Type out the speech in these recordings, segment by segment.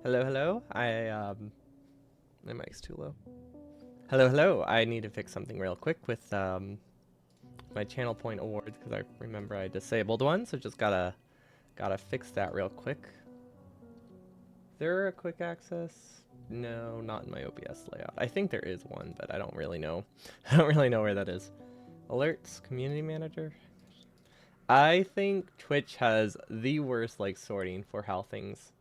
Hello, hello. My mic's too low. Hello, hello. I need to fix something real quick with my channel point awards because I remember I disabled one, so just gotta fix that real quick. Is there a quick access? No, not in my OBS layout. I think there is one, but I don't really know. I don't really know where that is. Alerts, community manager. I think Twitch has the worst like sorting for how things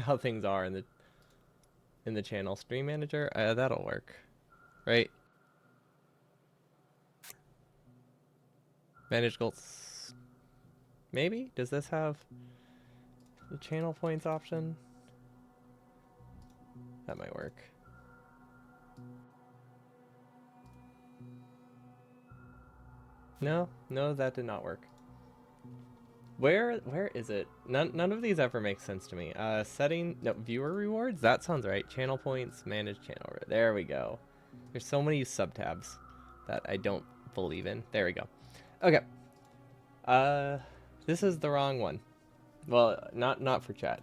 how things are in the channel. Stream manager, that'll work, right? Manage goals. Maybe? Does this have the channel points option? That might work. No, no, that did not work. Where is it? None of these ever make sense to me. Setting, no, viewer rewards? That sounds right. Channel points, manage channel. There we go. There's so many subtabs that I don't believe in. There we go. Okay. This is the wrong one. Well, not for chat.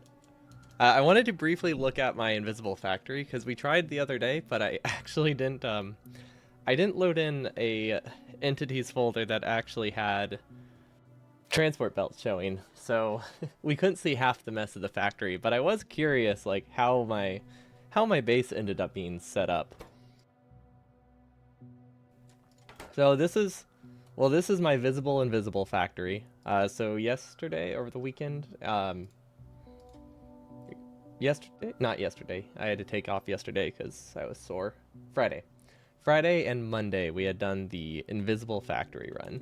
I wanted to briefly look at my invisible factory because we tried the other day, but I actually didn't. I didn't load in a entities folder that actually had transport belts showing, so we couldn't see half the mess of the factory. But I was curious, like how my base ended up being set up. So this is my visible invisible factory. So yesterday, over the weekend, not yesterday. I had to take off yesterday because I was sore. Friday and Monday we had done the invisible factory run,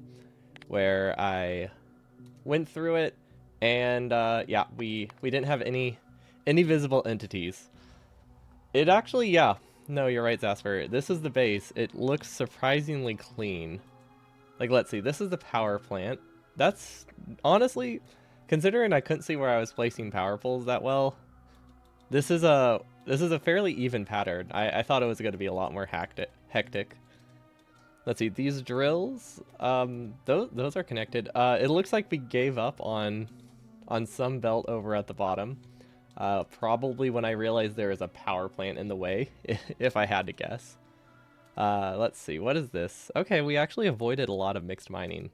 where I went through it, and yeah, we didn't have any visible entities. It actually, yeah, no, you're right, Zasper. This is the base. It looks surprisingly clean. Like, let's see, this is the power plant. That's honestly, considering I couldn't see where I was placing power poles that well, this is a fairly even pattern. I thought it was going to be a lot more hectic. Let's see, these drills, those are connected. It looks like we gave up on some belt over at the bottom. Probably when I realized there is a power plant in the way, if I had to guess. Let's see, what is this? Okay, we actually avoided a lot of mixed mining.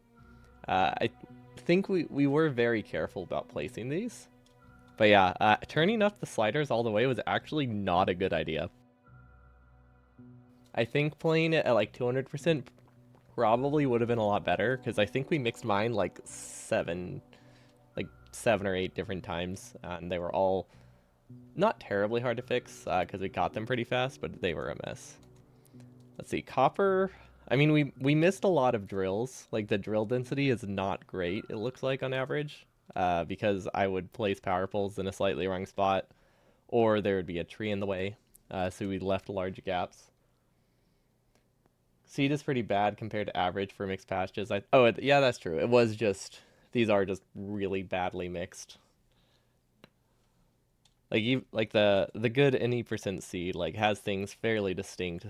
I think we were very careful about placing these. But yeah, turning up the sliders all the way was actually not a good idea. I think playing it at like 200% probably would have been a lot better, because I think we mixed mine like seven or eight different times, and they were all not terribly hard to fix because we got them pretty fast, but they were a mess. Let's see, copper. I mean, we missed a lot of drills. Like, the drill density is not great, it looks like, on average, because I would place power poles in a slightly wrong spot, or there would be a tree in the way, so we left large gaps. Seed is pretty bad compared to average for mixed pastures. Yeah, that's true. It was just, these are just really badly mixed. Like the good any percent seed like has things fairly distinct,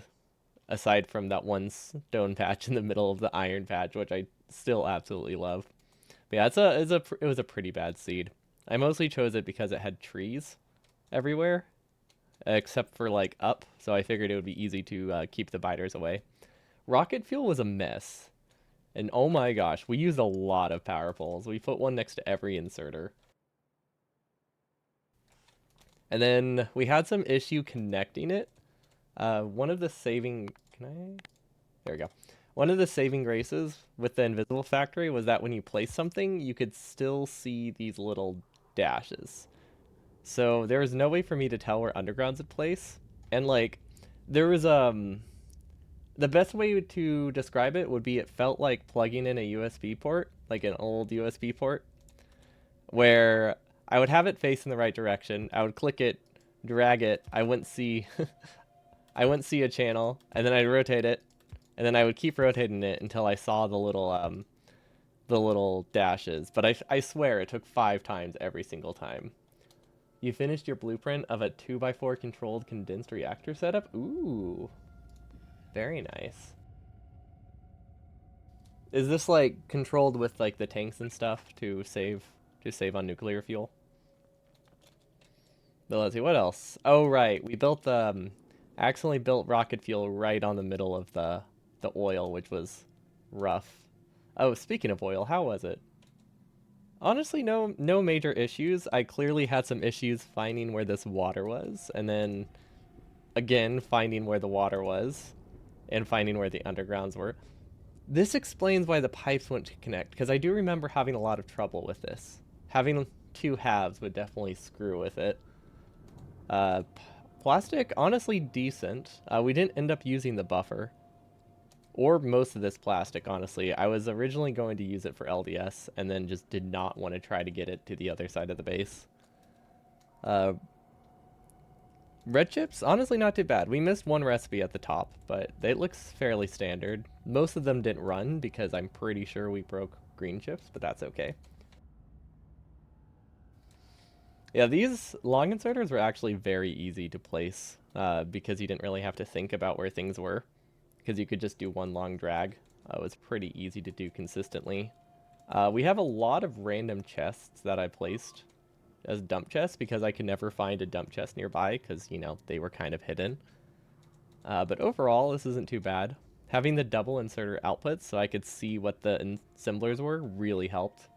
aside from that one stone patch in the middle of the iron patch, which I still absolutely love. But yeah, it was a pretty bad seed. I mostly chose it because it had trees everywhere, except for like up, so I figured it would be easy to keep the biters away. Rocket fuel was a mess. And oh my gosh, we used a lot of power poles. We put one next to every inserter. And then we had some issue connecting it. One of the saving... There we go. One of the saving graces with the invisible factory was that when you place something, you could still see these little dashes. So there was no way for me to tell where underground's would place. And like, there was the best way to describe it would be it felt like plugging in a USB port, like an old USB port, where I would have it face in the right direction. I would click it, drag it. I wouldn't see I wouldn't see a channel, and then I'd rotate it, and then I would keep rotating it until I saw the little dashes. But I swear it took 5 times every single time. You finished your blueprint of a 2x4 controlled condensed reactor setup? Ooh. Very nice. Is this like controlled with like the tanks and stuff to save on nuclear fuel? But let's see, what else? Oh, right. We built accidentally built rocket fuel right on the middle of the oil, which was rough. Oh, speaking of oil, how was it? Honestly, no major issues. I clearly had some issues finding where this water was, and then again finding where the water was, and finding where the undergrounds were. This explains why the pipes wouldn't connect, because I do remember having a lot of trouble with this. Having two halves would definitely screw with it. Uh, Plastic, honestly decent. We didn't end up using the buffer. Or most of this plastic, honestly. I was originally going to use it for LDS, and then just did not want to try to get it to the other side of the base. Uh, Red chips, honestly not too bad. We missed one recipe at the top, but it looks fairly standard. Most of them didn't run, because I'm pretty sure we broke green chips, but that's okay. Yeah, these long inserters were actually very easy to place, because you didn't really have to think about where things were, because you could just do one long drag. It was pretty easy to do consistently. We have a lot of random chests that I placed as dump chests because I could never find a dump chest nearby because, they were kind of hidden. But overall, this isn't too bad. Having the double inserter outputs so I could see what the assemblers were really helped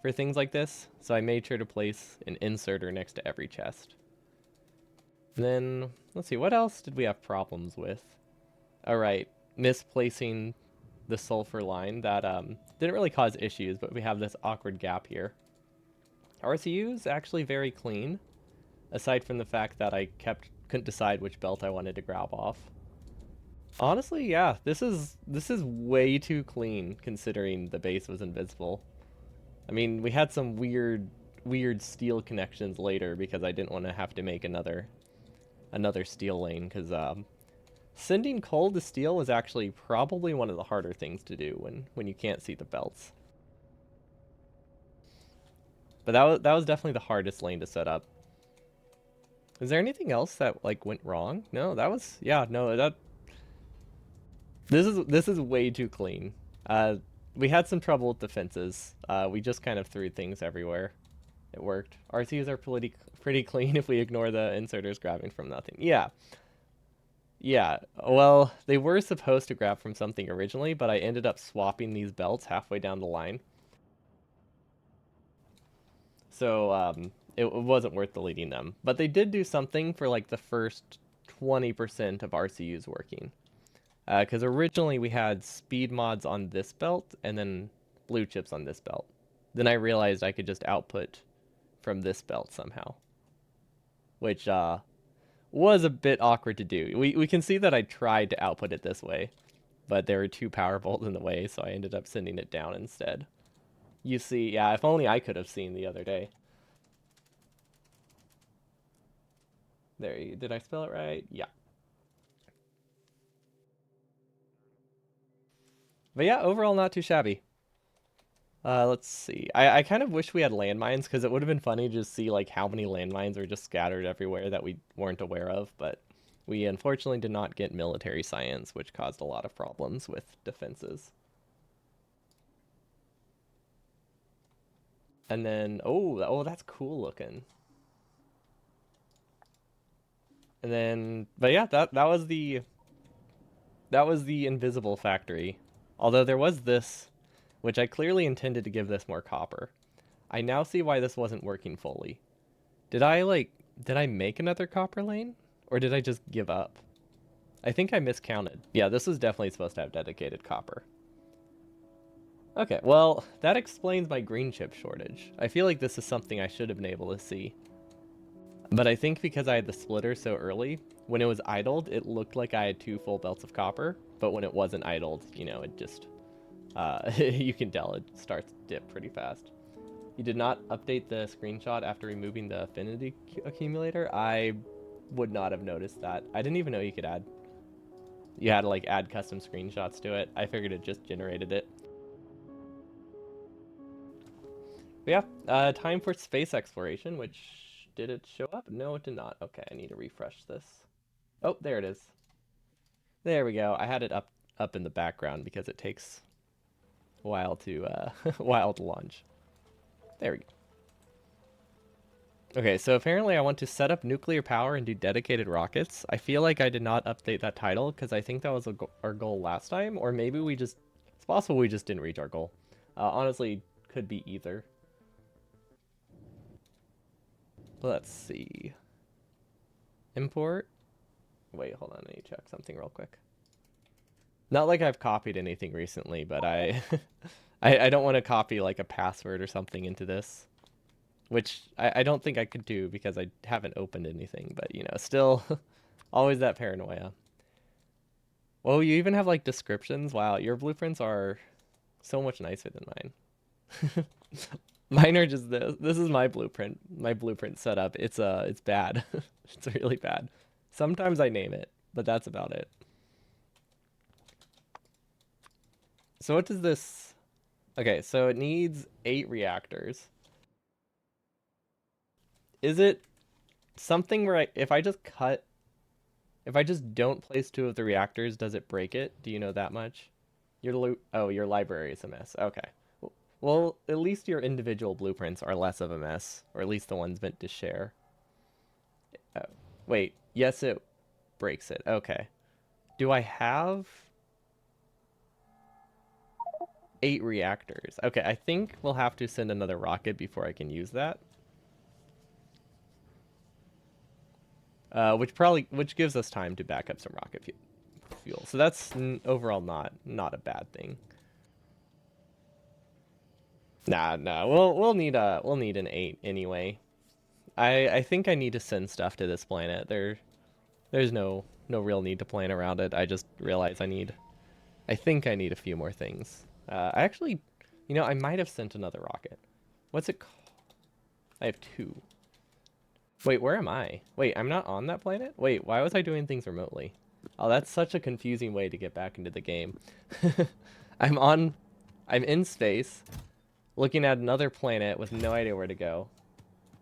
for things like this. So I made sure to place an inserter next to every chest. And then, let's see, what else did we have problems with? All right, misplacing the sulfur line that didn't really cause issues, but we have this awkward gap here. RCU is actually very clean, aside from the fact that I couldn't decide which belt I wanted to grab off. Honestly, yeah, this is way too clean considering the base was invisible. I mean, we had some weird steel connections later because I didn't want to have to make another steel lane because sending coal to steel was actually probably one of the harder things to do when you can't see the belts. But that was definitely the hardest lane to set up. Is there anything else that like went wrong? No, that was yeah, no, that this is way too clean. We had some trouble with the fences. We just kind of threw things everywhere. It worked. RCs are pretty clean if we ignore the inserters grabbing from nothing. Yeah. Yeah. Well, they were supposed to grab from something originally, but I ended up swapping these belts halfway down the line. So it wasn't worth deleting them. But they did do something for like the first 20% of RCUs working. Because originally we had speed mods on this belt and then blue chips on this belt. Then I realized I could just output from this belt somehow, which was a bit awkward to do. We can see that I tried to output it this way, but there were two power bolts in the way, so I ended up sending it down instead. You see, yeah, if only I could have seen the other day. There, did I spell it right? Yeah. But yeah, overall not too shabby. Let's see. I kind of wish we had landmines because it would have been funny to just see like how many landmines are just scattered everywhere that we weren't aware of, but we unfortunately did not get military science, which caused a lot of problems with defenses. And then oh, that's cool looking. And then but yeah, that was the invisible factory. Although there was this, which I clearly intended to give this more copper. I now see why this wasn't working fully. Did I make another copper lane? Or did I just give up? I think I miscounted. Yeah, this was definitely supposed to have dedicated copper. Okay, well, that explains my green chip shortage. I feel like this is something I should have been able to see. But I think because I had the splitter so early, when it was idled, it looked like I had two full belts of copper. But when it wasn't idled, it just, you can tell it starts to dip pretty fast. You did not update the screenshot after removing the affinity accumulator? I would not have noticed that. I didn't even know you could add. You had to like add custom screenshots to it. I figured it just generated it. But yeah, time for space exploration, which did it show up? No, it did not. Okay, I need to refresh this. Oh, there it is. There we go. I had it up in the background because it takes a while to while to launch. There we go. Okay, so apparently I want to set up nuclear power and do dedicated rockets. I feel like I did not update that title because I think that was our goal last time, or maybe we just, it's possible we just didn't reach our goal. Honestly, could be either. Let's see. Import. Wait, hold on, I need to check something real quick. Not like I've copied anything recently, but I don't want to copy like a password or something into this. Which I don't think I could do because I haven't opened anything, but you know, still always that paranoia. Well, you even have like descriptions. Wow, your blueprints are so much nicer than mine. Mine are just this. This is my blueprint. My blueprint setup. It's bad. It's really bad. Sometimes I name it, but that's about it. So what does this? Okay, so it needs 8 reactors. Is it something where if I just don't place 2 of the reactors, does it break it? Do you know that much? Your library is a mess. Okay. Well, at least your individual blueprints are less of a mess, or at least the ones meant to share. Oh, wait, yes, it breaks it. Okay. Do I have 8 reactors? Okay, I think we'll have to send another rocket before I can use that. Which gives us time to back up some rocket fuel. So that's overall not a bad thing. Nah. We'll need an 8 anyway. I think I need to send stuff to this planet. There's no real need to plan around it. I just realize I think I need a few more things. I actually, you know, I might have sent another rocket. What's it called? I have 2. Wait, where am I? Wait, I'm not on that planet? Wait, why was I doing things remotely? Oh, that's such a confusing way to get back into the game. I'm on, I'm in space, looking at another planet with no idea where to go.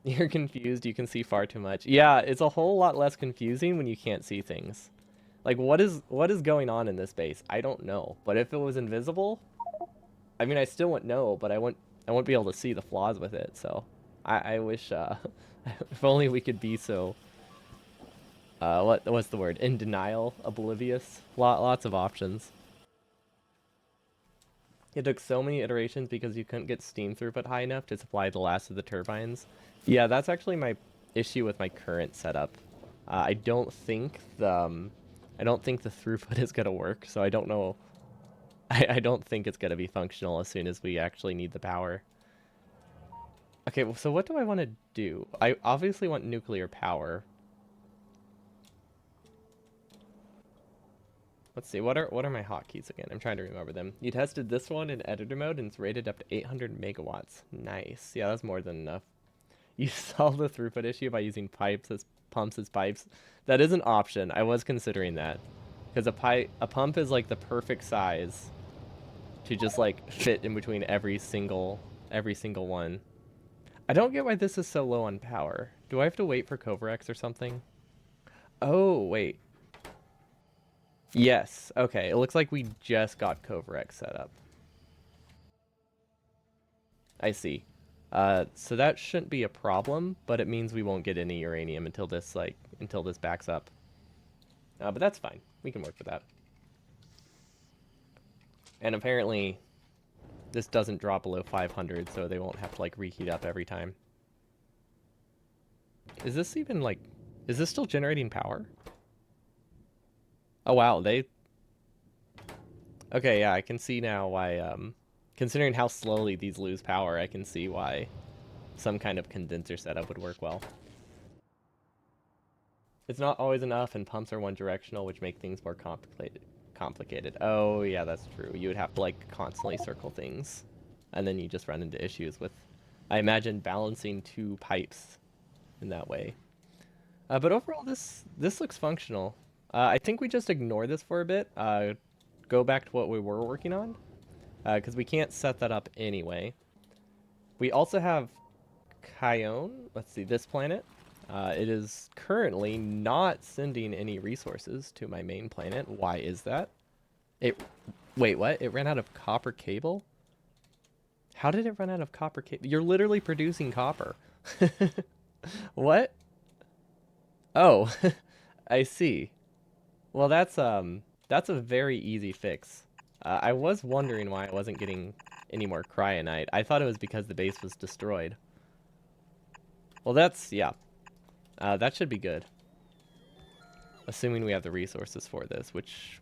You're confused, you can see far too much. Yeah, it's a whole lot less confusing when you can't see things. Like what is going on in this base? I don't know. But if it was invisible, I mean I still wouldn't know, but I won't be able to see the flaws with it, so I wish if only we could be so what's the word? In denial, oblivious. Lots of options. It took so many iterations because you couldn't get steam throughput high enough to supply the last of the turbines. Yeah, that's actually my issue with my current setup. I don't think I don't think the throughput is gonna work, so I don't know. I don't think it's gonna be functional as soon as we actually need the power. Okay, well, so what do I want to do? I obviously want nuclear power. Let's see, what are my hotkeys again? I'm trying to remember them. You tested this one in editor mode and it's rated up to 800 megawatts. Nice. Yeah, that's more than enough. You solved the throughput issue by using pumps as pipes. That is an option. I was considering that. Because a pump is like the perfect size to just like fit in between every single one. I don't get why this is so low on power. Do I have to wait for Kovarex or something? Oh, wait. Yes. Okay. It looks like we just got Kovarex set up. I see. So that shouldn't be a problem, but it means we won't get any uranium until this backs up. But that's fine. We can work with that. And apparently, this doesn't drop below 500, so they won't have to like reheat up every time. Is this even like? Is this still generating power? Oh wow, they. Okay, yeah, I can see now why. Considering how slowly these lose power, I can see why some kind of condenser setup would work well. It's not always enough, and pumps are one directional, which make things more complicated. Oh yeah, that's true. You would have to like constantly circle things, and then you just run into issues with, I imagine, balancing 2 pipes in that way. But overall, this looks functional. I think we just ignore this for a bit. Go back to what we were working on, because we can't set that up anyway. We also have Kion. Let's see, this planet. It is currently not sending any resources to my main planet. Why is that? Wait, what? It ran out of copper cable? How did it run out of copper cable? You're literally producing copper. What? Oh, I see. Well, that's a very easy fix. I was wondering why I wasn't getting any more cryonite. I thought it was because the base was destroyed. Well, that's yeah. That should be good. Assuming we have the resources for this, which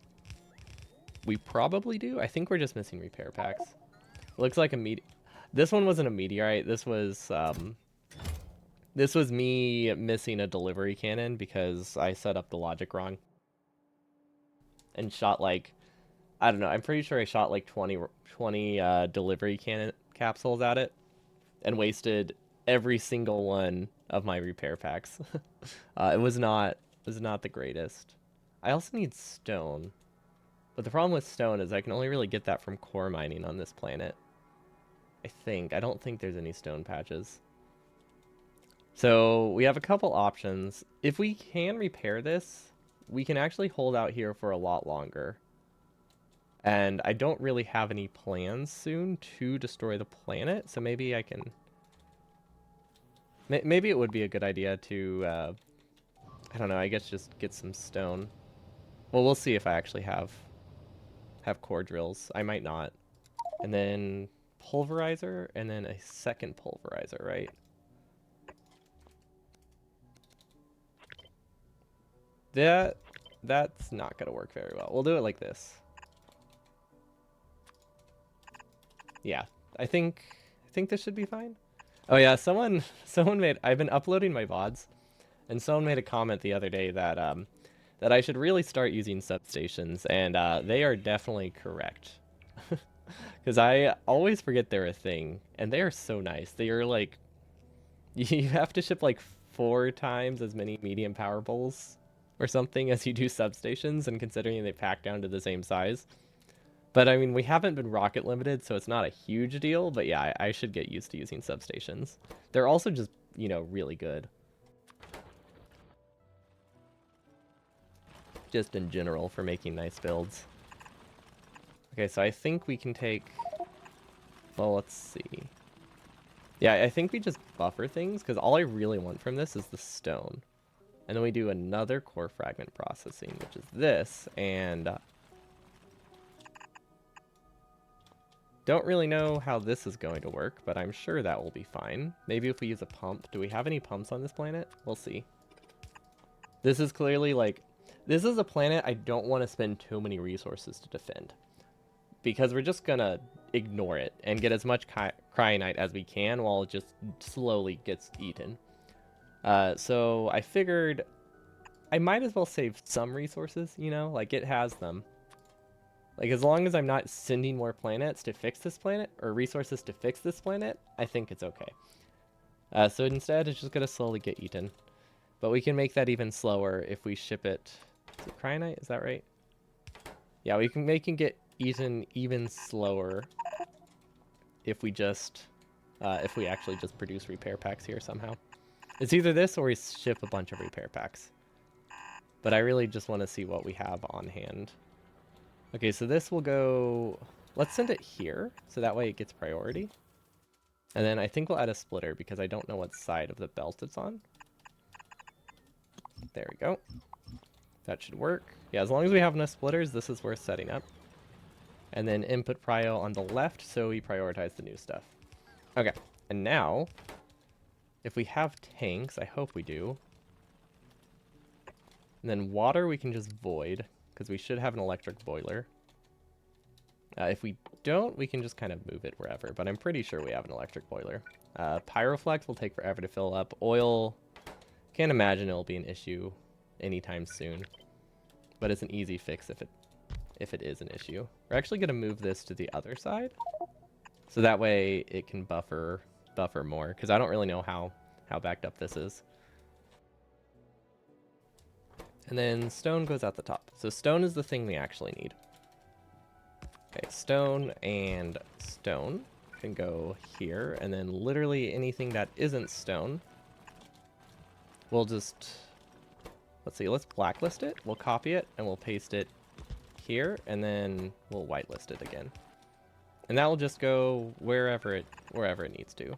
we probably do. I think we're just missing repair packs. Looks like a This one wasn't a meteorite. This was me missing a delivery cannon because I set up the logic wrong and shot like, I don't know. I'm pretty sure I shot like 20 delivery cannon capsules at it and wasted every single one of my repair packs. It was not the greatest. I also need stone. But the problem with stone is I can only really get that from core mining on this planet. I don't think there's any stone patches. So we have a couple options. If we can repair this, we can actually hold out here for a lot longer. And I don't really have any plans soon to destroy the planet, so maybe I can... Maybe it would be a good idea to, I don't know, I guess just get some stone. Well, we'll see if I actually have core drills. I might not. And then pulverizer, and then a second pulverizer, right? That's not gonna work very well. We'll do it like this. Yeah, I think this should be fine. Oh yeah, someone made. I've been uploading my VODs, and someone made a comment the other day that that I should really start using substations, and they are definitely correct. Because I always forget they're a thing, and they are so nice. They are like, you have to ship like 4 times as many medium power poles or something as you do substations, and considering they pack down to the same size. But I mean, we haven't been rocket limited, so it's not a huge deal, but yeah, I should get used to using substations. They're also just, really good. Just in general for making nice builds. Okay, so I think we can take... Well, let's see. Yeah, I think we just buffer things, because all I really want from this is the stone. And then we do another core fragment processing, which is this, and... don't really know how this is going to work, but I'm sure that will be fine. Maybe if we use a pump. Do we have any pumps on this planet? We'll see. This is clearly like... This is a planet I don't want to spend too many resources to defend. Because we're just gonna ignore it and get as much cryonite as we can while it just slowly gets eaten. So I figured I might as well save some resources, like it has them. Like, as long as I'm not sending more planets to fix this planet, or resources to fix this planet, I think it's okay. So instead, it's just going to slowly get eaten. But we can make that even slower if we ship it... Is it cryonite? Is that right? Yeah, we can make it get eaten even slower if we just... if we actually just produce repair packs here somehow. It's either this or we ship a bunch of repair packs. But I really just want to see what we have on hand. Okay, so this will go... Let's send it here, so that way it gets priority. And then I think we'll add a splitter, because I don't know what side of the belt it's on. There we go. That should work. Yeah, as long as we have enough splitters, this is worth setting up. And then input prio on the left, so we prioritize the new stuff. Okay, and now, if we have tanks, I hope we do. And then water we can just void, because we should have an electric boiler. If we don't, we can just kind of move it wherever, but I'm pretty sure we have an electric boiler. Pyroflex will take forever to fill up. Oil, can't imagine it'll be an issue anytime soon, but it's an easy fix if it is an issue. We're actually going to move this to the other side, so that way it can buffer more, because I don't really know how backed up this is. And then stone goes out the top. So stone is the thing we actually need. Okay, stone and stone can go here, and then literally anything that isn't stone, we'll just, let's see, let's blacklist it, we'll copy it, and we'll paste it here, and then we'll whitelist it again. And that will just go wherever it needs to.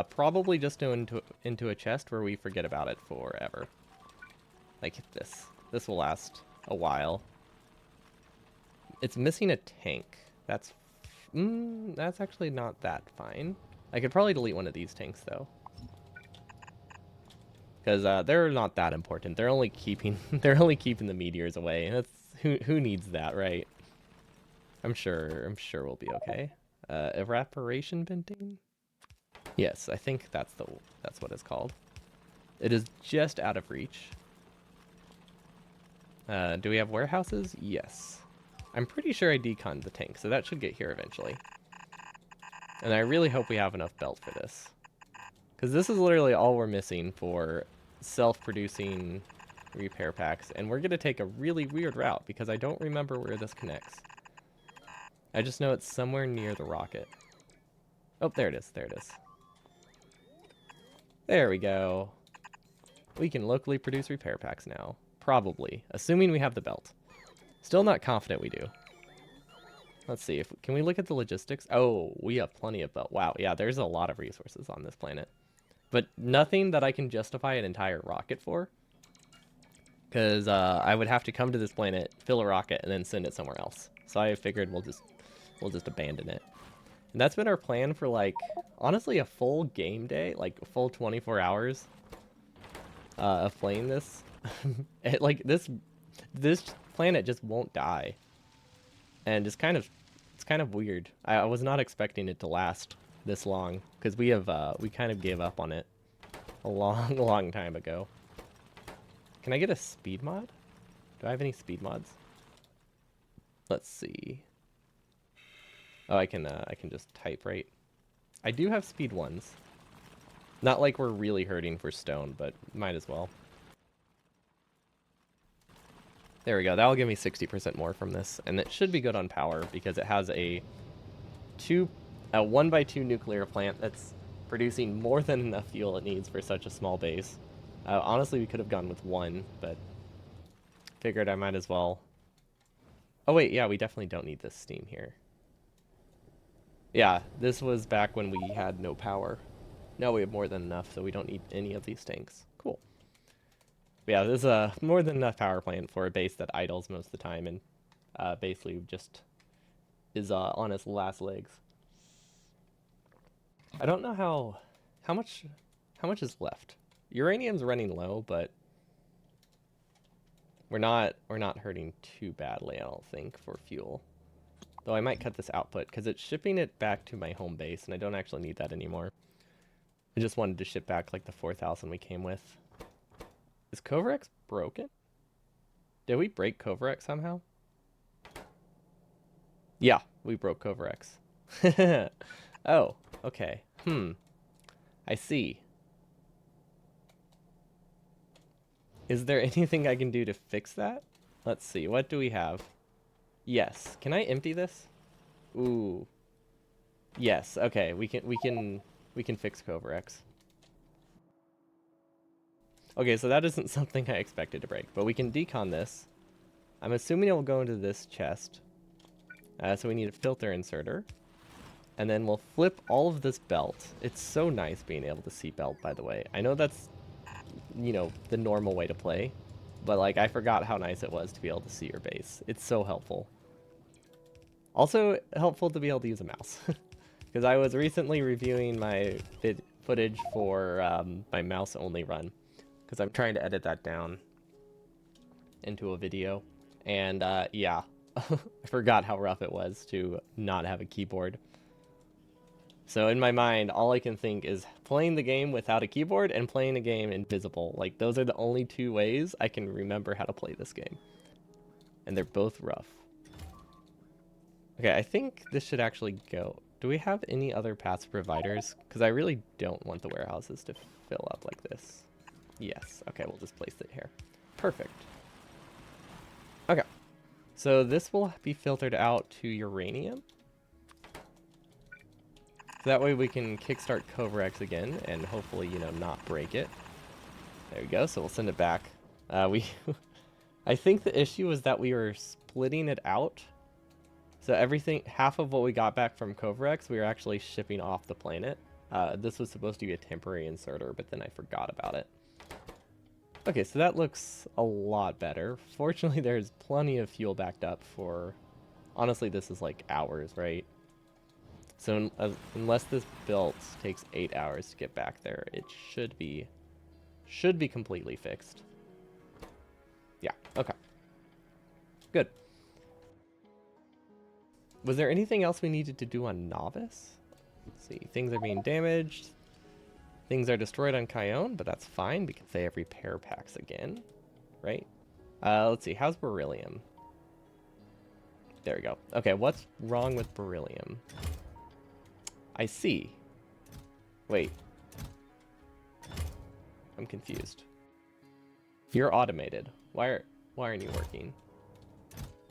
Probably just into a chest where we forget about it forever. Like this. This will last a while. It's missing a tank. That's actually not that fine. I could probably delete one of these tanks though, because they're not that important. They're only keeping the meteors away. That's who needs that, right? I'm sure we'll be okay. Evaporation venting. Yes, I think that's what it's called. It is just out of reach. Do we have warehouses? Yes. I'm pretty sure I deconned the tank, so that should get here eventually. And I really hope we have enough belt for this, because this is literally all we're missing for self-producing repair packs, and we're going to take a really weird route because I don't remember where this connects. I just know it's somewhere near the rocket. Oh, there it is. There it is. There we go. We can locally produce repair packs now. Probably. Assuming we have the belt. Still not confident we do. Let's see. Can we look at the logistics? Oh, we have plenty of belt. Wow, yeah, there's a lot of resources on this planet. But nothing that I can justify an entire rocket for. Because I would have to come to this planet, fill a rocket, and then send it somewhere else. So I figured we'll just abandon it. And that's been our plan for, like, honestly, a full game day, like a full 24 hours of playing this. Like, this planet just won't die. And it's kind of weird. I was not expecting it to last this long, because we kind of gave up on it a long time ago. Can I get a speed mod? Do I have any speed mods? Let's see. Oh, I can just type, right? I do have speed ones. Not like we're really hurting for stone, but might as well. There we go. That'll give me 60% more from this, and it should be good on power because it has a 1x2 nuclear plant that's producing more than enough fuel it needs for such a small base. Honestly, we could have gone with one, but figured I might as well. Oh wait, yeah, we definitely don't need this steam here. Yeah, this was back when we had no power. Now we have more than enough, so we don't need any of these tanks. Cool. But yeah, there's a more than enough power plant for a base that idles most of the time and basically just is on its last legs. I don't know how much is left. Uranium's running low, but we're not hurting too badly, I don't think, for fuel. Though I might cut this output because it's shipping it back to my home base, and I don't actually need that anymore. I just wanted to ship back like the 4,000 we came with. Is Coverex broken? Did we break Coverex somehow? Yeah, we broke Coverex. Oh, okay. I see. Is there anything I can do to fix that? Let's see. What do we have? Yes. Can I empty this? Ooh. Yes. Okay. We can fix Coverex. Okay, so that isn't something I expected to break, but we can decon this. I'm assuming it will go into this chest. So we need a filter inserter. And then we'll flip all of this belt. It's so nice being able to see belt, by the way. I know that's, you know, the normal way to play, but like I forgot how nice it was to be able to see your base. It's so helpful. Also helpful to be able to use a mouse, because I was recently reviewing my footage for my mouse only run, because I'm trying to edit that down into a video, and yeah, I forgot how rough it was to not have a keyboard. So in my mind, all I can think is playing the game without a keyboard and playing the game invisible. Like, those are the only two ways I can remember how to play this game. And they're both rough. Okay, I think this should actually go. Do we have any other passive providers? Because I really don't want the warehouses to fill up like this. Yes. Okay, we'll just place it here. Perfect. Okay. So this will be filtered out to uranium. That way we can kickstart Coverex again and hopefully, you know, not break it. There we go. So we'll send it back. I think the issue was that we were splitting it out. So everything, half of what we got back from Coverex, we were actually shipping off the planet. This was supposed to be a temporary inserter, but then I forgot about it. Okay, so that looks a lot better. Fortunately, there's plenty of fuel backed up for... Honestly, this is like hours, right? So unless this built takes 8 hours to get back there, it should be completely fixed. Yeah, okay. Good. Was there anything else we needed to do on Novice? Let's see. Things are being damaged. Things are destroyed on Kion, but that's fine because they have repair packs again, right? Let's see. How's beryllium? There we go. Okay, what's wrong with beryllium? I see. Wait. I'm confused. You're automated. Why aren't you working?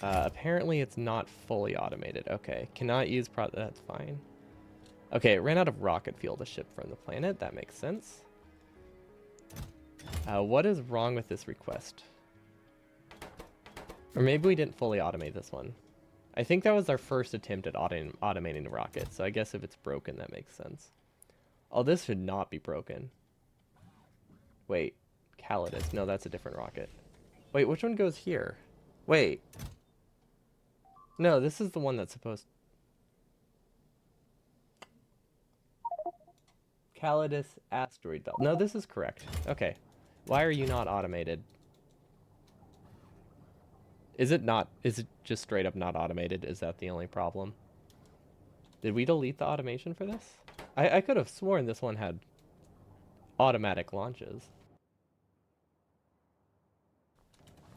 Apparently it's not fully automated. Okay, cannot use that's fine. Okay, it ran out of rocket fuel to ship from the planet. That makes sense. What is wrong with this request? Or maybe we didn't fully automate this one. I think that was our first attempt at automating the rocket, so I guess if it's broken, that makes sense. Oh, this should not be broken. Wait, Calidus. No, that's a different rocket. Wait, which one goes here? Wait. No, this is the one that's supposed... Calidus asteroid belt. No, this is correct. Okay. Why are you not automated? Is it just straight up not automated? Is that the only problem? Did we delete the automation for this? I could have sworn this one had automatic launches.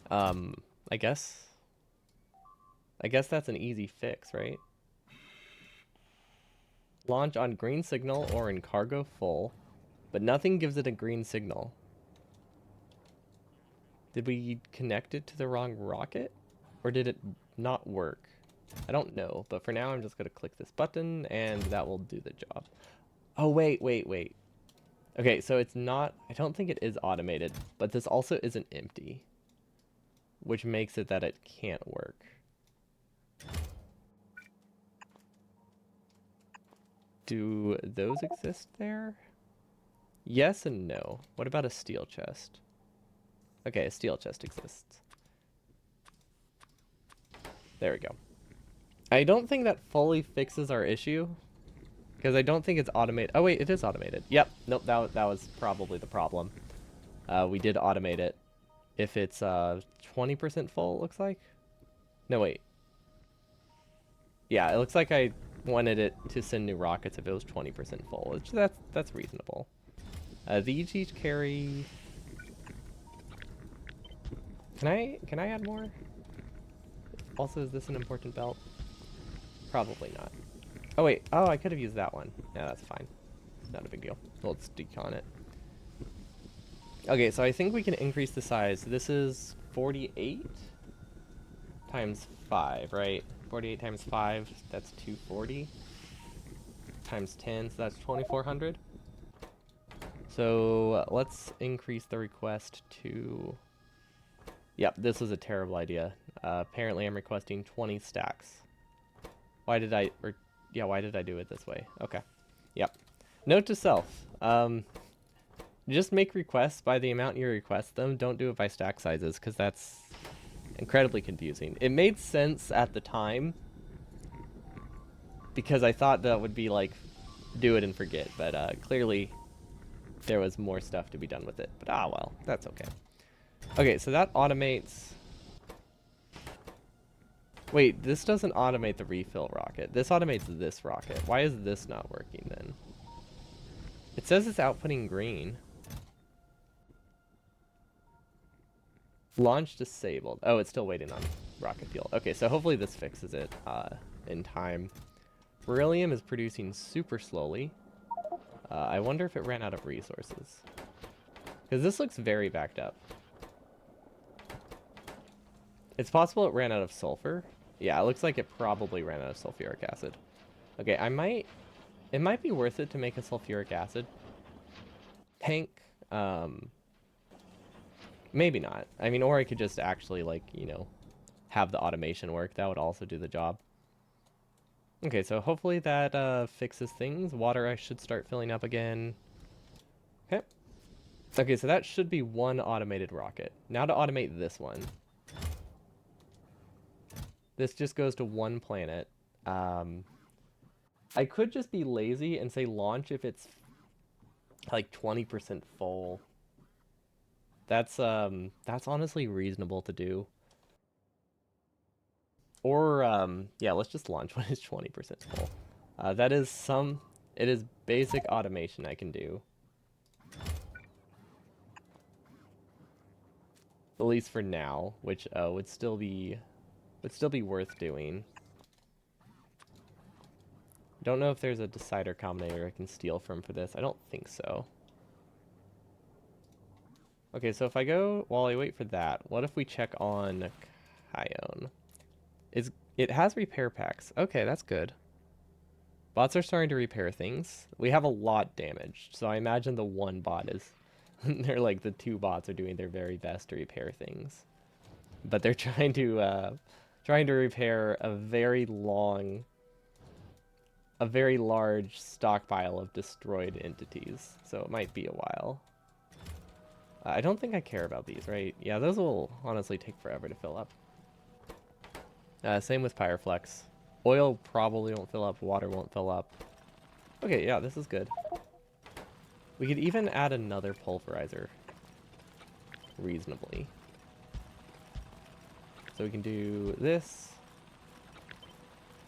I guess that's an easy fix, right? Launch on green signal or in cargo full, but nothing gives it a green signal. Did we connect it to the wrong rocket? Or did it not work? I don't know, but for now I'm just going to click this button and that will do the job. Oh, wait. Okay, so it's not... I don't think it is automated, but this also isn't empty, which makes it that it can't work. Do those exist there? Yes and no. What about a steel chest? Okay, a steel chest exists. There we go. I don't think that fully fixes our issue, because I don't think it's automated. Oh wait, it is automated. Yep, nope, that was probably the problem. We did automate it. If it's 20% full, it looks like. No, wait. Yeah, it looks like I wanted it to send new rockets if it was 20% full, which that's reasonable. These each carry... Can I add more? Also, is this an important belt? Probably not. Oh wait, oh, I could have used that one. Yeah, that's fine. Not a big deal. Let's decon it. Okay, so I think we can increase the size. This is 48 times 5, right? 48 times 5, that's 240. Times 10, so that's 2400. So let's increase the request to... Yep, this was a terrible idea. Apparently I'm requesting 20 stacks. Why did I do it this way? Okay. Yep. Note to self. Just make requests by the amount you request them. Don't do it by stack sizes, because that's incredibly confusing. It made sense at the time, because I thought that would be like, do it and forget. But clearly, there was more stuff to be done with it. But well, that's okay. Okay, so that automates... Wait, this doesn't automate the refill rocket. This automates this rocket. Why is this not working then? It says it's outputting green. Launch disabled. Oh, it's still waiting on rocket fuel. Okay, so hopefully this fixes it in time. Beryllium is producing super slowly. I wonder if it ran out of resources. Because this looks very backed up. It's possible it ran out of sulfur. Yeah, it looks like it probably ran out of sulfuric acid. Okay, it might be worth it to make a sulfuric acid tank. Maybe not. I mean, or I could just actually, like, you know, have the automation work. That would also do the job. Okay, so hopefully that fixes things. Water I should start filling up again. Okay. Okay, so that should be one automated rocket. Now to automate this one. This just goes to one planet. Um, I could just be lazy and say launch if it's like 20% full. That's honestly reasonable to do. Or yeah, let's just launch when it's 20% full. That is some it is basic automation I can do. At least for now, which would still be worth doing. Don't know if there's a decider combinator I can steal from for this. I don't think so. Okay, so if I go while I wait for that, what if we check on Kion? It has repair packs. Okay, that's good. Bots are starting to repair things. We have a lot damaged, so I imagine the one bot is they're like the two bots are doing their very best to repair things. But they're trying to repair a very large stockpile of destroyed entities. So it might be a while. I don't think I care about these, right? Yeah, those will honestly take forever to fill up. Same with Pyroflex. Oil probably won't fill up, water won't fill up. Okay, yeah, this is good. We could even add another pulverizer. Reasonably. So we can do this.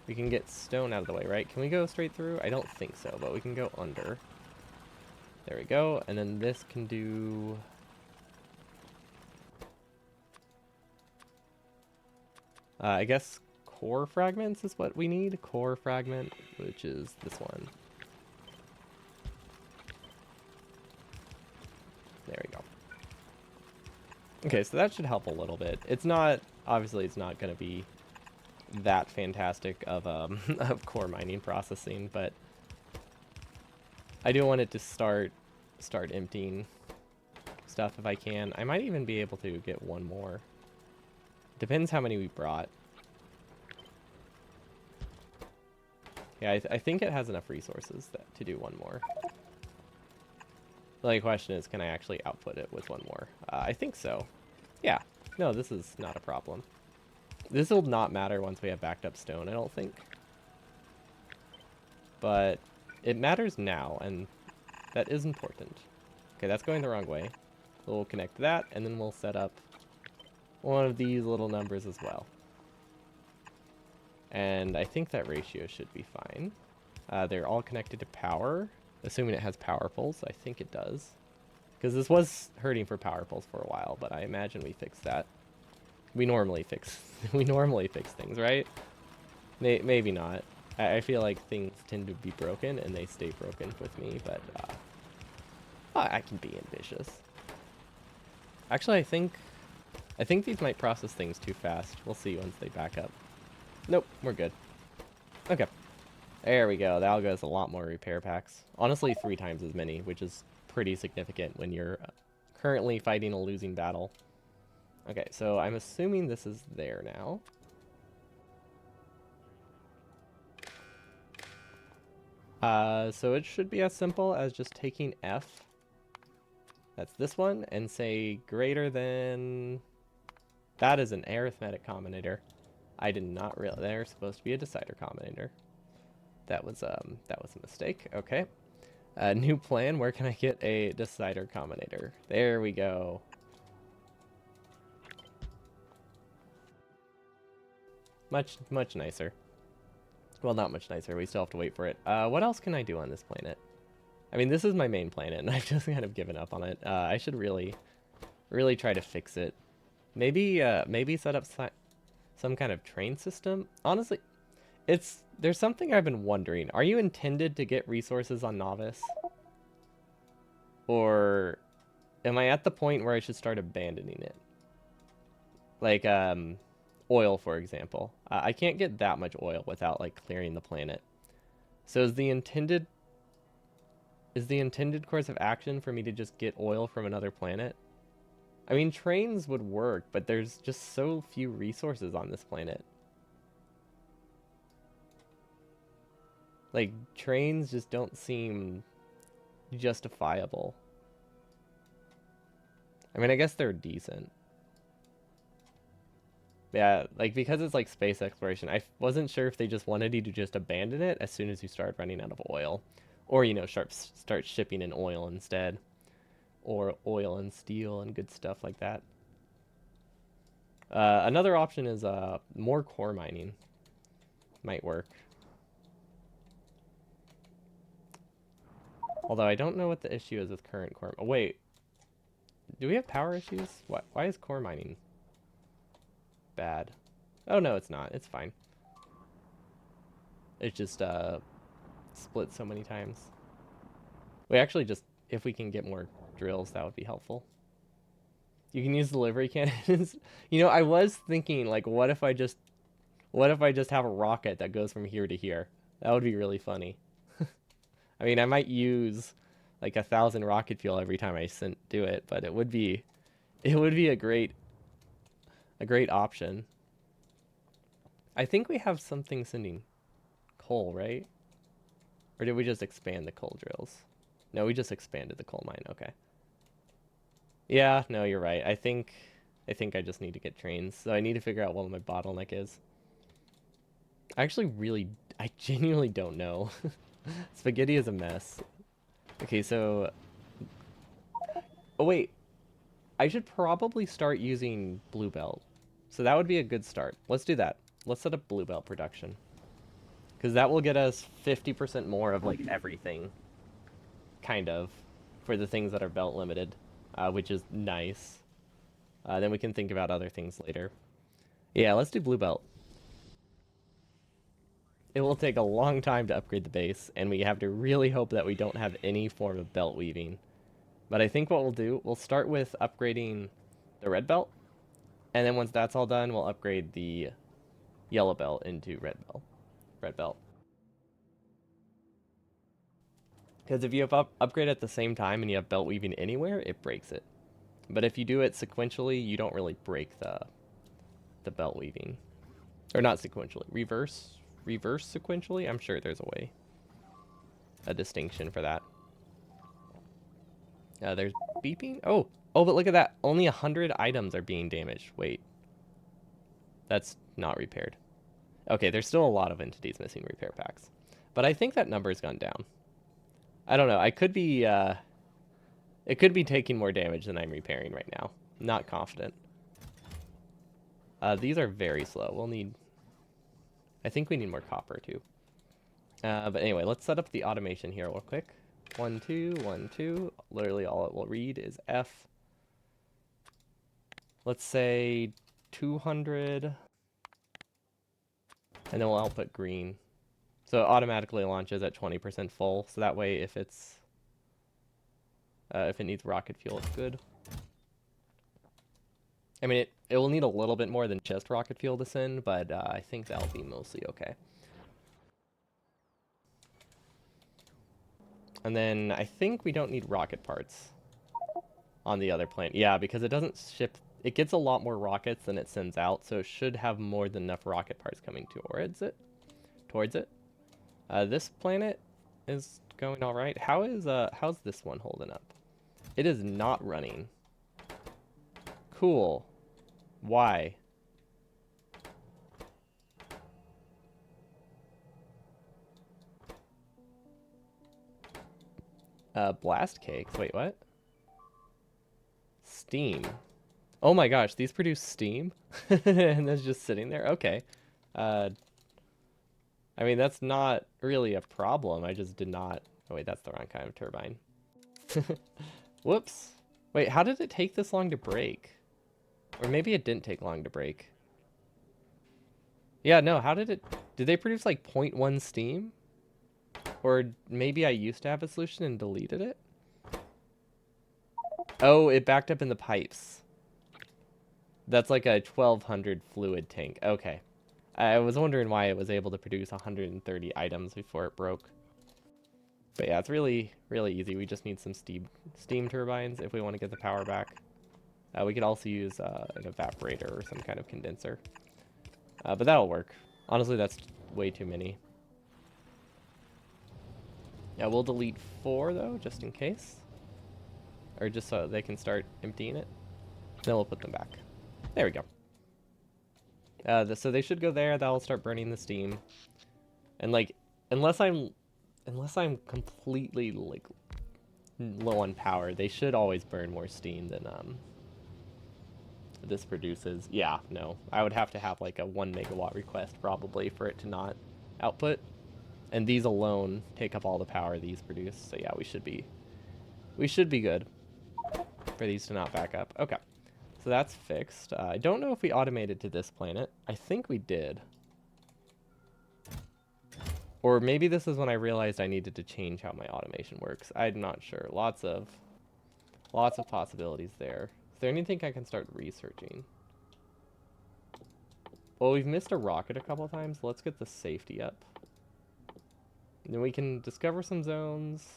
We can get stone out of the way, right? Can we go straight through? I don't think so, but we can go under. There we go. And then this can do... I guess core fragments is what we need. Core fragment, which is this one. There we go. Okay, so that should help a little bit. It's not, obviously it's not going to be that fantastic of of core mining processing, but I do want it to start emptying stuff if I can. I might even be able to get one more. Depends how many we brought. Yeah, I think it has enough resources to do one more. The only question is, can I actually output it with one more? I think so. Yeah. No, this is not a problem. This will not matter once we have backed up stone, I don't think. But it matters now, and that is important. Okay, that's going the wrong way. We'll connect that, and then we'll set up one of these little numbers as well. And I think that ratio should be fine. They're all connected to power, assuming it has power poles. I think it does. Because this was hurting for power poles for a while, but I imagine we fixed that. We normally fix things, right? Maybe not. I feel like things tend to be broken, and they stay broken with me, but I can be ambitious. Actually, I think these might process things too fast. We'll see once they back up. Nope, we're good. Okay. There we go. That goes a lot more repair packs. Honestly, 3 times as many, which is pretty significant when you're currently fighting a losing battle. Okay, so I'm assuming this is there now. So it should be as simple as just taking F. That's this one, and say greater than... That is an arithmetic combinator. I did not realize there's supposed to be a decider combinator. That was a mistake. Okay. New plan. Where can I get a decider combinator? There we go. Much nicer. Well, not much nicer. We still have to wait for it. What else can I do on this planet? I mean, this is my main planet, and I've just kind of given up on it. I should really try to fix it. Maybe set up some kind of train system. Honestly, there's something I've been wondering. Are you intended to get resources on Novice? Or am I at the point where I should start abandoning it? Like, oil, for example. I can't get that much oil without, like, clearing the planet. So is the intended course of action for me to just get oil from another planet? I mean, trains would work, but there's just so few resources on this planet. Like, trains just don't seem justifiable. I mean, I guess they're decent. Yeah, like, because it's like space exploration, I wasn't sure if they just wanted you to just abandon it as soon as you start running out of oil. Or, you know, start shipping in oil instead. Or oil and steel and good stuff like that. Another option is more core mining. Might work. Although I don't know what the issue is with current core. Oh, wait. Do we have power issues? Why is core mining bad? Oh, no, it's not. It's fine. It just split so many times. We actually just, if we can get more drills, that would be helpful. You can use delivery cannons. You know, I was thinking, like, what if I just have a rocket that goes from here to here? That would be really funny. I mean, I might use like 1,000 rocket fuel every time I do it, but it would be a great option. I think we have something sending coal, right? Or did we just expand the coal drills? No, we just expanded the coal mine. Okay. Yeah, no, you're right. I just need to get trains. So I need to figure out what my bottleneck is. I genuinely don't know. Spaghetti is a mess. Okay, so oh wait, I should probably start using blue belt. So that would be a good start. Let's do that. Let's set up blue belt production. Because that will get us 50% more of like everything. Kind of. For the things that are belt limited. Which is nice. Then we can think about other things later. Yeah, let's do blue belt. It will take a long time to upgrade the base, and we have to really hope that we don't have any form of belt weaving. But I think what we'll do, we'll start with upgrading the red belt, and then once that's all done, we'll upgrade the yellow belt into red belt. Because if you have upgrade at the same time and you have belt weaving anywhere, it breaks it. But if you do it sequentially, you don't really break the belt weaving. Or not sequentially, reverse sequentially? I'm sure there's a distinction for that. There's beeping. Oh, but look at that. Only 100 items are being damaged. Wait. That's not repaired. Okay, there's still a lot of entities missing repair packs. But I think that number's gone down. I don't know. It could be taking more damage than I'm repairing right now. Not confident. These are very slow. I think we need more copper too. But anyway, let's set up the automation here real quick. 1, 2, 1, 2. Literally all it will read is F. Let's say 200. And then we'll output green. So it automatically launches at 20% full. So that way if it needs rocket fuel, it's good. I mean, it will need a little bit more than just rocket fuel to send, but I think that'll be mostly okay. And then I think we don't need rocket parts on the other plane. Yeah, because it doesn't ship. It gets a lot more rockets than it sends out, so it should have more than enough rocket parts coming towards it. This planet is going all right. How's this one holding up? It is not running. Cool. Why? Blast cakes. Wait, what? Steam. Oh my gosh, these produce steam? And that's just sitting there? Okay. I mean, that's not really a problem. I just did not... Oh wait, that's the wrong kind of turbine. Whoops. Wait, how did it take this long to break? Or maybe it didn't take long to break. Yeah, no, how did it... Did they produce like 0.1 steam? Or maybe I used to have a solution and deleted it? Oh, it backed up in the pipes. That's like a 1200 fluid tank. Okay. I was wondering why it was able to produce 130 items before it broke. But yeah, it's really, really easy. We just need some steam turbines if we want to get the power back. We could also use an evaporator or some kind of condenser. But that'll work. Honestly, that's way too many. Yeah, we'll delete 4 though, just in case. Or just so they can start emptying it. Then we'll put them back. There we go. So they should go there. That'll start burning the steam. And like, unless I'm completely like low on power, they should always burn more steam than this produces. Yeah, no, I would have to have like a 1 megawatt request probably for it to not output. And these alone take up all the power these produce. So yeah, we should be good for these to not back up. Okay. So that's fixed. I don't know if we automated to this planet. I think we did. Or maybe this is when I realized I needed to change how my automation works. I'm not sure. Lots of possibilities there. Is there anything I can start researching? Well, we've missed a rocket a couple times. Let's get the safety up. And then we can discover some zones.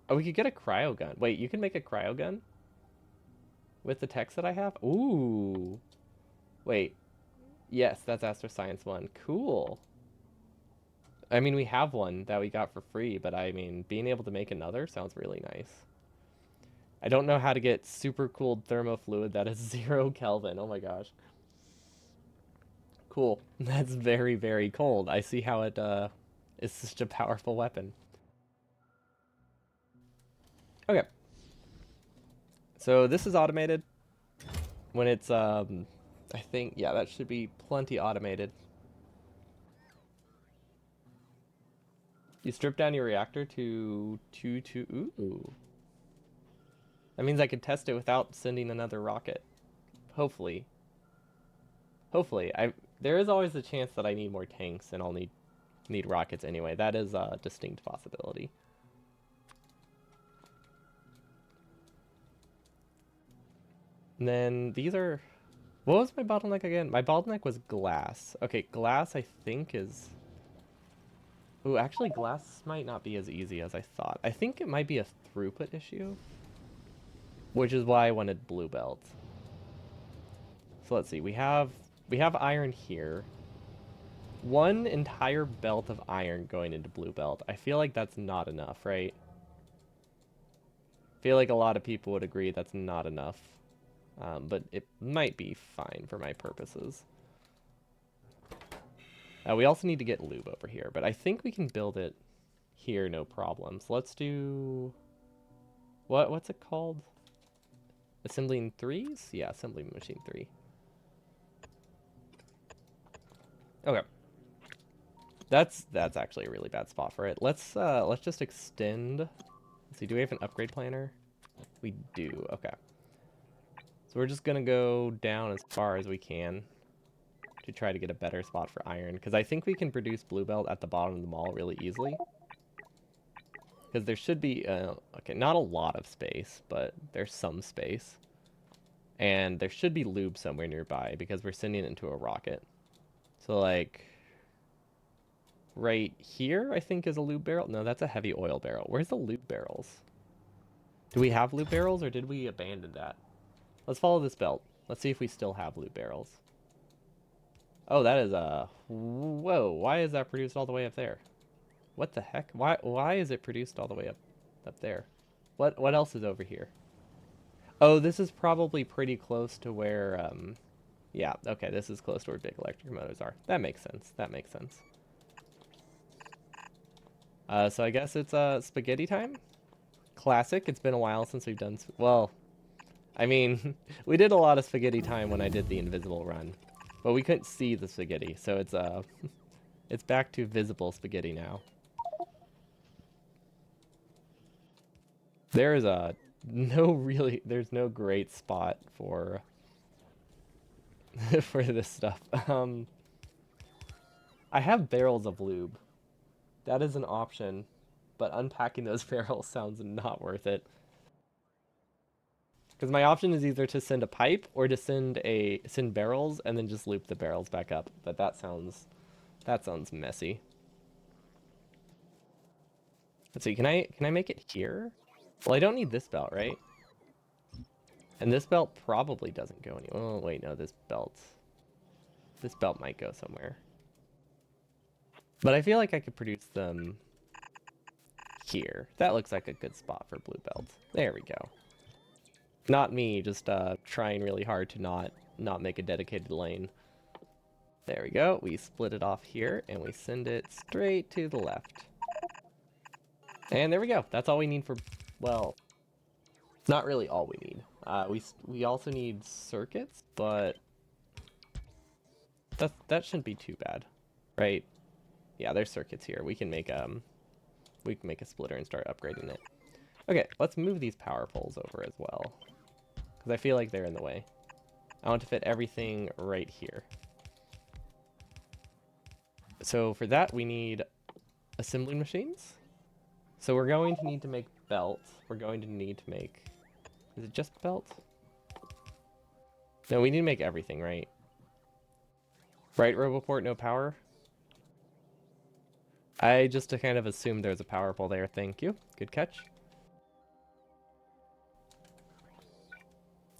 Oh, we could get a cryo gun. Wait, you can make a cryo gun? With the text that I have? Ooh. Wait. Yes, that's Astro Science 1. Cool. I mean, we have one that we got for free, but I mean, being able to make another sounds really nice. I don't know how to get super cooled thermofluid that is 0 Kelvin. Oh my gosh. Cool. That's very, very cold. I see how it is such a powerful weapon. Okay. So this is automated. When it's, I think, yeah, that should be plenty automated. You strip down your reactor to 2. Ooh. That means I could test it without sending another rocket. Hopefully. Hopefully. There is always the chance that I need more tanks and I'll need rockets anyway. That is a distinct possibility. And then these are... What was my bottleneck again? My bottleneck was glass. Okay, glass I think is... Ooh, actually glass might not be as easy as I thought. I think it might be a throughput issue. Which is why I wanted blue belt. So let's see, we have iron here. 1 entire belt of iron going into blue belt. I feel like that's not enough, right? I feel like a lot of people would agree that's not enough. But it might be fine for my purposes. We also need to get lube over here, but I think we can build it here, no problems. Let's do... What's it called? Assembling 3s? Yeah, assembling machine 3. Okay. That's actually a really bad spot for it. Let's just extend. Let's see, do we have an upgrade planner? We do. Okay. So we're just gonna go down as far as we can to try to get a better spot for iron, because I think we can produce blue belt at the bottom of the mall really easily. Because there should be, okay, not a lot of space, but there's some space. And there should be lube somewhere nearby, because we're sending it into a rocket. So, like, right here, I think, is a lube barrel. No, that's a heavy oil barrel. Where's the lube barrels? Do we have lube barrels, or did we abandon that? Let's follow this belt. Let's see if we still have lube barrels. Oh, that is a... Whoa, why is that produced all the way up there? What the heck? Why is it produced all the way up there? What else is over here? Oh, this is probably pretty close to where, yeah, okay, this is close to where big electric motors are. That makes sense. That makes sense. So I guess it's spaghetti time? Classic. It's been a while since we've done... Well, I mean, we did a lot of spaghetti time when I did the invisible run. But we couldn't see the spaghetti, so it's it's back to visible spaghetti now. There is there's no great spot for for this stuff. I have barrels of lube. That is an option, but unpacking those barrels sounds not worth it. Because my option is either to send a pipe or to send barrels and then just loop the barrels back up. But that sounds messy. Let's see, can I make it here? Well, I don't need this belt, right? And this belt probably doesn't go anywhere. Oh, wait, no, this belt might go somewhere. But I feel like I could produce them here. That looks like a good spot for blue belt. There we go. Not me, just trying really hard to not make a dedicated lane. There we go. We split it off here, and we send it straight to the left. And there we go. That's all we need for, well, not really all we need. We also need circuits, but that shouldn't be too bad, right? Yeah, there's circuits here. We can make a splitter and start upgrading it. Okay, let's move these power poles over as well, because I feel like they're in the way. I want to fit everything right here. So for that, we need assembling machines. So we're going to need to make belts. We're going to need to make... Is it just belt? No, we need to make everything, right? Right, Roboport, no power? I just kind of assumed there's a power pole there. Thank you. Good catch.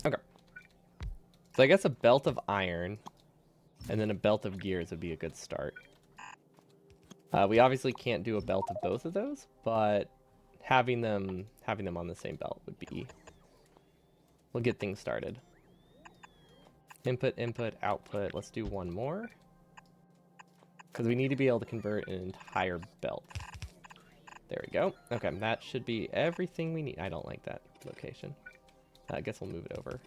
Okay. So I guess a belt of iron and then a belt of gears would be a good start. We obviously can't do a belt of both of those, but having them on the same belt would be... We'll get things started. Input, input, output. Let's do one more. Because we need to be able to convert an entire belt. There we go. Okay, that should be everything we need. I don't like that location. I guess we'll move it over.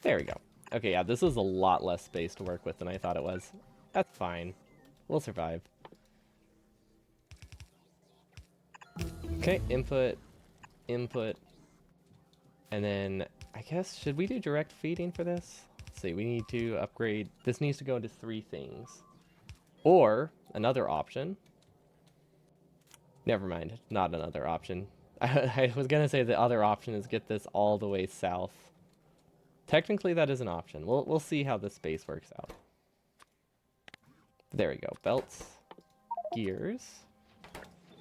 There we go. Okay, yeah, this is a lot less space to work with than I thought it was. That's fine. We'll survive. Okay, input, input, and then I guess, should we do direct feeding for this? Let's see, we need to upgrade. This needs to go into 3 things. Or, another option. Never mind, not another option. I was gonna say the other option is get this all the way south. Technically, that is an option. We'll see how this space works out. There we go. Belts, gears,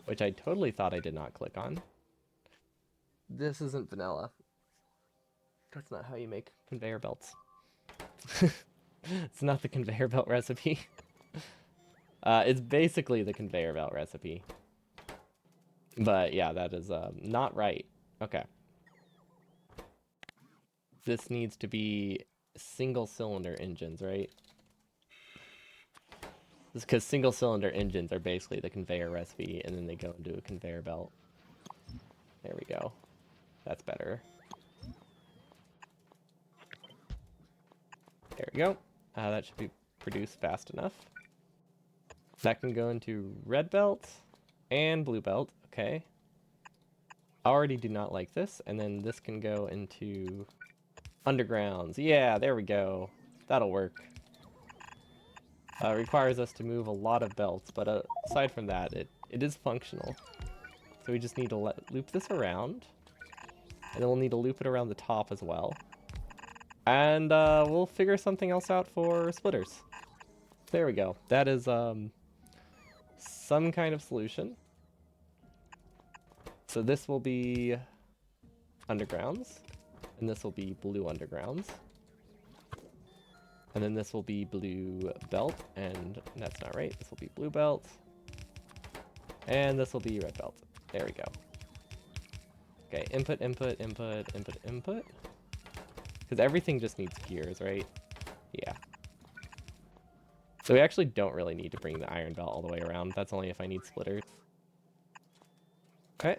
which I totally thought I did not click on. This isn't vanilla. That's not how you make conveyor belts. It's not the conveyor belt recipe. It's basically the conveyor belt recipe. But yeah, that is not right. Okay. This needs to be single cylinder engines, right? This is because single cylinder engines are basically the conveyor recipe, and then they go into a conveyor belt. There we go. That's better. There we go. That should be produced fast enough. That can go into red belt and blue belt. Okay. Already do not like this. And then this can go into undergrounds. Yeah, there we go. That'll work. Requires us to move a lot of belts, but aside from that, it is functional. So we just need to loop this around. And then we'll need to loop it around the top as well. And we'll figure something else out for splitters. There we go. That is some kind of solution. So this will be undergrounds, and this will be blue undergrounds. And then this will be blue belt, and that's not right. This will be blue belt. And this will be red belt. There we go. Okay, input, input, input, input, input. Because everything just needs gears, right? Yeah. So we actually don't really need to bring the iron belt all the way around. That's only if I need splitters. Okay.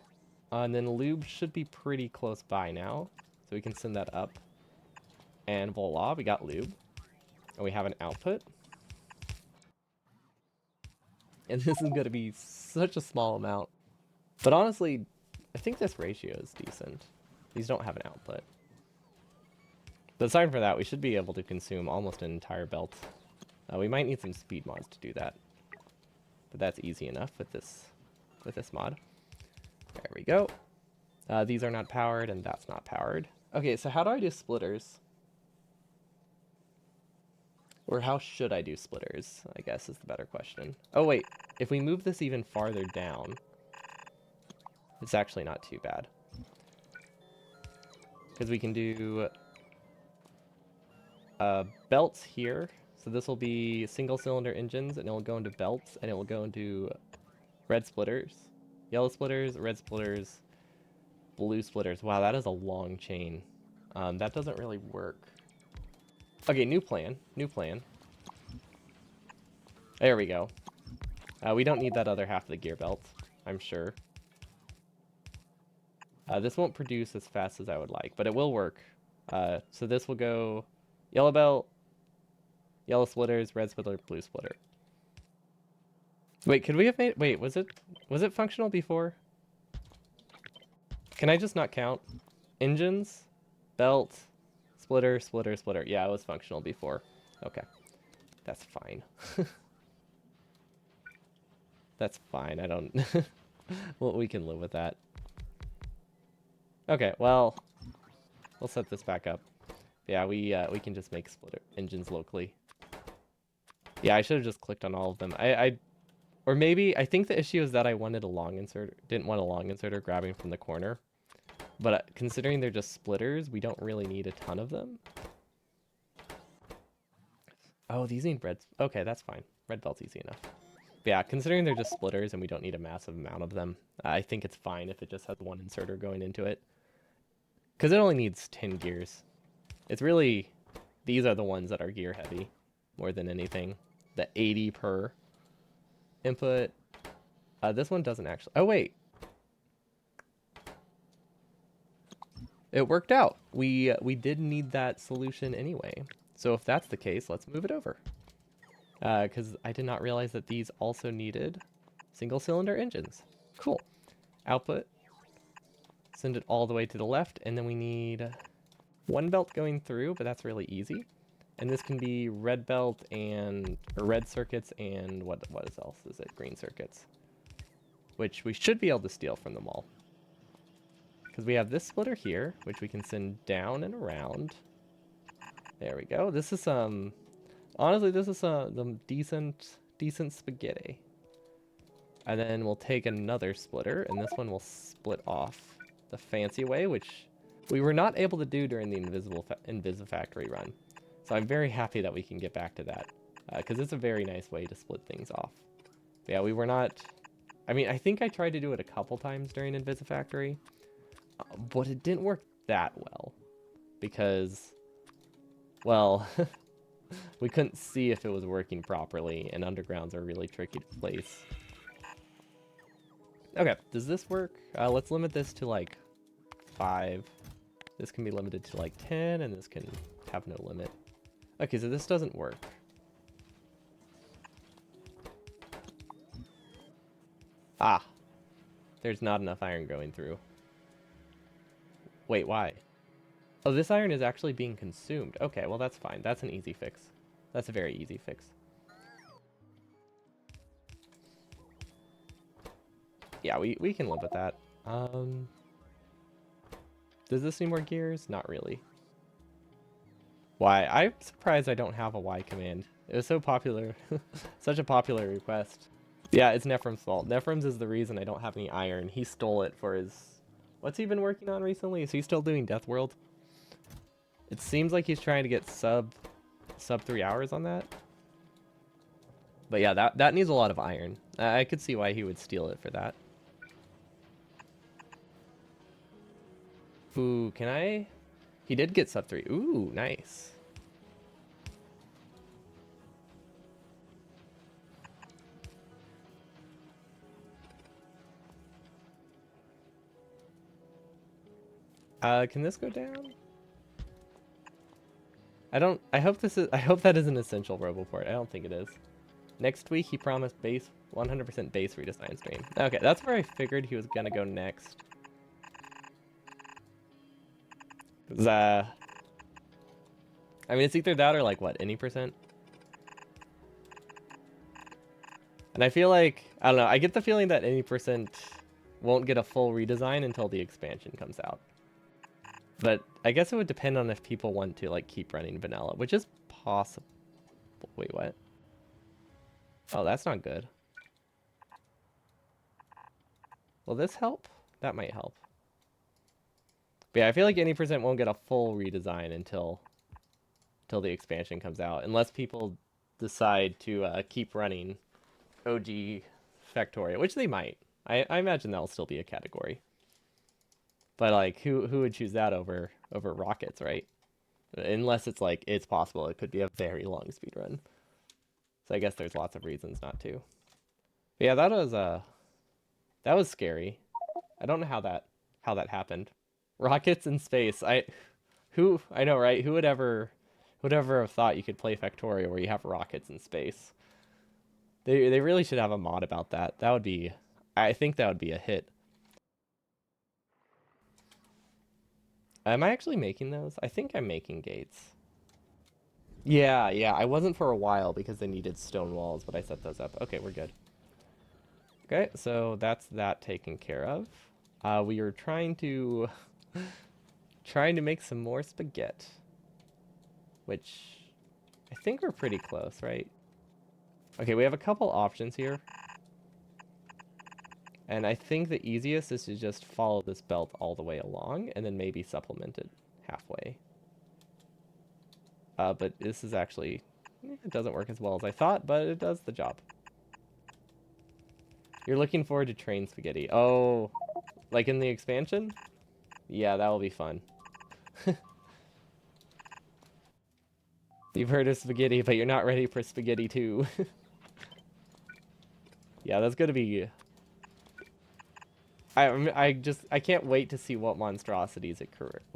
And then lube should be pretty close by now. So we can send that up. And voila, we got lube. And we have an output. And this is going to be such a small amount. But honestly, I think this ratio is decent. These don't have an output. But aside from that, we should be able to consume almost an entire belt. We might need some speed mods to do that. But that's easy enough with this mod. There we go. These are not powered, and that's not powered. Okay, so how do I do splitters? Or how should I do splitters, I guess is the better question. Oh wait, if we move this even farther down, it's actually not too bad. Because we can do belts here. So this will be single cylinder engines, and it will go into belts, and it will go into red splitters, yellow splitters, red splitters, blue splitters. Wow, that is a long chain. That doesn't really work. Okay, new plan. New plan. There we go. We don't need that other half of the gear belt, I'm sure. This won't produce as fast as I would like, but it will work. So this will go yellow belt, yellow splitters, red splitter, blue splitter. Wait, could we have made... Wait, was it functional before? Can I just not count? Engines, belt, splitter, splitter, splitter. Yeah, it was functional before. Okay. That's fine. That's fine. I don't... Well, we can live with that. Okay, well... We'll set this back up. Yeah, we can just make splitter engines locally. Yeah, I should have just clicked on all of them. Or maybe, I think the issue is that I wanted a long inserter, didn't want a long inserter grabbing from the corner. But considering they're just splitters, we don't really need a ton of them. Oh, these need red. Okay, that's fine. Red belt's easy enough. But yeah, considering they're just splitters and we don't need a massive amount of them, I think it's fine if it just has one inserter going into it. Because it only needs 10 gears. It's really, these are the ones that are gear heavy more than anything. The 80 per input. This one doesn't actually, oh wait. It worked out. We did need that solution anyway. So if that's the case, let's move it over. Because I did not realize that these also needed single cylinder engines. Cool. Output. Send it all the way to the left, and then we need one belt going through, but that's really easy. And this can be red belt and or red circuits and what else is it? Green circuits, which we should be able to steal from them all. Because we have this splitter here, which we can send down and around. There we go. This is honestly, this is some decent spaghetti. And then we'll take another splitter, and this one will split off the fancy way, which we were not able to do during the Invisifactory run. So I'm very happy that we can get back to that, because it's a very nice way to split things off. But yeah, we were not... I mean, I think I tried to do it a couple times during Invisifactory, but it didn't work that well, because, well, we couldn't see if it was working properly, and undergrounds are really tricky to place. Okay, does this work? Let's limit this to like 5. This can be limited to like 10, and this can have no limit. Okay, so this doesn't work. Ah, there's not enough iron going through. Wait, why? Oh, this iron is actually being consumed. Okay, well that's fine. That's an easy fix. That's a very easy fix. Yeah, we can live with that. Does this need more gears? Not really. Why? I'm surprised I don't have a Y command. It was so popular. Such a popular request. Yeah, it's Nephrim's fault. Nephrim's is the reason I don't have any iron. He stole it for his... What's he been working on recently? Is he still doing Death World? It seems like he's trying to get sub 3 hours on that. But yeah, that needs a lot of iron. I could see why he would steal it for that. Ooh, can I? He did get sub 3. Ooh, nice. Can this go down? I hope that is an essential Roboport. I don't think it is. Next week he promised 100% base redesign stream. Okay, that's where I figured he was gonna go next. I mean, it's either that or like what, any percent? And I feel like, I don't know, I get the feeling that any percent won't get a full redesign until the expansion comes out. But I guess it would depend on if people want to like keep running vanilla, which is possible. Wait, what? Oh, that's not good. Will this help? That might help. But yeah, I feel like any percent won't get a full redesign until the expansion comes out, unless people decide to keep running OG Factorio, which they might. I imagine that'll still be a category. But like, who would choose that over rockets, right? Unless it's like it's possible it could be a very long speed run. So I guess there's lots of reasons not to. But yeah, that was scary. I don't know how that happened. Rockets in space. I know, right? Who would ever have thought you could play Factorio where you have rockets in space? They really should have a mod about that. That would be, I think that would be a hit. Am I actually making those? I think I'm making gates. Yeah, yeah. I wasn't for a while because they needed stone walls, but I set those up. Okay, we're good. Okay, so that's that taken care of. We are trying to make some more spaghetti, which I think we're pretty close, right? Okay, we have a couple options here. And I think the easiest is to just follow this belt all the way along and then maybe supplement it halfway. But this is actually, it doesn't work as well as I thought, but it does the job. You're looking forward to train spaghetti. Oh, like in the expansion? Yeah, that will be fun. You've heard of spaghetti, but you're not ready for spaghetti 2. Yeah, that's gonna be... I can't wait to see what monstrosities it creates,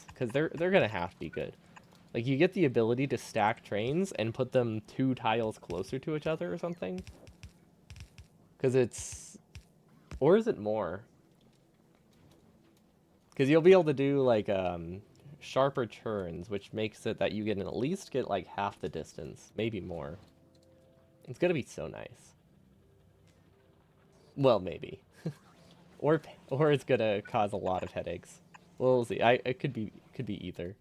because they're gonna have to be good. Like, you get the ability to stack trains and put them 2 tiles closer to each other or something. Because it's... Or is it more? Because you'll be able to do, like, sharper turns, which makes it that you can at least get, like, half the distance. Maybe more. It's gonna be so nice. Well, maybe. or it's gonna cause a lot of headaches. We'll see. It could be either.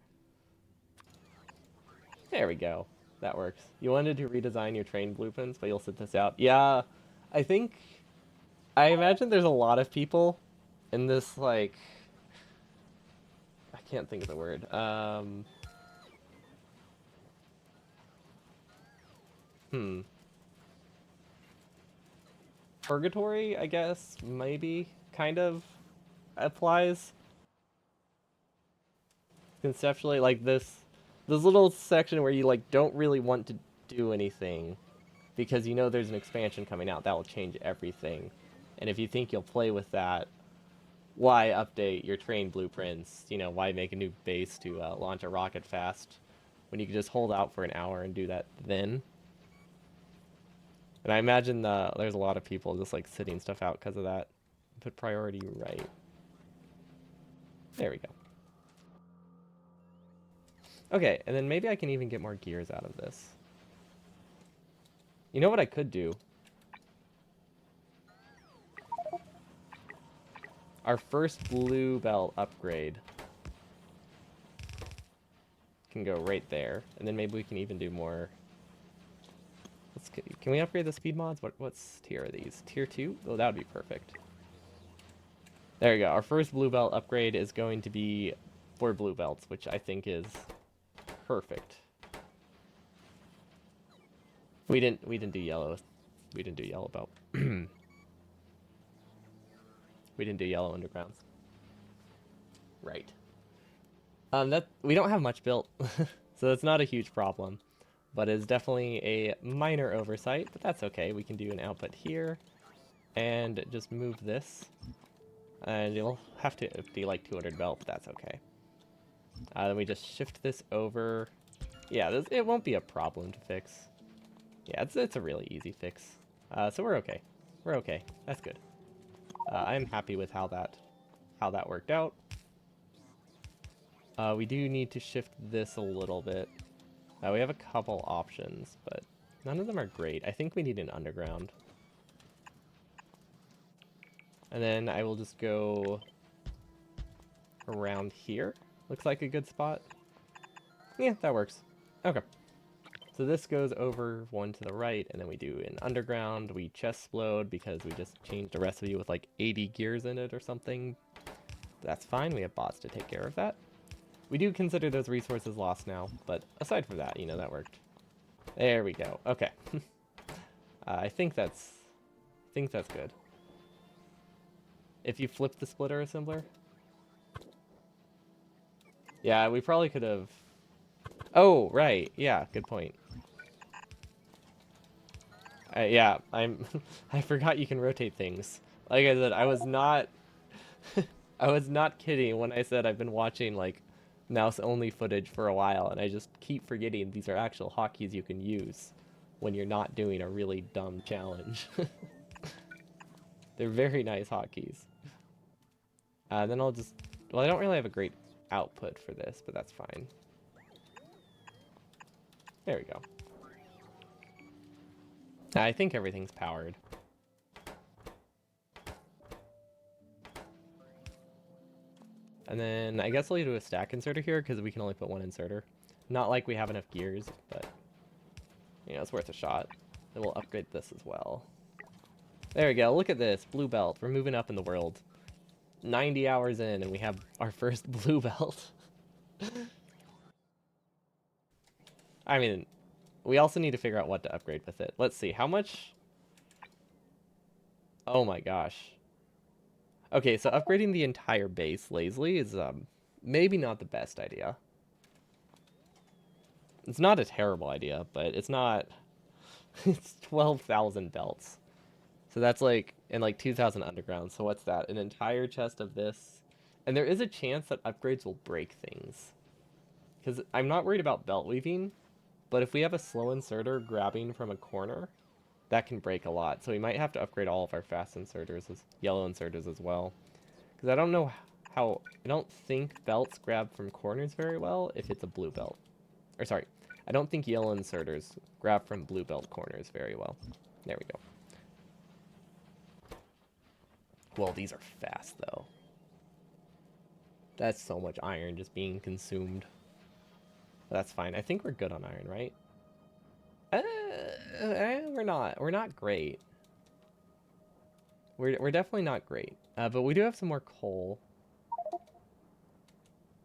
There we go. That works. You wanted to redesign your train blueprints, but you'll sit this out. Yeah, I think... I imagine there's a lot of people in this, like... I can't think of the word. Purgatory, I guess, maybe, kind of applies. Conceptually, like this little section where you, like, don't really want to do anything because you know there's an expansion coming out that will change everything. And if you think you'll play with that, why update your train blueprints? You know, why make a new base to launch a rocket fast when you can just hold out for an hour and do that then? And I imagine there's a lot of people just like sitting stuff out because of that. Put priority right. There we go. Okay, and then maybe I can even get more gears out of this. You know what I could do? Our first blue belt upgrade can go right there, and then maybe we can even do more. Can we upgrade the speed mods? What's tier are these? Tier 2? Oh, that would be perfect. There you go. Our first blue belt upgrade is going to be 4 blue belts, which I think is perfect. We didn't do yellow. We didn't do yellow belt. We didn't do yellow undergrounds. Right. That we don't have much built, so that's not a huge problem. But it's definitely a minor oversight, but that's okay. We can do an output here, and just move this. And you'll have to be like 200 belt, but that's okay. Then we just shift this over. Yeah, it won't be a problem to fix. Yeah, it's a really easy fix. So we're okay. We're okay. That's good. I'm happy with how that worked out. We do need to shift this a little bit. We have a couple options, but none of them are great. I think we need an underground. And then I will just go around here. Looks like a good spot. Yeah, that works. Okay. So this goes over one to the right, and then we do an underground. We chest explode because we just changed a recipe with like 80 gears in it or something. That's fine. We have bots to take care of that. We do consider those resources lost now, but aside from that, you know, that worked. There we go. Okay. I think that's good. If you flip the splitter assembler. Yeah, we probably could have. Oh, right. Yeah, good point. Yeah, I'm. I forgot you can rotate things. Like I said, I was not. I was not kidding when I said I've been watching like mouse only footage for a while, and I just keep forgetting these are actual hotkeys you can use when you're not doing a really dumb challenge. They're very nice hotkeys. Then I'll just. Well, I don't really have a great output for this, but that's fine. There we go. I think everything's powered. And then I guess I'll do a stack inserter here because we can only put one inserter. Not like we have enough gears, but you know, it's worth a shot. And we'll upgrade this as well. There we go. Look at this. Blue belt. We're moving up in the world. 90 hours in and we have our first blue belt. I mean, we also need to figure out what to upgrade with it. Let's see. How much? Oh my gosh. Okay, so upgrading the entire base lazily is maybe not the best idea. It's not a terrible idea, but it's not. It's 12,000 belts. So that's like, and like 2,000 underground. So what's that? An entire chest of this. And there is a chance that upgrades will break things. Because I'm not worried about belt weaving, but if we have a slow inserter grabbing from a corner, that can break a lot. So we might have to upgrade all of our fast inserters, as yellow inserters as well. Because I don't know how, I don't think belts grab from corners very well if it's a blue belt. Or sorry, I don't think yellow inserters grab from blue belt corners very well. There we go. Well, these are fast, though. That's so much iron just being consumed. That's fine. I think we're good on iron, right? We're not. We're not great. We're definitely not great. But we do have some more coal.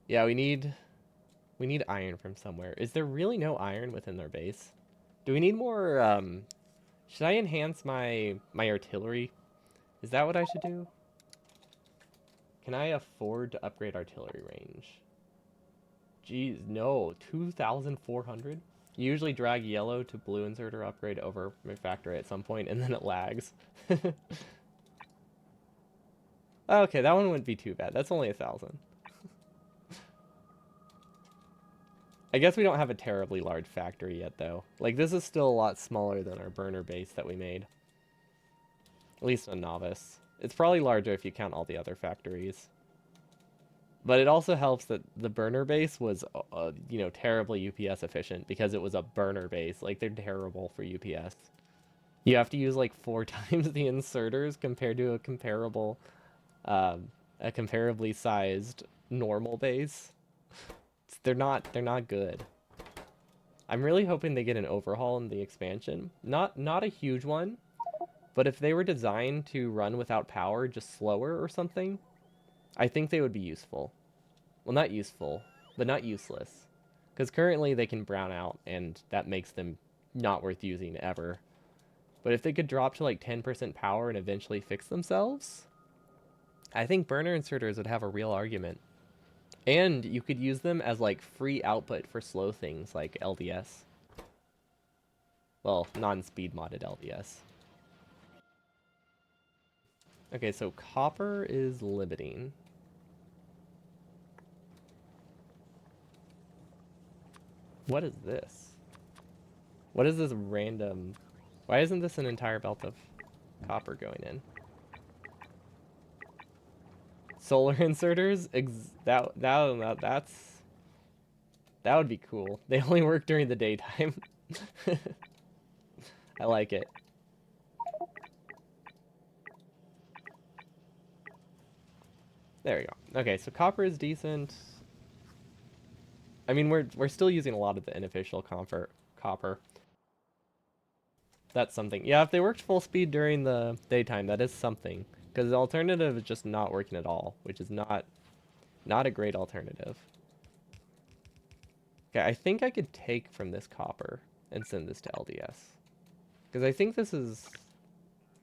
Yeah, we need iron from somewhere. Is there really no iron within their base? Do we need more, should I enhance my artillery? Is that what I should do? Can I afford to upgrade artillery range? Geez, no. 2,400? You usually drag yellow to blue inserter upgrade over Factorio at some point, and then it lags. Okay, that one wouldn't be too bad. That's only 1,000. I guess we don't have a terribly large factory yet, though. Like, this is still a lot smaller than our burner base that we made. At least a novice. It's probably larger if you count all the other factories. But it also helps that the burner base was, you know, terribly UPS efficient because it was a burner base. Like, they're terrible for UPS. You have to use, like, 4 times the inserters compared to a comparably sized normal base. They're not good. I'm really hoping they get an overhaul in the expansion. Not a huge one, but if they were designed to run without power, just slower or something, I think they would be useful. Well, not useful, but not useless. Because currently they can brown out, and that makes them not worth using ever. But if they could drop to like 10% power and eventually fix themselves, I think burner inserters would have a real argument. And you could use them as like free output for slow things like LDS. Well, non-speed modded LDS. Okay, so copper is limiting. What is this? What is this random... Why isn't this an entire belt of copper going in? Solar inserters? That would be cool. They only work during the daytime. I like it. There we go. Okay, so copper is decent. I mean, we're still using a lot of the unofficial copper. That's something. Yeah, if they worked full speed during the daytime, that is something. Because the alternative is just not working at all, which is not a great alternative. Okay, I think I could take from this copper and send this to LDS. Because I think this is,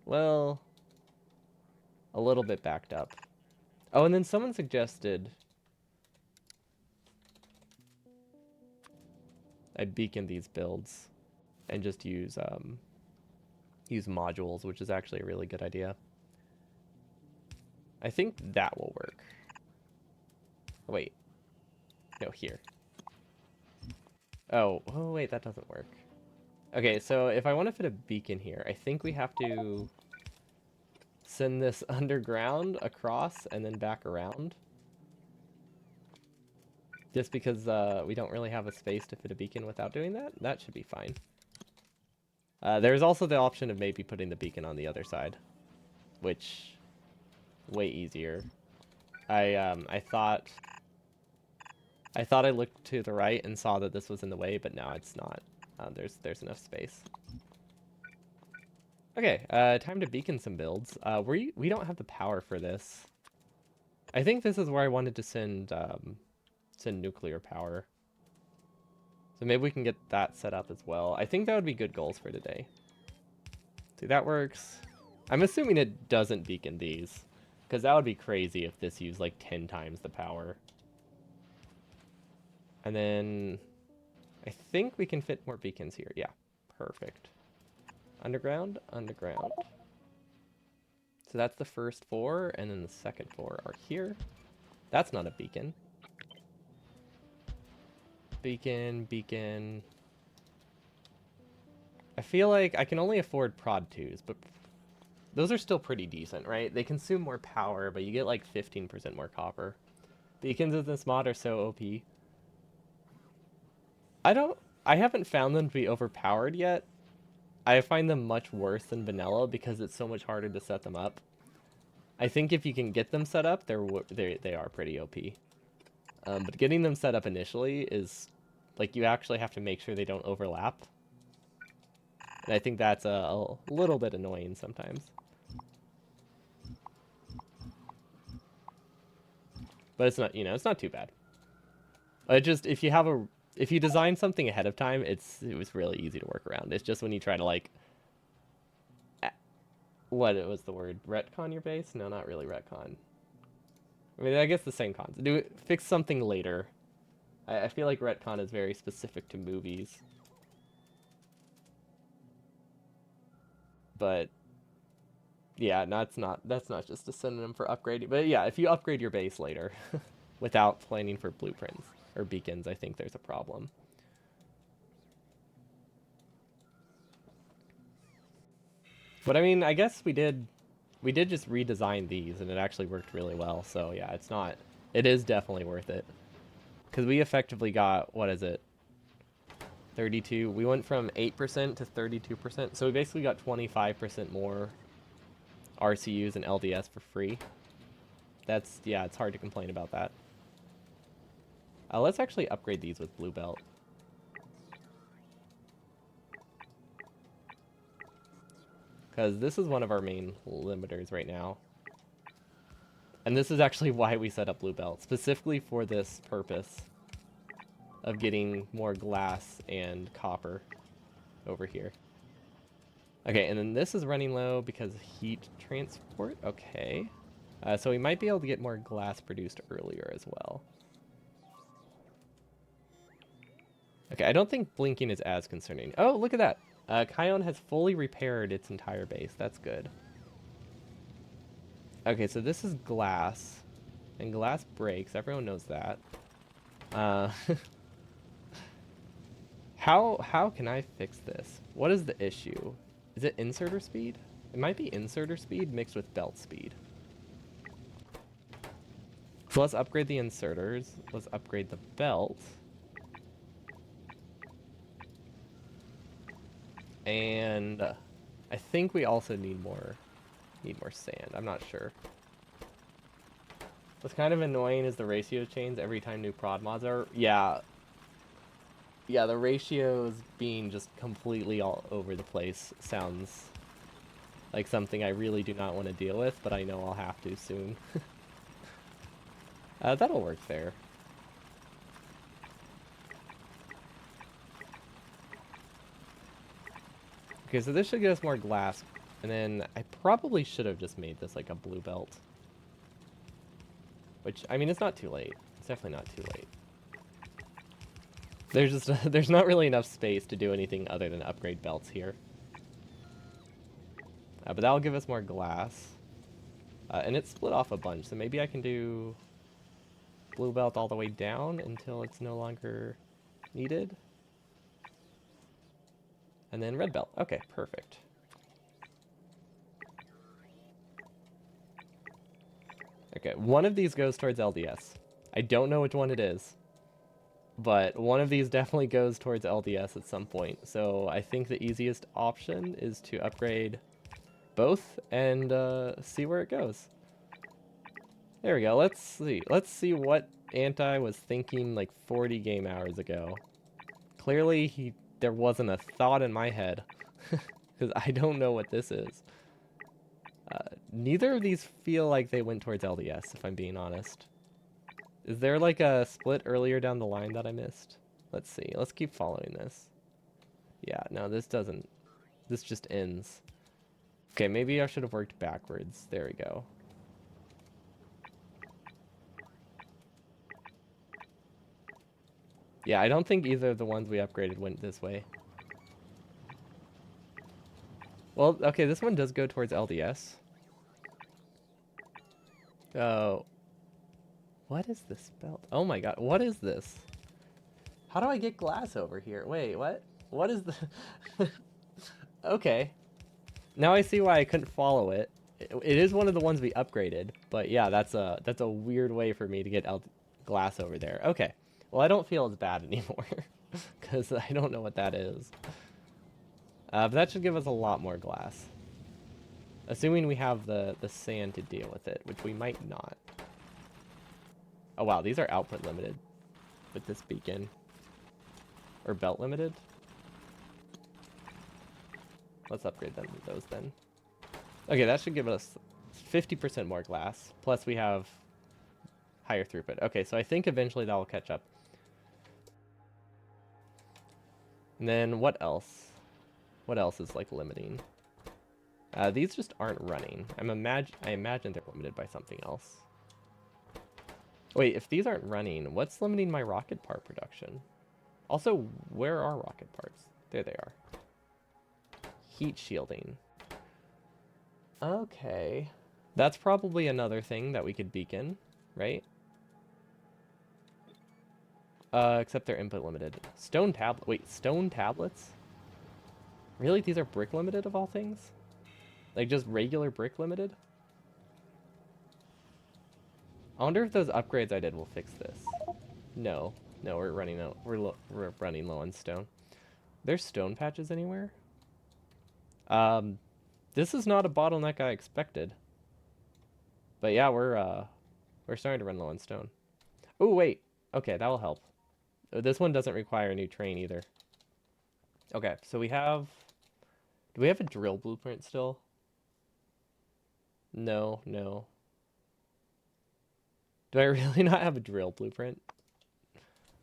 well, a little bit backed up. Oh, and then someone suggested I beacon these builds and just use modules, which is actually a really good idea. I think that will work. Wait. No, here. Oh, wait, that doesn't work. Okay, so if I want to fit a beacon here, I think we have to send this underground across and then back around. Just because we don't really have a space to fit a beacon without doing that. That should be fine. There's also the option of maybe putting the beacon on the other side, which way easier. I thought I looked to the right and saw that this was in the way, but now it's not. There's enough space. Okay, time to beacon some builds. We don't have the power for this. I think this is where I wanted to send nuclear power. So maybe we can get that set up as well. I think that would be good goals for today. See, that works. I'm assuming it doesn't beacon these, because that would be crazy if this used like 10 times the power. And then I think we can fit more beacons here. Yeah, perfect. Underground, underground. So that's the first 4, and then the second 4 are here. That's not a beacon. Beacon, beacon. I feel like I can only afford prod 2s, but those are still pretty decent, right? They consume more power, but you get like 15% more copper. Beacons in this mod are so OP. I haven't found them to be overpowered yet. I find them much worse than vanilla because it's so much harder to set them up. I think if you can get them set up, they are pretty OP. But getting them set up initially is, like, you actually have to make sure they don't overlap. And I think that's a little bit annoying sometimes. But it's not, it's not too bad. It just, if you design something ahead of time, it was really easy to work around. It's just when you try to, like, what was the word? Retcon your base? No, not really retcon. I mean, I guess the same concept. Fix something later. I feel like retcon is very specific to movies. But yeah, that's not just a synonym for upgrading. But yeah, if you upgrade your base later without planning for blueprints or beacons, I think there's a problem. But I mean, I guess we did just redesign these and it actually worked really well. So yeah, it is definitely worth it. Because we effectively got, what is it? 32. We went from 8% to 32%. So we basically got 25% more RCUs and LDS for free. Yeah, it's hard to complain about that. Let's actually upgrade these with Blue Belt. Because this is one of our main limiters right now. And this is actually why we set up Blue Belt, specifically for this purpose of getting more glass and copper over here. Okay, and then this is running low because heat transport. Okay. So we might be able to get more glass produced earlier as well. Okay, I don't think blinking is as concerning. Oh, look at that. Kion has fully repaired its entire base. That's good. Okay, so this is glass. And glass breaks. Everyone knows that. How can I fix this? What is the issue? Is it inserter speed? It might be inserter speed mixed with belt speed. So let's upgrade the inserters. Let's upgrade the belt. And I think we also need more sand. I'm not sure. What's kind of annoying is the ratio change every time new prod mods are. Yeah, the ratios being just completely all over the place sounds like something I really do not want to deal with, but I know I'll have to soon. That'll work there. Okay, so this should get us more glass. And then I probably should have just made this like a blue belt. Which, I mean, it's not too late. It's definitely not too late. There's just, there's not really enough space to do anything other than upgrade belts here. But that'll give us more glass. And it's split off a bunch, so maybe I can do blue belt all the way down until it's no longer needed. And then red belt. Okay, perfect. Okay, one of these goes towards LDS. I don't know which one it is, but one of these definitely goes towards LDS at some point. So I think the easiest option is to upgrade both and see where it goes. There we go. Let's see. Let's see what Anti was thinking like 40 game hours ago. Clearly, there wasn't a thought in my head, because I don't know what this is. Neither of these feel like they went towards LDS, if I'm being honest. Is there like a split earlier down the line that I missed? Let's see. Let's keep following this. Yeah, no, this doesn't. This just ends. Okay, maybe I should have worked backwards. There we go. Yeah, I don't think either of the ones we upgraded went this way. Well, okay, this one does go towards LDS. Oh. What is this belt? Oh my god, what is this? How do I get glass over here? Wait, what? What is the... Okay. Now I see why I couldn't follow it. It is one of the ones we upgraded, but yeah, that's a weird way for me to get glass over there. Okay. Well, I don't feel as bad anymore, because I don't know what that is. But that should give us a lot more glass. Assuming we have the sand to deal with it, which we might not. Oh wow, these are output limited with this beacon. Or belt limited. Let's upgrade those then. Okay, that should give us 50% more glass. Plus we have higher throughput. Okay, so I think eventually that will catch up. And then what else? What else is like limiting? These just aren't running. I imagine they're limited by something else. Wait, if these aren't running, what's limiting my rocket part production? Also, where are rocket parts? There they are. Heat shielding. Okay. That's probably another thing that we could beacon, right? Except they're input limited. Stone tablet. Wait, stone tablets? Really? These are brick limited of all things? Like just regular brick limited? I wonder if those upgrades I did will fix this. No. No, we're running out. We're running low on stone. There's stone patches anywhere? This is not a bottleneck I expected. But yeah, we're starting to run low on stone. Oh, wait. Okay, that will help. This one doesn't require a new train either. Okay, so we have... Do we have a drill blueprint still? No, no. Do I really not have a drill blueprint?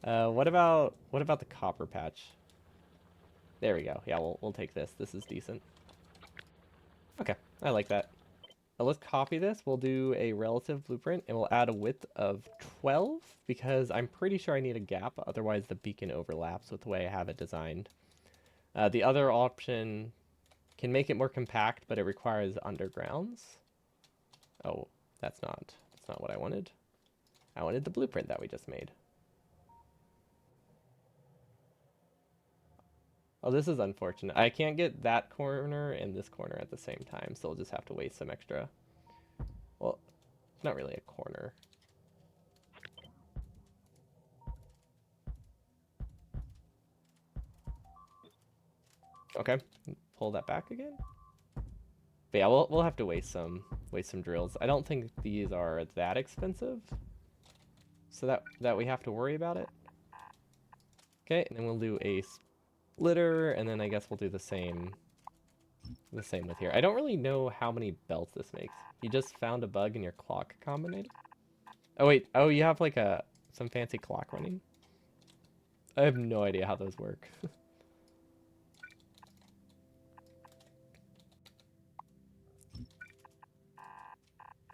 What about the copper patch? There we go. Yeah, we'll take this. This is decent. Okay, I like that. Let's copy this. We'll do a relative blueprint, and we'll add a width of 12, because I'm pretty sure I need a gap, otherwise the beacon overlaps with the way I have it designed. The other option can make it more compact, but it requires undergrounds. Oh, that's not what I wanted. I wanted the blueprint that we just made. Oh, this is unfortunate. I can't get that corner and this corner at the same time, so we'll just have to waste some extra. Well, it's not really a corner. Okay, pull that back again. But yeah, we'll have to waste some drills. I don't think these are that expensive, so that we have to worry about it. Okay, and then we'll do a splitter, and then I guess we'll do the same with here. I don't really know how many belts this makes. You just found a bug in your clock combinator? Oh wait, oh you have like some fancy clock running? I have no idea how those work.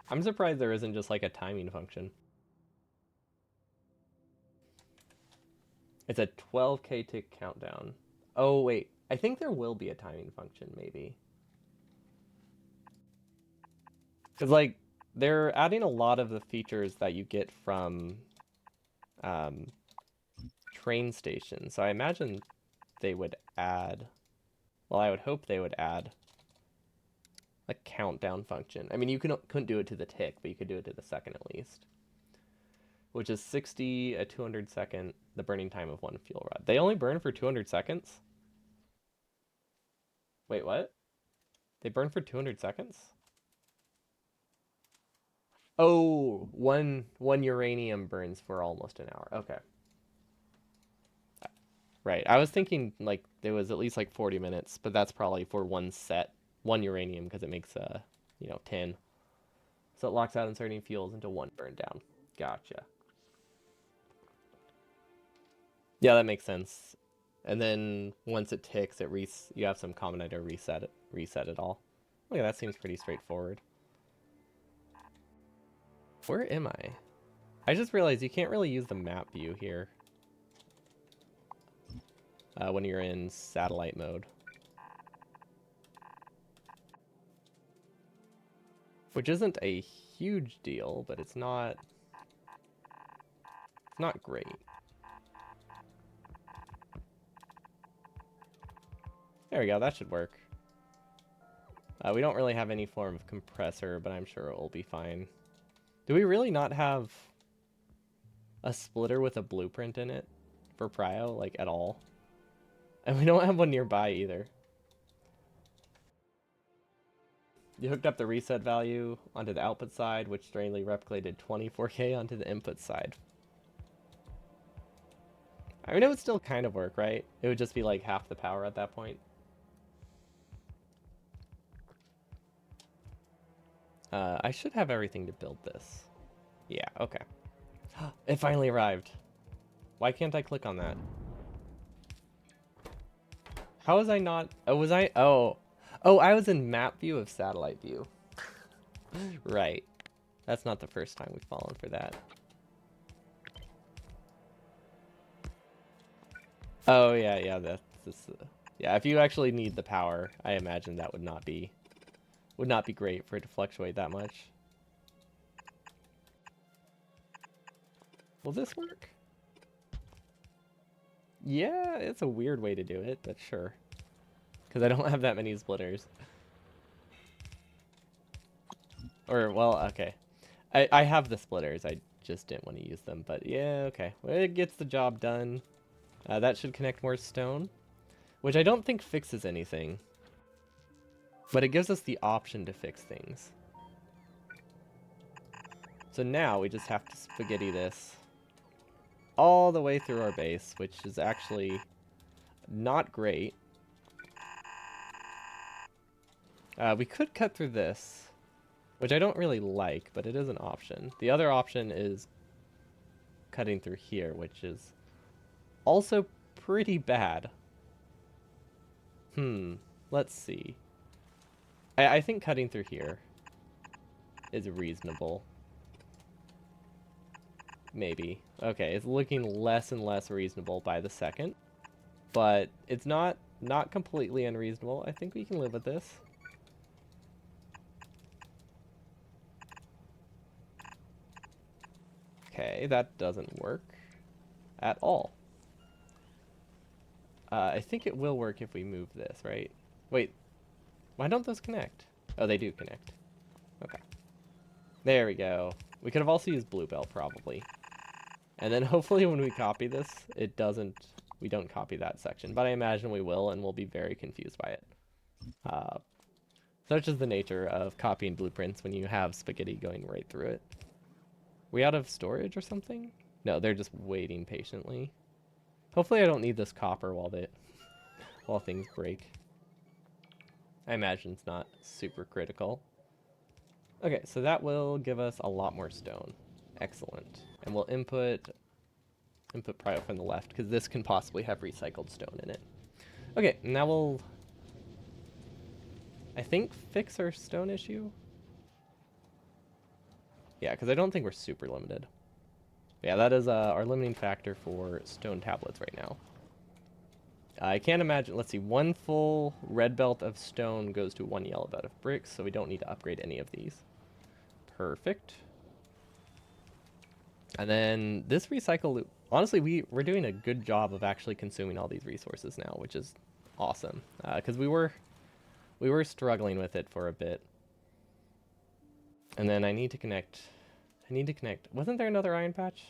I'm surprised there isn't just like a timing function. It's a 12K tick countdown. Oh, wait. I think there will be a timing function, maybe. Because, like, they're adding a lot of the features that you get from um, train stations. So I imagine they would add... Well, I would hope they would add a countdown function. I mean, you couldn't do it to the tick, but you could do it to the second at least. Which is 60, a 200 second, the burning time of one fuel rod. They only burn for 200 seconds? Wait, what? They burn for 200 seconds? Oh, one uranium burns for almost an hour. Okay. Right. I was thinking like there was at least like 40 minutes, but that's probably for one uranium because it makes 10. So it locks out inserting fuels into one burn down. Gotcha. Yeah, that makes sense. And then once it ticks, you have some combinator reset it all. Okay, that seems pretty straightforward. Where am I? I just realized you can't really use the map view here when you're in satellite mode. Which isn't a huge deal, but it's not great. There we go, that should work. We don't really have any form of compressor, but I'm sure it will be fine. Do we really not have a splitter with a blueprint in it for Prio, like, at all? And we don't have one nearby either. You hooked up the reset value onto the output side, which strangely replicated 24K onto the input side. I mean, it would still kind of work, right? It would just be like half the power at that point. I should have everything to build this. Yeah, okay. It finally arrived. Why can't I click on that? How was I not... Oh, was I... Oh. Oh, I was in map view of satellite view. Right. That's not the first time we've fallen for that. Oh, yeah, that's... yeah, if you actually need the power, I imagine that would not be great for it to fluctuate that much. Will this work? Yeah, it's a weird way to do it, but sure. Because I don't have that many splitters. Or, well, okay. I have the splitters, I just didn't want to use them, but yeah, okay. Well, it gets the job done. That should connect more stone, which I don't think fixes anything. But it gives us the option to fix things. So now we just have to spaghetti this all the way through our base, which is actually not great. We could cut through this, which I don't really like, but it is an option. The other option is cutting through here, which is also pretty bad. Let's see. I think cutting through here is reasonable. Maybe. Okay, it's looking less and less reasonable by the second. But it's not completely unreasonable. I think we can live with this. Okay, that doesn't work at all. I think it will work if we move this, right? Wait, why don't those connect? Oh, they do connect. Okay. There we go. We could have also used Bluebell, probably. And then hopefully when we copy this, we don't copy that section. But I imagine we will, and we'll be very confused by it. Such is the nature of copying blueprints when you have spaghetti going right through it. We out of storage or something? No, they're just waiting patiently. Hopefully I don't need this copper while things break. I imagine it's not super critical. Okay, so that will give us a lot more stone. Excellent. And we'll input prio from the left, because this can possibly have recycled stone in it. Okay, now we'll, I think, fix our stone issue. Yeah, because I don't think we're super limited. Yeah, that is our limiting factor for stone tablets right now. I can't imagine. Let's see. One full red belt of stone goes to one yellow belt of bricks, so we don't need to upgrade any of these. Perfect. And then this recycle loop. Honestly, we're doing a good job of actually consuming all these resources now, which is awesome. Because we were struggling with it for a bit. And then I need to connect. Wasn't there another iron patch?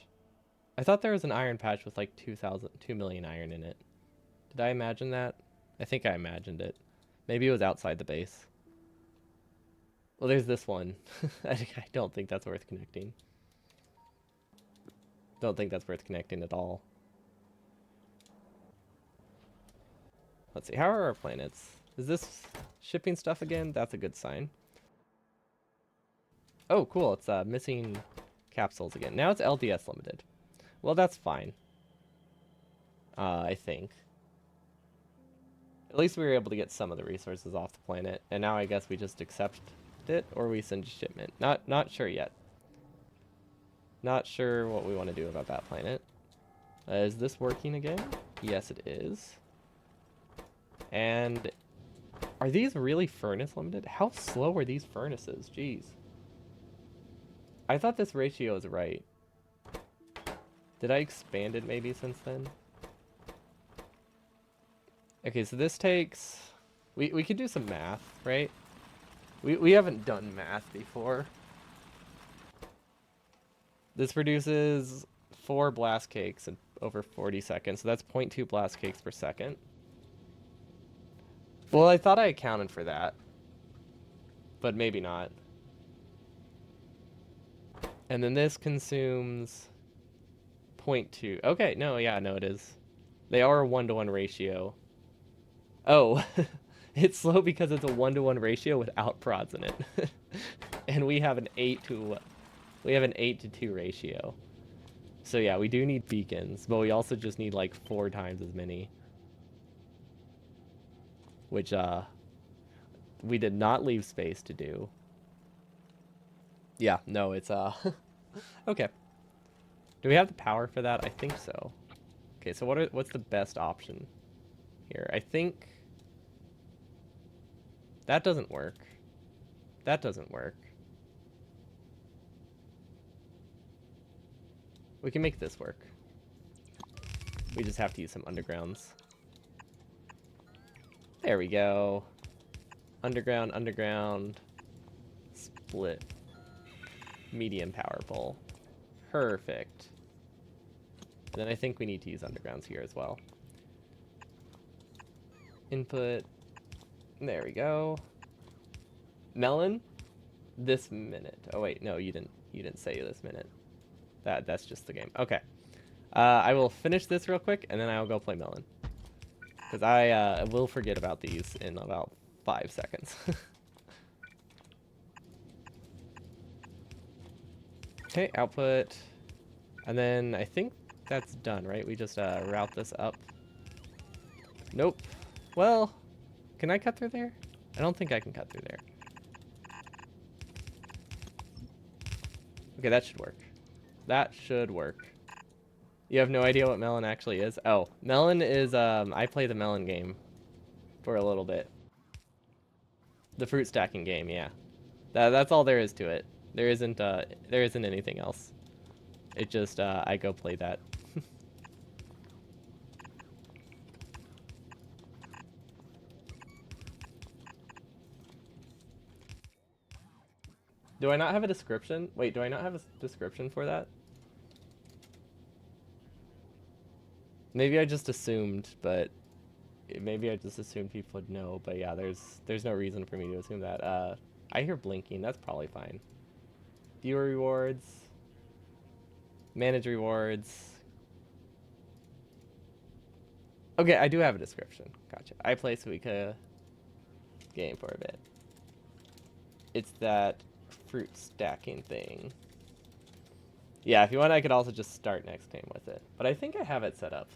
I thought there was an iron patch with like 2 million iron in it. Did I imagine that? I think I imagined it. Maybe it was outside the base. Well, there's this one. I don't think that's worth connecting. Don't think that's worth connecting at all. Let's see. How are our planets? Is this shipping stuff again? That's a good sign. Oh, cool. It's missing capsules again. Now it's LDS limited. Well, that's fine. I think. At least we were able to get some of the resources off the planet, and now I guess we just accept it, or we send a shipment. Not sure yet. Not sure what we want to do about that planet. Is this working again? Yes, it is. And are these really furnace limited? How slow are these furnaces? Jeez. I thought this ratio is right. Did I expand it maybe since then? Okay, so this takes... We could do some math, right? We haven't done math before. This produces 4 blast cakes in over 40 seconds, so that's 0.2 blast cakes per second. Well, I thought I accounted for that, but maybe not. And then this consumes 0.2. Okay, no, yeah, no, it is. They are a 1-to-1 ratio. Oh, it's slow because it's a 1-to-1 ratio without prods in it. And we have an 8 to 2 ratio. So yeah, we do need beacons, but we also just need like 4 times as many. Which we did not leave space to do. Yeah, no, it's okay. Do we have the power for that? I think so. Okay, so what's the best option here? I think that doesn't work. That doesn't work. We can make this work. We just have to use some undergrounds. There we go. Underground, underground. Split. Medium power pole. Perfect. And then I think we need to use undergrounds here as well. Input. There we go. Melon. This minute. Oh wait, no, you didn't say this minute. That's just the game. Okay. I will finish this real quick and then I'll go play Melon. Because I will forget about these in about 5 seconds. Okay, output. And then I think that's done, right? We just route this up. Nope. Well, can I cut through there? I don't think I can cut through there. Okay, that should work. That should work. You have no idea what Melon actually is? Oh, Melon is, I play the Melon game for a little bit. The fruit stacking game, yeah. That's all there is to it. There isn't anything else. It just, I go play that. Do I not have a description? Wait, do I not have a description for that? Maybe I just assumed, but maybe I just assumed people would know. But yeah, there's no reason for me to assume that. I hear blinking. That's probably fine. Viewer rewards. Manage rewards. Okay, I do have a description. Gotcha. I play Suika game for a bit. It's that fruit stacking thing. Yeah, if you want, I could also just start next game with it. But I think I have it set up.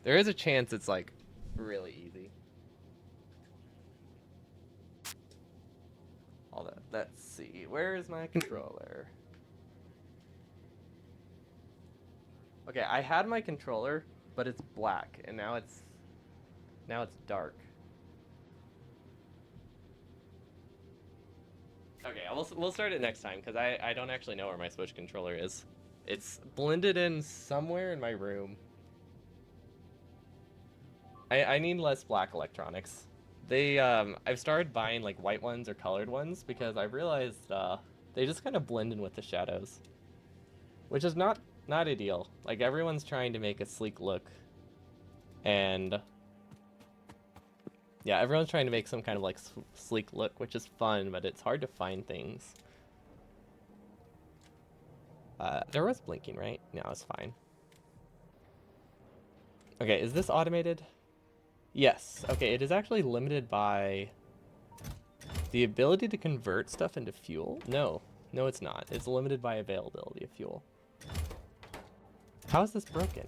There is a chance it's like really easy. All that. Let's see. Where is my controller? Okay, I had my controller, but it's black, and now it's dark. Okay, we'll start it next time because I don't actually know where my Switch controller is. It's blended in somewhere in my room. I need less black electronics. I've started buying like white ones or colored ones because I realized they just kind of blend in with the shadows, which is not ideal. Like everyone's trying to make a sleek look, and yeah, everyone's trying to make some kind of like sleek look, which is fun, but it's hard to find things. There was blinking, right? No, it's fine. Okay, is this automated? Yes. Okay, it is actually limited by the ability to convert stuff into fuel. No, it's not. It's limited by availability of fuel. How is this broken?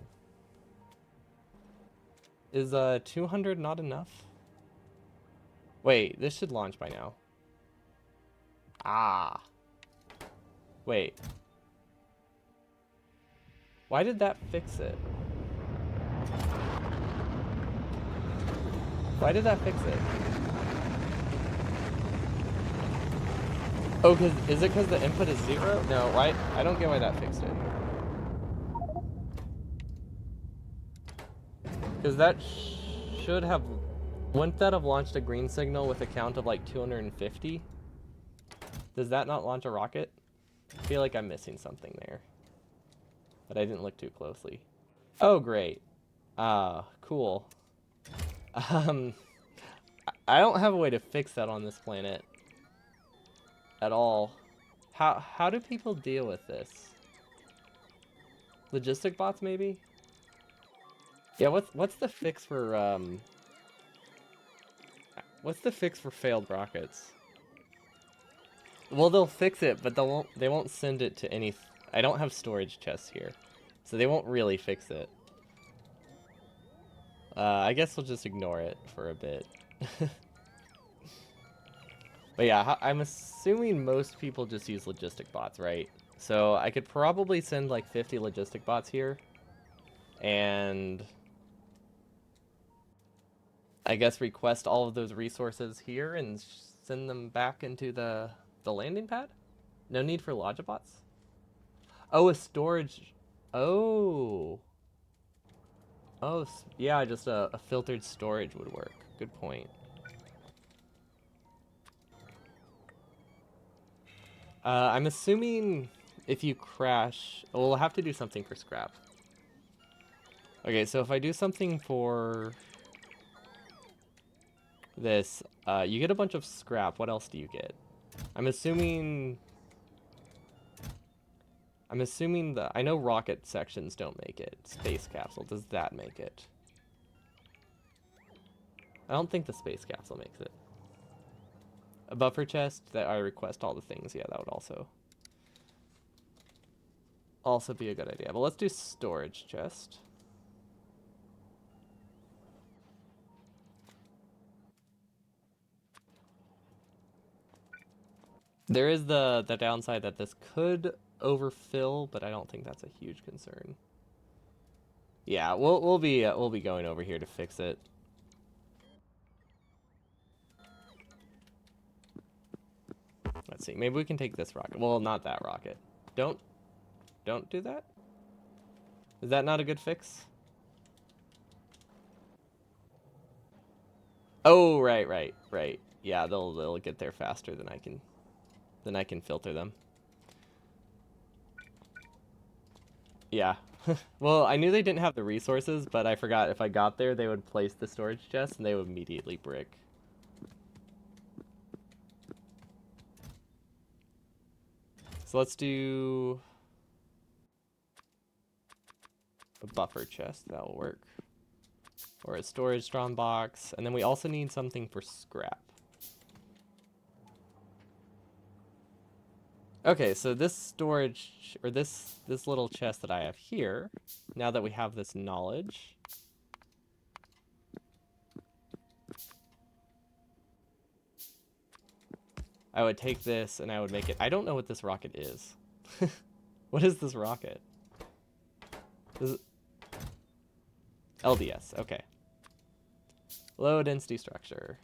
Is 200 not enough? Wait, this should launch by now. Ah. Wait. Why did that fix it? Why did that fix it? Oh, is it because the input is 0? No, why? I don't get why that fixed it. Because that should have... Wouldn't that have launched a green signal with a count of like 250? Does that not launch a rocket? I feel like I'm missing something there. But I didn't look too closely. Oh, great. Cool. I don't have a way to fix that on this planet. At all. How do people deal with this? Logistic bots, maybe? Yeah, what's the fix for, what's the fix for failed rockets? Well, they'll fix it, but they won't send it to any... I don't have storage chests here, so they won't really fix it. I guess we'll just ignore it for a bit. But yeah, I'm assuming most people just use logistic bots, right? So I could probably send like 50 logistic bots here, and I guess request all of those resources here and send them back into the landing pad? No need for Logibots? Oh, a storage... Oh. Oh, yeah, just a filtered storage would work. Good point. I'm assuming if you crash... Well, we'll have to do something for scrap. Okay, so if I do something for this, you get a bunch of scrap. What else do you get? I'm assuming that... I know rocket sections don't make it. Space capsule, does that make it? I don't think the space capsule makes it. A buffer chest that I request all the things. Yeah, that would also be a good idea. But let's do storage chest. There is the downside that this could overfill, but I don't think that's a huge concern. Yeah, we'll be going over here to fix it. Let's see. Maybe we can take this rocket. Well, not that rocket. Don't do that. Is that not a good fix? Oh, right. Yeah, they'll get there faster than I can filter them. Yeah. Well, I knew they didn't have the resources, but I forgot if I got there, they would place the storage chest and they would immediately brick. So let's do a buffer chest. That'll work. Or a storage strong box. And then we also need something for scrap. Okay, so this storage, or this little chest that I have here, now that we have this knowledge, I would take this and I would make it... I don't know what this rocket is. What is this rocket? Is it... LDS, okay. Low density structure.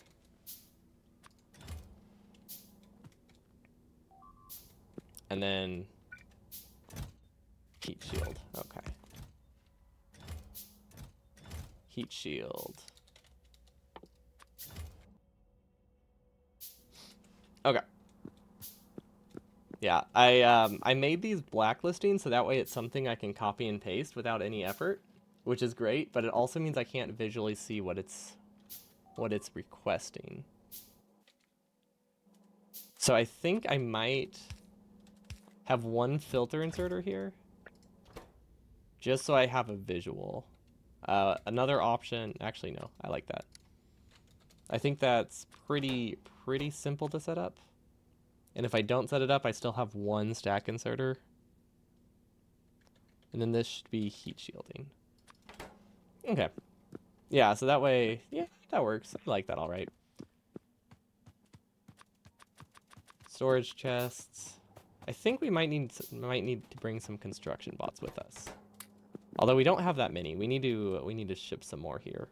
And then heat shield, okay. Heat shield. Okay. Yeah, I made these blacklisting so that way it's something I can copy and paste without any effort, which is great, but it also means I can't visually see what it's requesting. So I think I might have one filter inserter here, just so I have a visual. Another option, actually no, I like that. I think that's pretty simple to set up. And if I don't set it up, I still have one stack inserter. And then this should be heat shielding. Okay. Yeah, so that way, yeah, that works. I like that all right. Storage chests. I think we might need to bring some construction bots with us. Although we don't have that many. We need to ship some more here.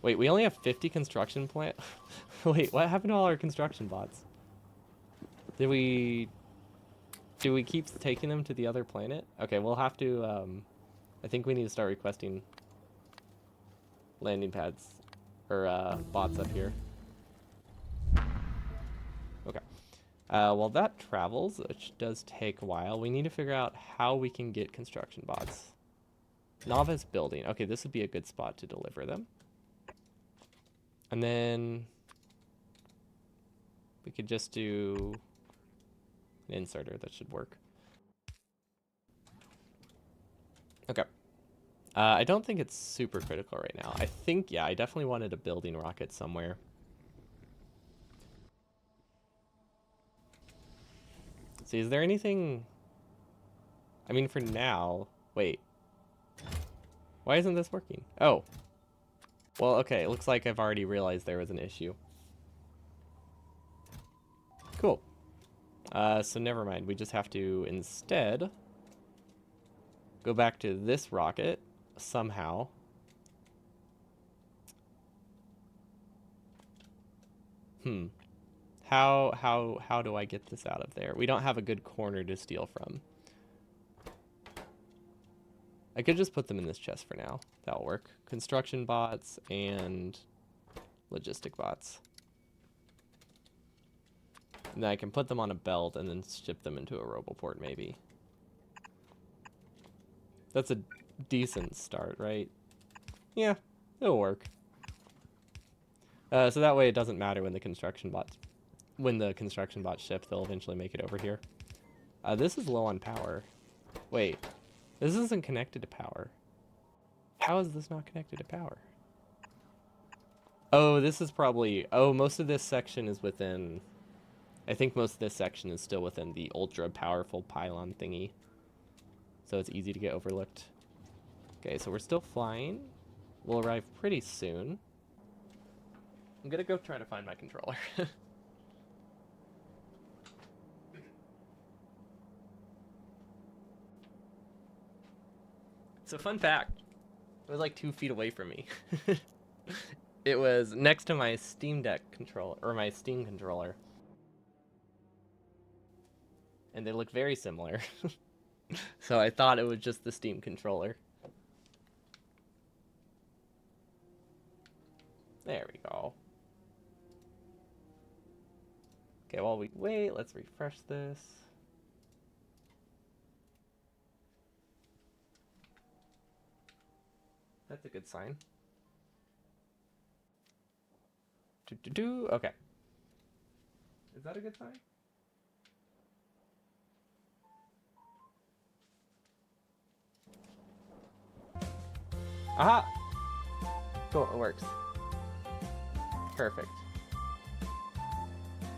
Wait, we only have 50 construction plant. Wait, what happened to all our construction bots? Do we keep taking them to the other planet? Okay, we'll have to, I think we need to start requesting landing pads, or, bots up here. Okay. While that travels, which does take a while, we need to figure out how we can get construction bots. Novice building. Okay, this would be a good spot to deliver them. And then we could just do an inserter. That should work. Okay. I don't think it's super critical right now. I think, yeah, I definitely wanted a building rocket somewhere. See, is there anything... I mean, for now... Wait. Why isn't this working? Oh. Well, okay, it looks like I've already realized there was an issue. Cool. So never mind. We just have to instead go back to this rocket somehow. How do I get this out of there? We don't have a good corner to steal from. I could just put them in this chest for now. That'll work. Construction bots and logistic bots. And then I can put them on a belt and then ship them into a roboport maybe. That's a decent start, right? Yeah, it'll work. So that way it doesn't matter when the construction bots ship, they'll eventually make it over here. This is low on power. Wait, this isn't connected to power. How is this not connected to power? Oh, this is probably... Oh, most of this section is within... I think most of this section is still within the ultra powerful pylon thingy. So it's easy to get overlooked. Okay, so we're still flying. We'll arrive pretty soon. I'm gonna go try to find my controller. So fun fact, it was like 2 feet away from me. It was next to my Steam Deck controller, or my Steam controller. And they look very similar. So I thought it was just the Steam controller. There we go. Okay, while we wait, let's refresh this. That's a good sign. Okay. Is that a good sign? Aha! Cool, it works. Perfect.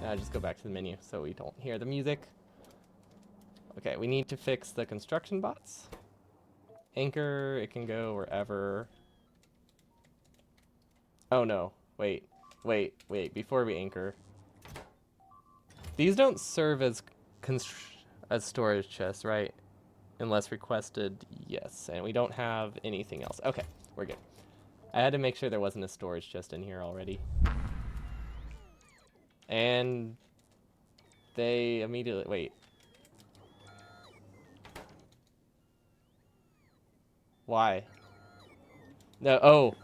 Now just go back to the menu so we don't hear the music. Okay, we need to fix the construction bots. Anchor, it can go wherever. Oh no, wait, before we anchor. These don't serve as as storage chests, right? Unless requested, yes. And we don't have anything else. Okay, we're good. I had to make sure there wasn't a storage chest in here already. And they immediately... Wait. Why? No, oh.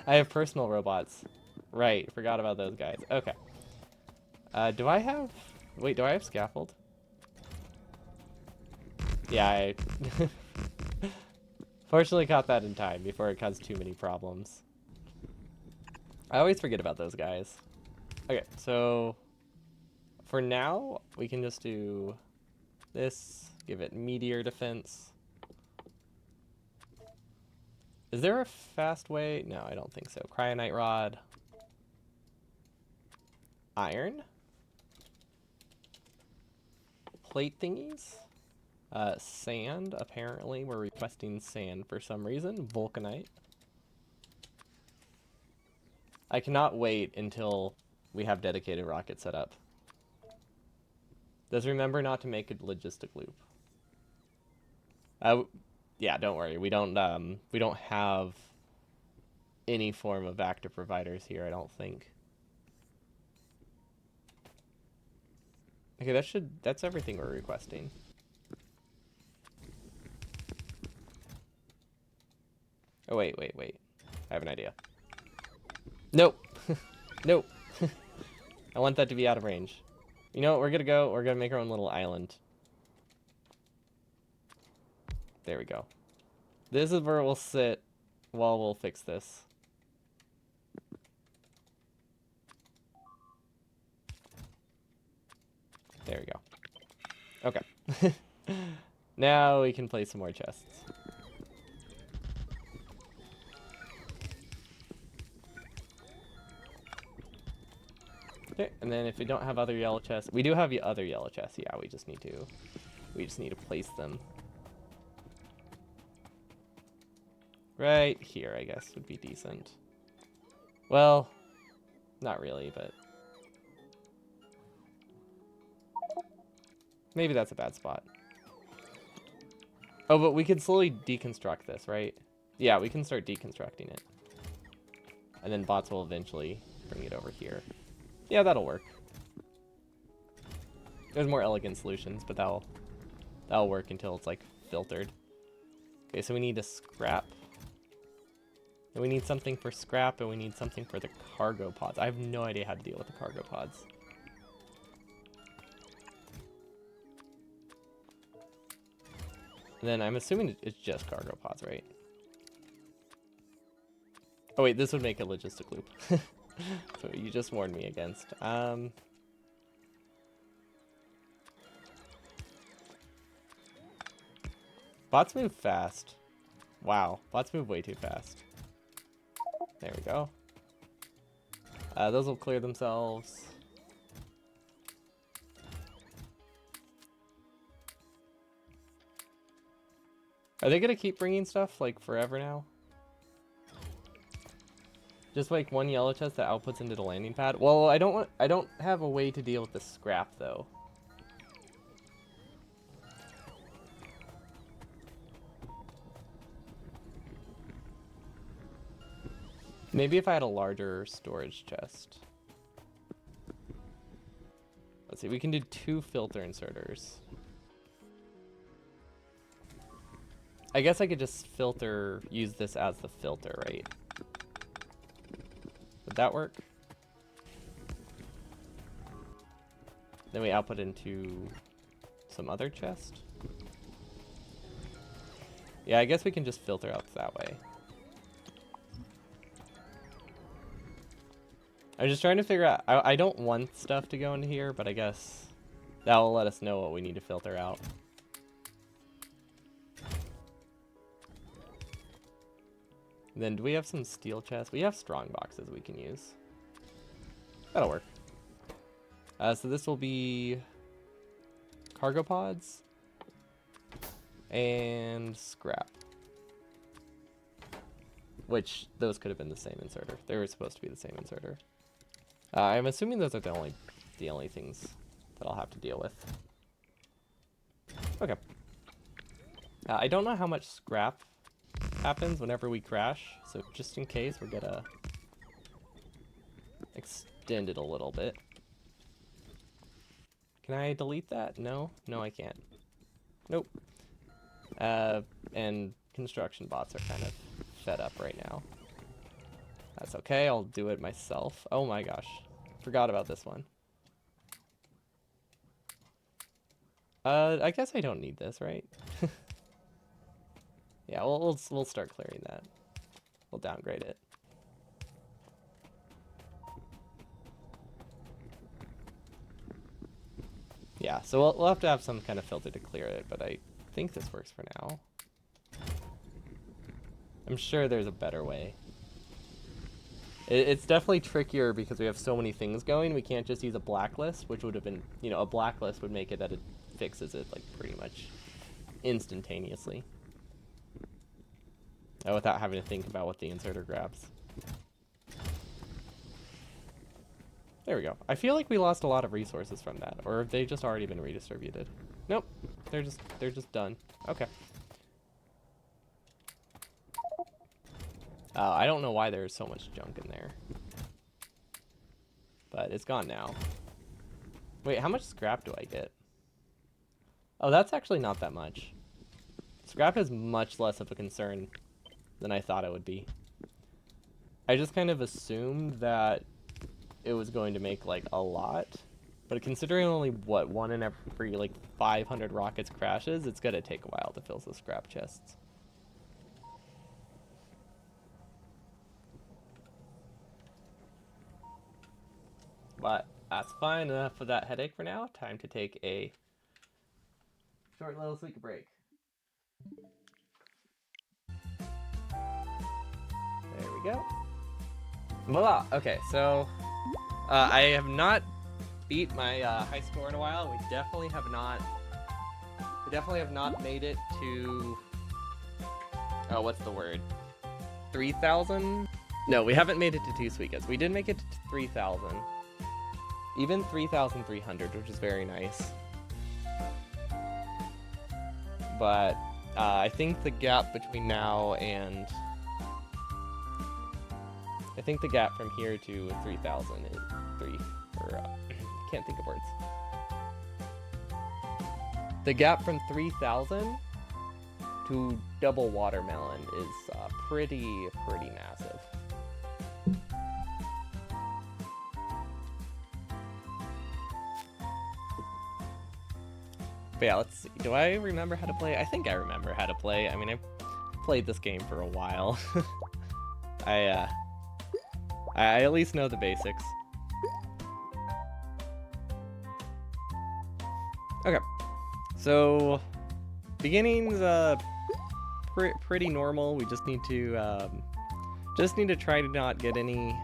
I have personal robots. Right, forgot about those guys. Okay. Do I have... Wait, do I have scaffold? Yeah, I... Fortunately caught that in time before it caused too many problems. I always forget about those guys. Okay, so... For now, we can just do this. Give it meteor defense. Is there a fast way? No, I don't think so. Cryonite rod. Iron. Plate thingies. Sand. Apparently, we're requesting sand for some reason. Vulcanite. I cannot wait until we have dedicated rockets set up. Just remember not to make a logistic loop. Yeah, don't worry. We don't have any form of active providers here, I don't think. Okay, that's everything we're requesting. Oh, wait. I have an idea. Nope. Nope. I want that to be out of range. You know what, we're gonna make our own little island. There we go. This is where we'll sit while we'll fix this. There we go. Okay. Now we can place some more chests. Okay, and then if we don't have other yellow chests, we do have other yellow chests. Yeah, we just need to place them right here, I guess would be decent. Well, not really, but maybe that's a bad spot. Oh, but we could slowly deconstruct this, right? Yeah, we can start deconstructing it. And then bots will eventually bring it over here. Yeah, that'll work. There's more elegant solutions, but that'll work until it's like filtered. Okay, so we need a scrap. And we need something for scrap, and we need something for the cargo pods. I have no idea how to deal with the cargo pods. And then I'm assuming it's just cargo pods, right? Oh wait, this would make a logistic loop. So you just warned me against. Bots move fast. Wow, bots move way too fast. There we go. Those will clear themselves. Are they gonna keep bringing stuff like forever now? Just like one yellow chest that outputs into the landing pad? Well, I don't have a way to deal with the scrap though. Maybe if I had a larger storage chest. Let's see, we can do 2 filter inserters. I guess I could just use this as the filter, right? Would that work? Then we output into some other chest. Yeah, I guess we can just filter out that way. I'm just trying to figure out, I don't want stuff to go into here, but I guess that will let us know what we need to filter out. Then do we have some steel chests? We have strong boxes we can use. That'll work. So this will be cargo pods and scrap. Which those could have been the same inserter. They were supposed to be the same inserter. I'm assuming those are the only things that I'll have to deal with. Okay. I don't know how much scrap happens whenever we crash, so just in case, we're gonna extend it a little bit. Can I delete that? No? No, I can't. Nope. And construction bots are kind of fed up right now. That's okay, I'll do it myself. Oh my gosh. Forgot about this one. I guess I don't need this, right? Yeah, we'll start clearing that. We'll downgrade it. Yeah, so we'll have to have some kind of filter to clear it, but I think this works for now. I'm sure there's a better way. It's definitely trickier because we have so many things going. We can't just use a blacklist, which would have been, you know, a blacklist would make it that it fixes it like pretty much instantaneously. Without having to think about what the inserter grabs. There we go. I feel like we lost a lot of resources from that, or have they just already been redistributed? Nope, they're just done. Okay. I don't know why there's so much junk in there, but it's gone now. Wait, how much scrap do I get? Oh, that's actually not that much. Scrap is much less of a concern than I thought it would be. I just kind of assumed that it was going to make like a lot, but considering only what, one in every like 500 rockets crashes, it's gonna take a while to fill the scrap chests. But that's fine enough for that headache for now. Time to take a short little sleep break. There we go. Voila. Okay, so I have not beat my high score in a while. We definitely have not made it to what's the word? 3,000? No, we haven't made it to 2 Suicas. We did make it to 3,000. Even 3,300, which is very nice. But I think the gap between now and I think the gap from here to 3,000 is can't think of words. The gap from 3,000 to double watermelon is pretty massive. But yeah, let's see. Do I remember how to play? I think I remember how to play. I mean, I've played this game for a while. I at least know the basics. Okay, so beginning's pretty normal. We just need to try to not get any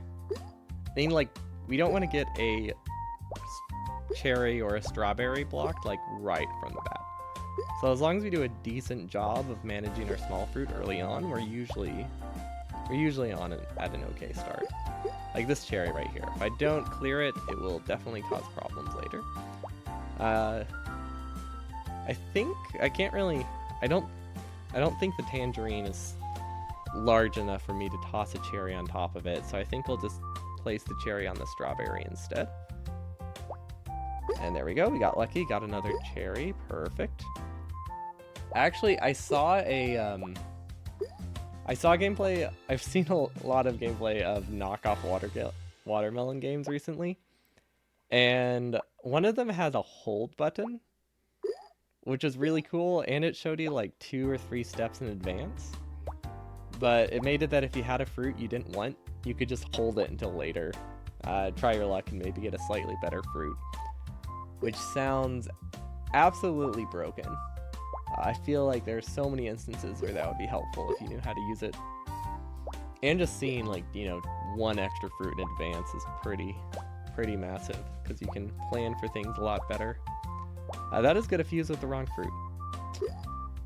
like, we don't want to get a cherry or a strawberry blocked like right from the bat. So as long as we do a decent job of managing our small fruit early on, we're usually on at an okay start. Like this cherry right here. If I don't clear it, it will definitely cause problems later. I think I don't think the tangerine is large enough for me to toss a cherry on top of it, so I think we'll just place the cherry on the strawberry instead. And there we go, we got lucky, got another cherry, perfect. Actually, I saw gameplay, I've seen a lot of gameplay of knockoff watermelon games recently, and one of them has a hold button, which is really cool, and it showed you like 2 or 3 steps in advance. But it made it that if you had a fruit you didn't want, you could just hold it until later. Try your luck and maybe get a slightly better fruit. Which sounds absolutely broken. I feel like there's so many instances where that would be helpful if you knew how to use it. And just seeing like, you know, 1 extra fruit in advance is pretty massive, because you can plan for things a lot better. That is good if you use with the wrong fruit.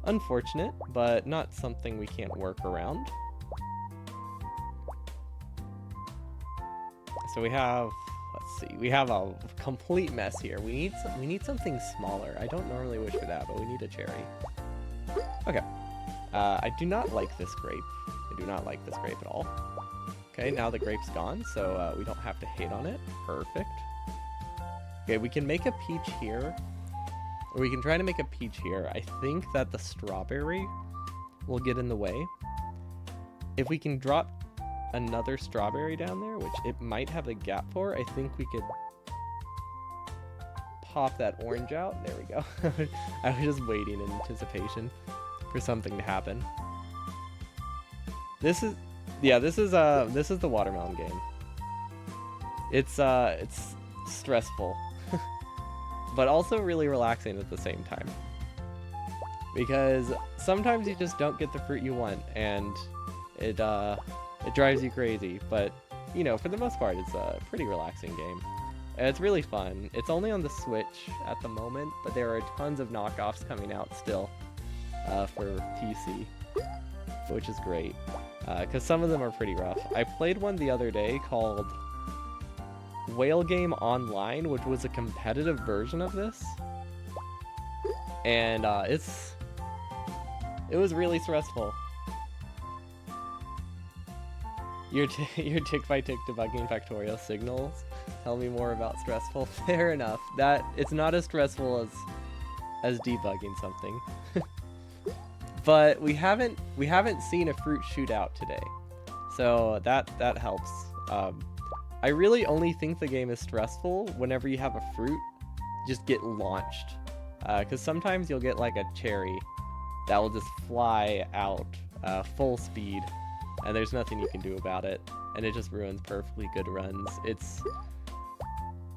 Unfortunate, but not something we can't work around. So we have let's see. We have a complete mess here. We need something smaller. I don't normally wish for that, but we need a cherry. Okay. I do not like this grape. I do not like this grape at all. Okay, now the grape's gone, so we don't have to hate on it. Perfect. Okay, we can make a peach here. Or we can try to make a peach here. I think that the strawberry will get in the way. If we can drop another strawberry down there, which it might have a gap for, I think we could pop that orange out. There we go. I was just waiting in anticipation for something to happen. This is the watermelon game. It's stressful, but also really relaxing at the same time. Because sometimes you just don't get the fruit you want, and it drives you crazy. But you know, for the most part, it's a pretty relaxing game. And it's really fun. It's only on the Switch at the moment, but there are tons of knockoffs coming out still for PC, which is great. Because some of them are pretty rough. I played one the other day called Whale Game Online, which was a competitive version of this. And it was really stressful. Your tick by tick debugging Factorio signals. Tell me more about stressful. Fair enough. That it's not as stressful as debugging something. But we haven't seen a fruit shootout today, so that helps. I really only think the game is stressful whenever you have a fruit just get launched, because sometimes you'll get like a cherry that will just fly out full speed, and there's nothing you can do about it, and it just ruins perfectly good runs. It's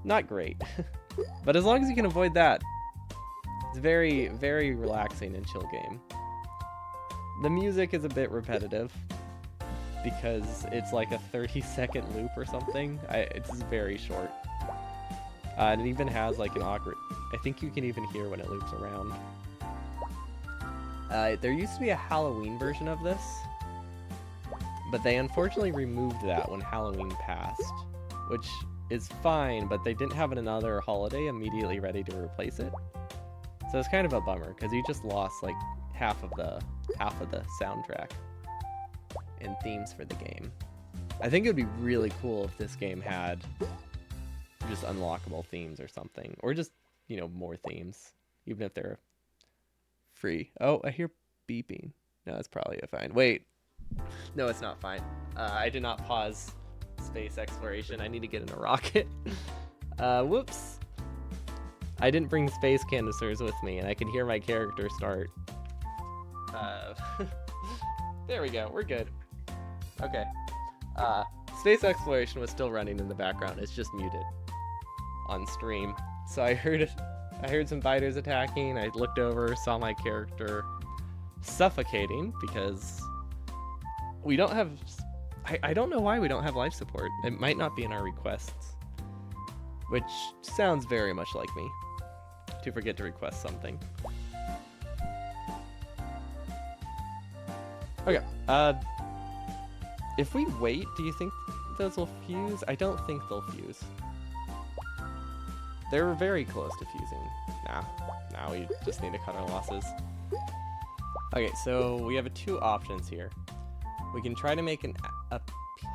not great, but as long as you can avoid that, it's very, very relaxing and chill game. The music is a bit repetitive because it's like a 30-second loop or something. It's very short. And it even has like an awkward... I think you can even hear when it loops around. There used to be a Halloween version of this, but they unfortunately removed that when Halloween passed, which is fine, but they didn't have another holiday immediately ready to replace it. So it's kind of a bummer because you just lost like half of the soundtrack and themes for the game. I think it would be really cool if this game had just unlockable themes or something, or just, you know, more themes, even if they're free. Oh, I hear beeping. No, it's probably fine. Wait, no, it's not fine. I did not pause space exploration. I need to get in a rocket. Whoops. I didn't bring space canisters with me, and I can hear my character start. There we go, we're good. Okay. Space exploration was still running in the background. It's just muted on stream. So I heard some biters attacking. I looked over, saw my character suffocating because we don't have... I don't know why we don't have life support. It might not be in our requests, which sounds very much like me, to forget to request something. Okay, if we wait, do you think those will fuse? I don't think they'll fuse. They're very close to fusing. Now we just need to cut our losses. Okay, so we have two options here. We can try to make a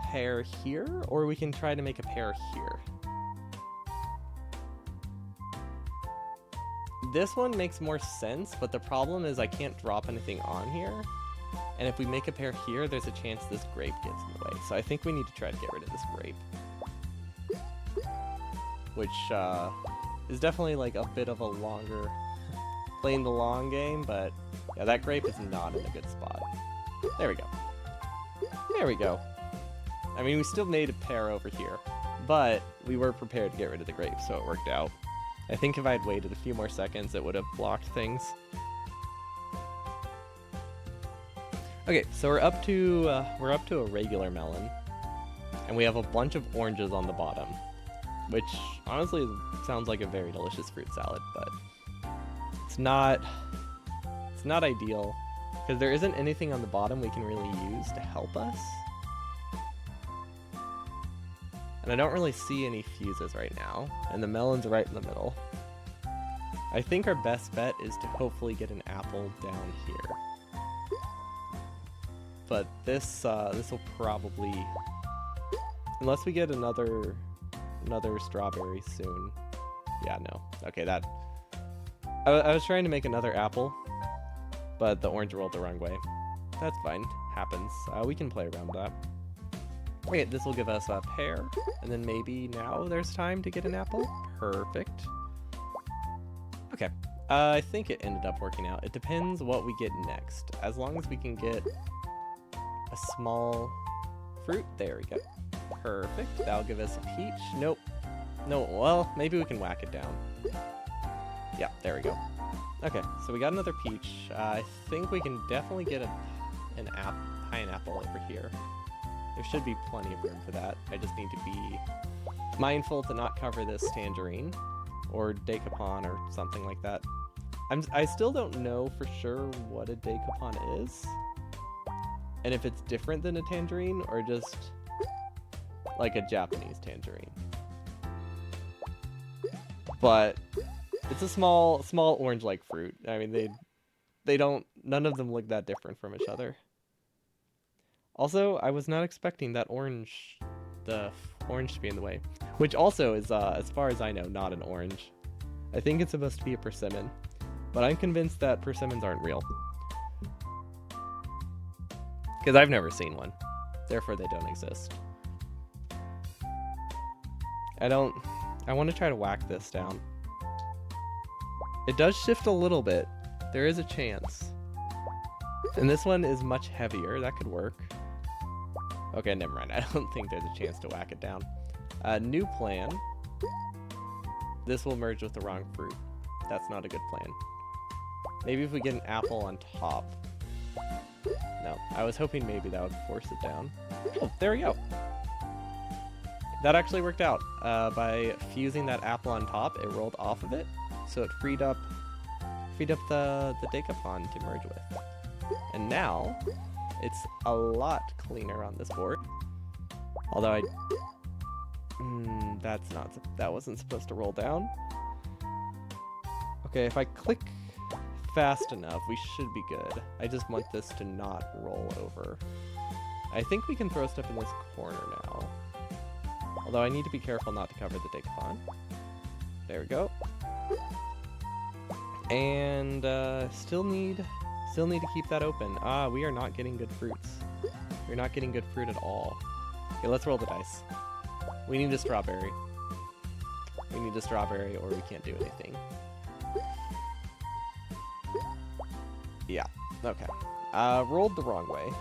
pair here, or we can try to make a pair here. This one makes more sense, but the problem is I can't drop anything on here. And if we make a pair here, there's a chance this grape gets in the way. So I think we need to try to get rid of this grape. Which is definitely like a bit of a longer, playing the long game, but yeah, that grape is not in a good spot. There we go. There we go. I mean, we still made a pair over here, but we were prepared to get rid of the grape, so it worked out. I think if I had waited a few more seconds, it would have blocked things. Okay, so we're up to a regular melon, and we have a bunch of oranges on the bottom, which honestly sounds like a very delicious fruit salad, but it's not ideal because there isn't anything on the bottom we can really use to help us. And I don't really see any fuses right now, and the melon's right in the middle. I think our best bet is to hopefully get an apple down here. But this will probably, unless we get another strawberry soon. Yeah, no. Okay, that. I was trying to make another apple, but the orange rolled the wrong way. That's fine. Happens. We can play around with that. Okay, this will give us a pear, and then maybe now there's time to get an apple. Perfect. Okay. I think it ended up working out. It depends what we get next. As long as we can get a small fruit. There we go. Perfect. That'll give us a peach. Nope. No, well, maybe we can whack it down. Yeah, there we go. Okay, so we got another peach. I think we can definitely get an pineapple over here. There should be plenty of room for that. I just need to be mindful to not cover this tangerine or decapon or something like that. I still don't know for sure what a decapon is, and if it's different than a tangerine or just like a Japanese tangerine. But it's a small orange-like fruit. I mean, none of them look that different from each other. Also, I was not expecting the orange to be in the way, which also is, as far as I know, not an orange. I think it's supposed to be a persimmon, but I'm convinced that persimmons aren't real. Because I've never seen one, therefore they don't exist. I want to try to whack this down. It does shift a little bit. There is a chance. And this one is much heavier. That could work. Okay, never mind. I don't think there's a chance to whack it down. New plan. This will merge with the wrong fruit. That's not a good plan. Maybe if we get an apple on top. No, I was hoping maybe that would force it down. Oh, there we go. That actually worked out. By fusing that apple on top, it rolled off of it, so it freed up the decapon to merge with. And now, it's a lot cleaner on this board. Although that wasn't supposed to roll down. Okay, if I click fast enough, we should be good. I just want this to not roll over. I think we can throw stuff in this corner now. Although I need to be careful not to cover the decapon. There we go. And still need to keep that open. We are not getting good fruits. We're not getting good fruit at all. Okay, let's roll the dice. We need a strawberry. We need a strawberry or we can't do anything. Yeah, okay. Rolled the wrong way.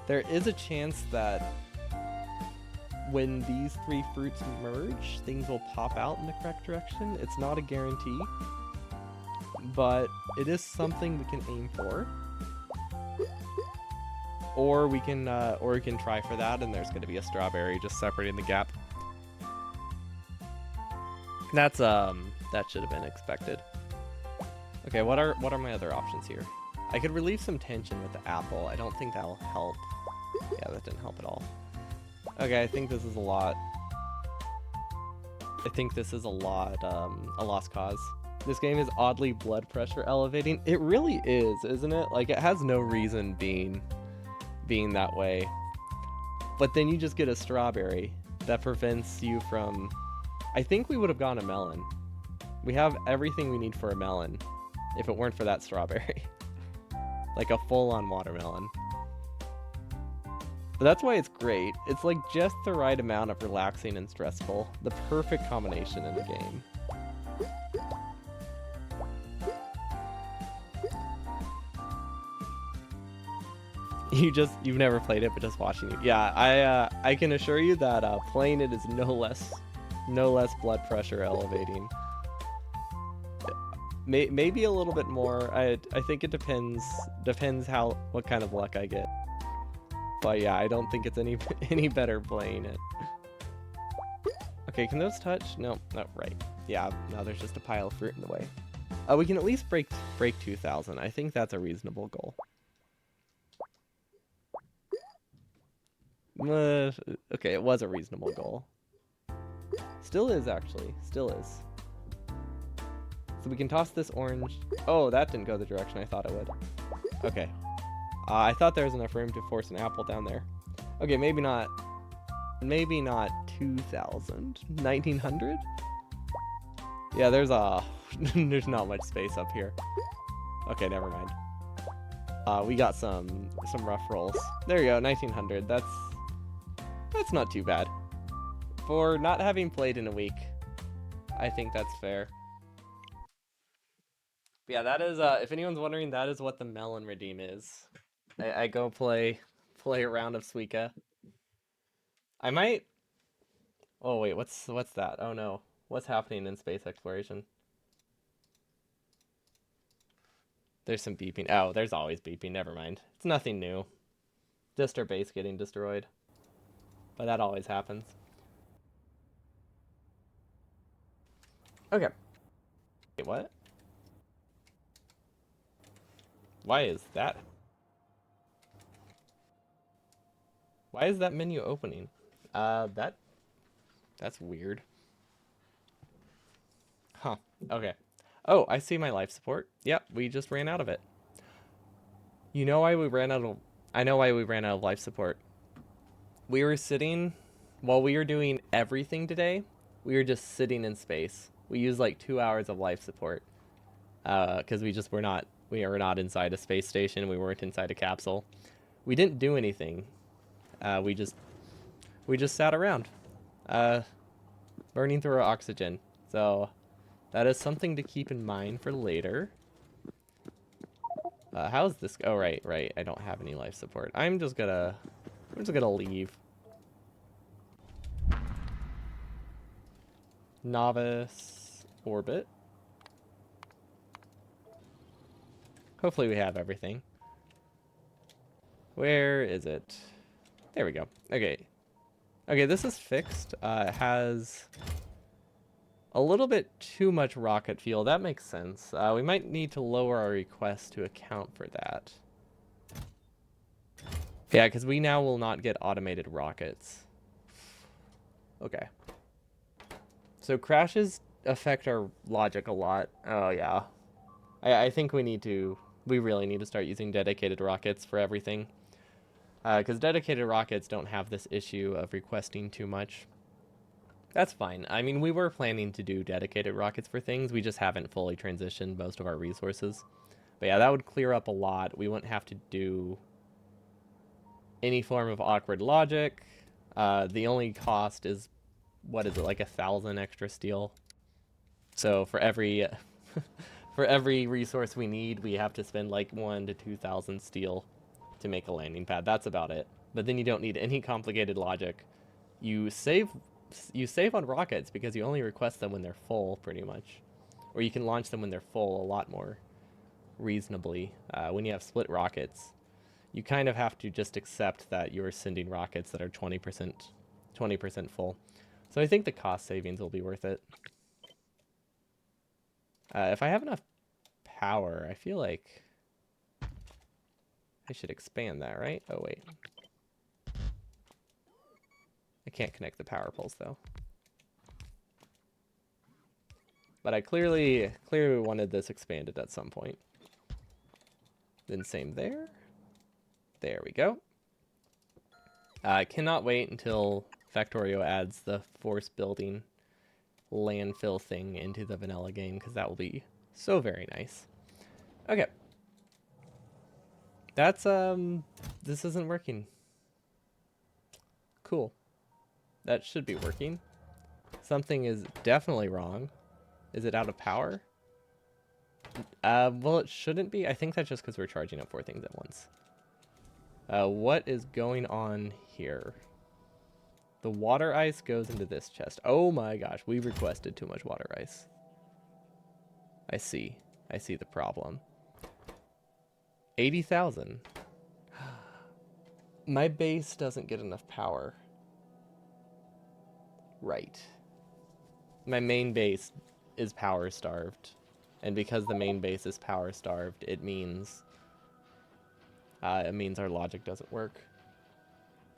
There is a chance that when these three fruits merge, things will pop out in the correct direction. It's not a guarantee, but it is something we can aim for. Or we can try for that, and there's going to be a strawberry just separating the gap. That should have been expected. Okay, what are my other options here? I could relieve some tension with the apple. I don't think that'll help. Yeah, that didn't help at all. Okay, I think this is a lot. A lost cause. This game is oddly blood pressure elevating. It really is, isn't it? Like, it has no reason being that way. But then you just get a strawberry that prevents you from... I think we would have gone a melon. We have everything we need for a melon if it weren't for that strawberry. Like a full-on watermelon. But that's why it's great. It's like just the right amount of relaxing and stressful. The perfect combination in the game. You've never played it, but just watching it. Yeah, I can assure you that playing it is no less blood pressure elevating. Maybe a little bit more. I think it depends what kind of luck I get. But yeah, I don't think it's any better playing it. Okay, can those touch? No, not right. Yeah, now there's just a pile of fruit in the way. We can at least break 2,000. I think that's a reasonable goal. Okay, it was a reasonable goal. Still is, actually. Still is. So we can toss this orange. Oh, that didn't go the direction I thought it would. Okay. I thought there was enough room to force an apple down there. Okay, maybe not. Maybe not 2,000. 1,900? Yeah, there's there's not much space up here. Okay, never mind. We got some rough rolls. There you go, 1,900. That's not too bad. For not having played in a week, I think that's fair. But yeah, that is, if anyone's wondering, that is what the melon redeem is. I go play a round of Suika. I might. Oh wait, what's that? Oh no, what's happening in space exploration? There's some beeping. Oh, there's always beeping. Never mind. It's nothing new. Just our base getting destroyed. But that always happens. Okay. Wait, what? Why is that? Why is that menu opening? That's weird. Huh. Okay. Oh, I see my life support. Yep, we just ran out of it. You know why we ran out of... I know why we ran out of life support. We were sitting... While we were doing everything today, we were just sitting in space. We used like 2 hours of life support. Because we just were not... We were not inside a space station. We weren't inside a capsule. We didn't do anything. We just sat around. Burning through our oxygen. So... That is something to keep in mind for later. How's this? Oh, right. I don't have any life support. I'm just gonna leave. Novice orbit. Hopefully we have everything. Where is it? There we go. Okay. Okay, this is fixed. It has a little bit too much rocket fuel. That makes sense. We might need to lower our request to account for that. Yeah, because we now will not get automated rockets. Okay. So crashes affect our logic a lot. Oh, yeah. I think we really need to start using dedicated rockets for everything. Because dedicated rockets don't have this issue of requesting too much. That's fine. I mean, we were planning to do dedicated rockets for things. We just haven't fully transitioned most of our resources. But yeah, that would clear up a lot. We wouldn't have to do any form of awkward logic. The only cost is, what is it, like 1,000 extra steel? So for every for every resource we need, we have to spend like 1,000 to 2,000 steel to make a landing pad. That's about it. But then you don't need any complicated logic. You save on rockets because you only request them when they're full, pretty much. Or you can launch them when they're full a lot more reasonably. When you have split rockets, you kind of have to just accept that you're sending rockets that are 20% full. So I think the cost savings will be worth it. If I have enough power, I feel like I should expand that, right? Oh, wait. I can't connect the power poles, though. But I clearly wanted this expanded at some point. Then same there. There we go. I cannot wait until Factorio adds the force building landfill thing into the vanilla game, because that will be so very nice. Okay. That's, this isn't working. Cool. That should be working. Something is definitely wrong. Is it out of power? Well, it shouldn't be. I think that's just because we're charging up 4 things at once. What is going on here? The water ice goes into this chest. Oh my gosh, we requested too much water ice. I see the problem. 80,000. My base doesn't get enough power. Right. My main base is power starved. And because the main base is power starved, it means our logic doesn't work.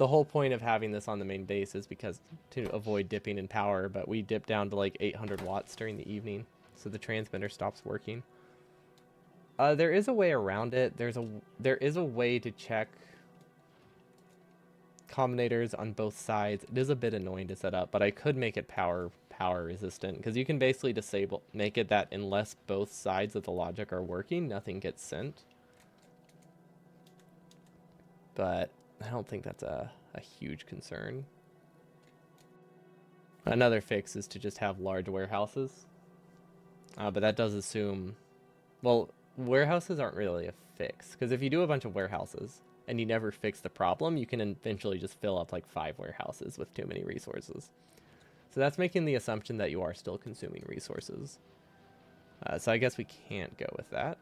the whole point of having this on the main base is because to avoid dipping in power, but we dip down to like 800 watts during the evening, so the transmitter stops working. There is a way around it. There is a way to check combinators on both sides. It is a bit annoying to set up, but I could make it power resistant, because you can basically make it that unless both sides of the logic are working, nothing gets sent. But I don't think that's a huge concern. Another fix is to just have large warehouses. But that does assume, well, warehouses aren't really a fix, because if you do a bunch of warehouses and you never fix the problem, you can eventually just fill up like 5 warehouses with too many resources. So that's making the assumption that you are still consuming resources. So I guess we can't go with that.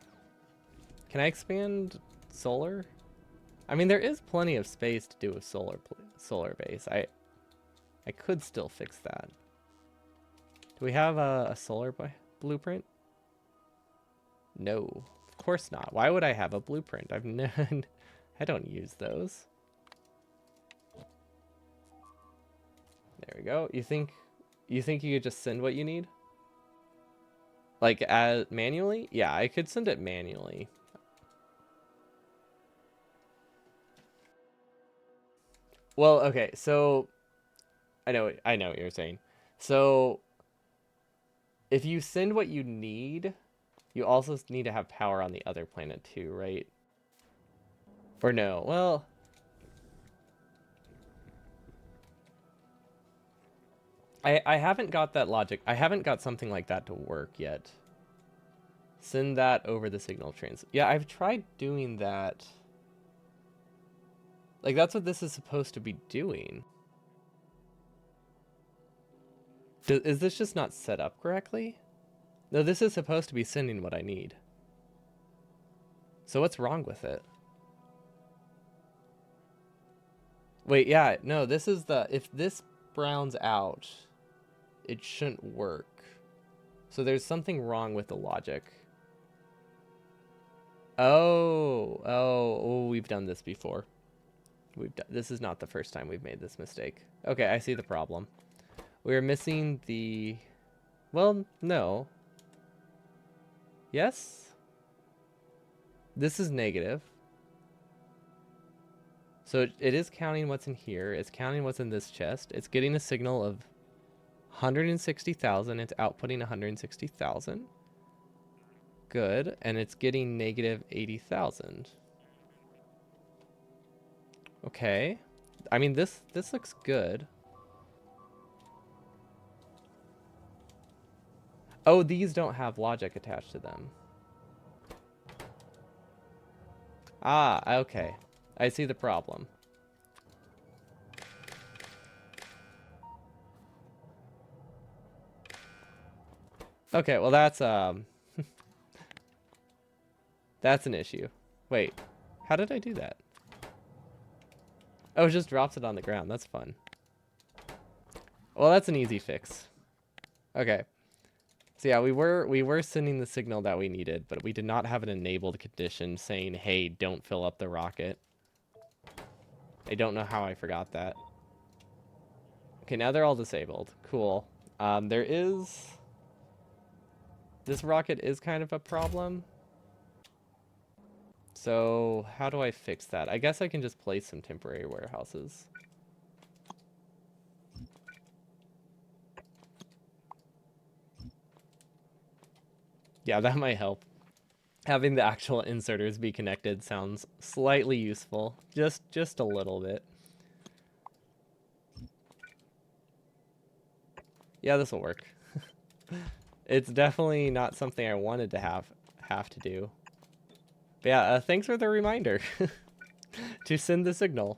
Can I expand solar? I mean, there is plenty of space to do a solar base. I could still fix that. Do we have a solar blueprint? No, of course not. Why would I have a blueprint? I don't use those. There we go. You think you could just send what you need? Like manually? Yeah, I could send it manually. Well, okay, so I know what you're saying. So if you send what you need, you also need to have power on the other planet too, right? Or no? Well, I haven't got that logic. I haven't got something like that to work yet. Send that over the signal trans. Yeah, I've tried doing that. Like, that's what this is supposed to be doing. Is this just not set up correctly? No, this is supposed to be sending what I need. So what's wrong with it? Wait, yeah, no, this is if this browns out, it shouldn't work. So there's something wrong with the logic. Oh, we've done this before. This is not the first time we've made this mistake. Okay, I see the problem. We're missing the... Well, no. Yes? This is negative. So it is counting what's in here. It's counting what's in this chest. It's getting a signal of 160,000. It's outputting 160,000. Good. And it's getting negative 80,000. Okay. I mean, this looks good. Oh, these don't have logic attached to them. Ah, okay. I see the problem. Okay, well that's that's an issue. Wait, how did I do that? Oh, it just drops it on the ground. That's fun. Well, that's an easy fix. Okay. So yeah, we were sending the signal that we needed, but we did not have an enabled condition saying, "Hey, don't fill up the rocket." I don't know how I forgot that. Okay, now they're all disabled. Cool. This rocket is kind of a problem. So how do I fix that? I guess I can just place some temporary warehouses. Yeah, that might help. Having the actual inserters be connected sounds slightly useful. Just a little bit. Yeah, this will work. It's definitely not something I wanted to have to do. But yeah, thanks for the reminder to send the signal.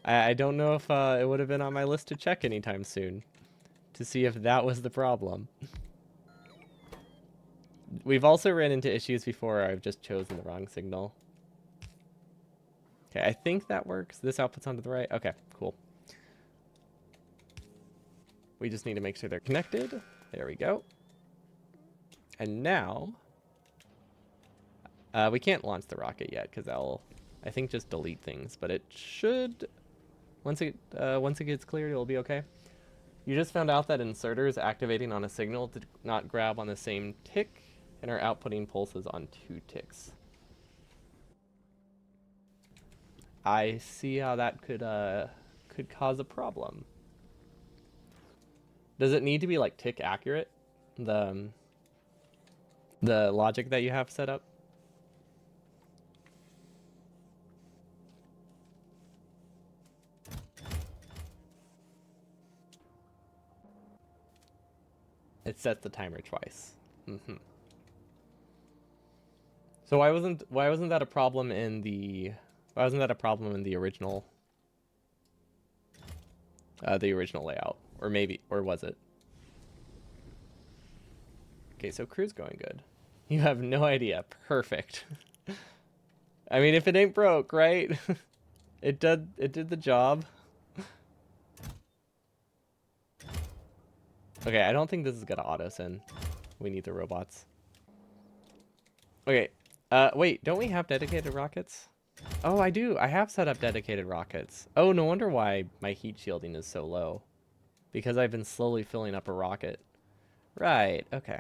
I don't know if it would have been on my list to check anytime soon to see if that was the problem. We've also ran into issues before where I've just chosen the wrong signal. Okay, I think that works. This output's onto the right. Okay, cool. We just need to make sure they're connected. There we go. And now, we can't launch the rocket yet because that'll I think just delete things, but it should, once it gets cleared, it'll be okay. You just found out that inserters activating on a signal did not grab on the same tick and are outputting pulses on 2 ticks. I see how that could cause a problem. Does it need to be like tick accurate? The logic that you have set up? It sets the timer twice. So why wasn't that a problem in the original layout? Or maybe, or was it? Okay, so crew's going good. You have no idea. Perfect. I mean, if it ain't broke, right? It did the job. Okay, I don't think this is gonna auto-send. We need the robots. Okay, wait, don't we have dedicated rockets? Oh, I do. I have set up dedicated rockets. Oh, no wonder why my heat shielding is so low. Because I've been slowly filling up a rocket. Right, okay.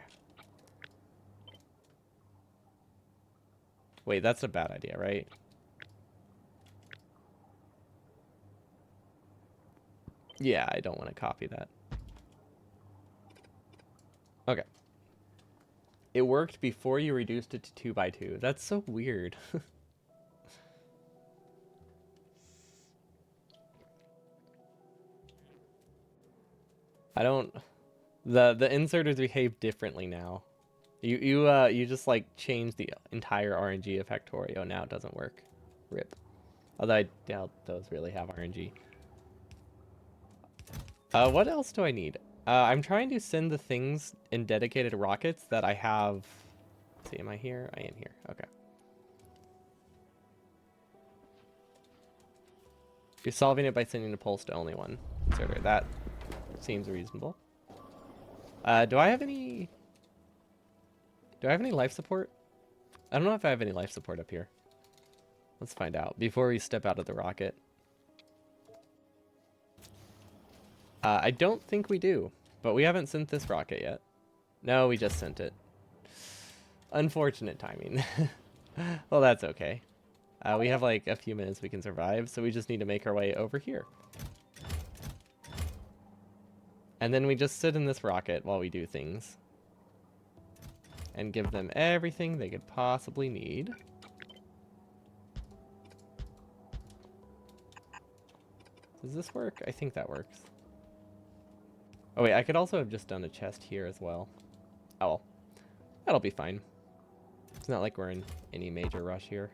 Wait, that's a bad idea, right? Yeah, I don't want to copy that. Okay. It worked before you reduced it to 2x2. That's so weird. I don't... The inserters behave differently now. You just like changed the entire RNG of Factorio. Now it doesn't work. RIP. Although I doubt those really have RNG. What else do I need? I'm trying to send the things in dedicated rockets that I have. Let's see, am I here? I am here. Okay. You're solving it by sending a pulse to only one inserter. That seems reasonable. Do I have any life support? I don't know if I have any life support up here. Let's find out before we step out of the rocket. I don't think we do, but we haven't sent this rocket yet. No, we just sent it. Unfortunate timing. Well, that's okay. We have like a few minutes we can survive, so we just need to make our way over here. And then we just sit in this rocket while we do things. And give them everything they could possibly need. Does this work? I think that works. Oh wait, I could also have just done a chest here as well. Oh well. That'll be fine. It's not like we're in any major rush here.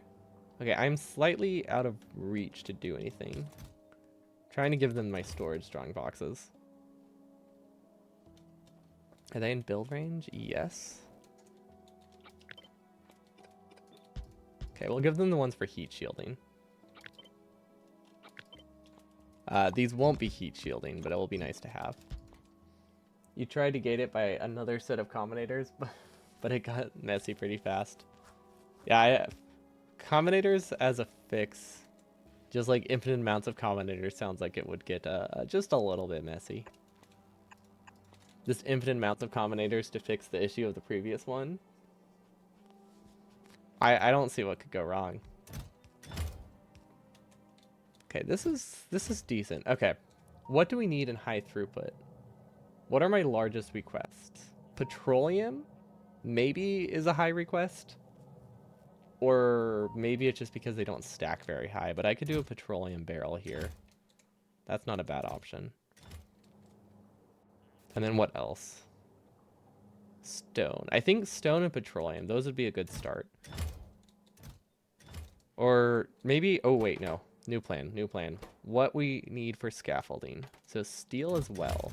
Okay, I'm slightly out of reach to do anything. Trying to give them my storage strong boxes. Are they in build range? Yes. Okay, we'll give them the ones for heat shielding. These won't be heat shielding, but it will be nice to have. You tried to gate it by another set of combinators, but it got messy pretty fast. Yeah, combinators as a fix, just like infinite amounts of combinators sounds like it would get just a little bit messy. Just infinite amounts of combinators to fix the issue of the previous one. I don't see what could go wrong. Okay, this is decent. Okay, what do we need in high throughput? What are my largest requests? Petroleum maybe is a high request. Or maybe it's just because they don't stack very high, but I could do a petroleum barrel here. That's not a bad option. And then what else? Stone. I think stone and petroleum, those would be a good start. Or maybe, oh wait, no. New plan. What we need for scaffolding. So steel as well.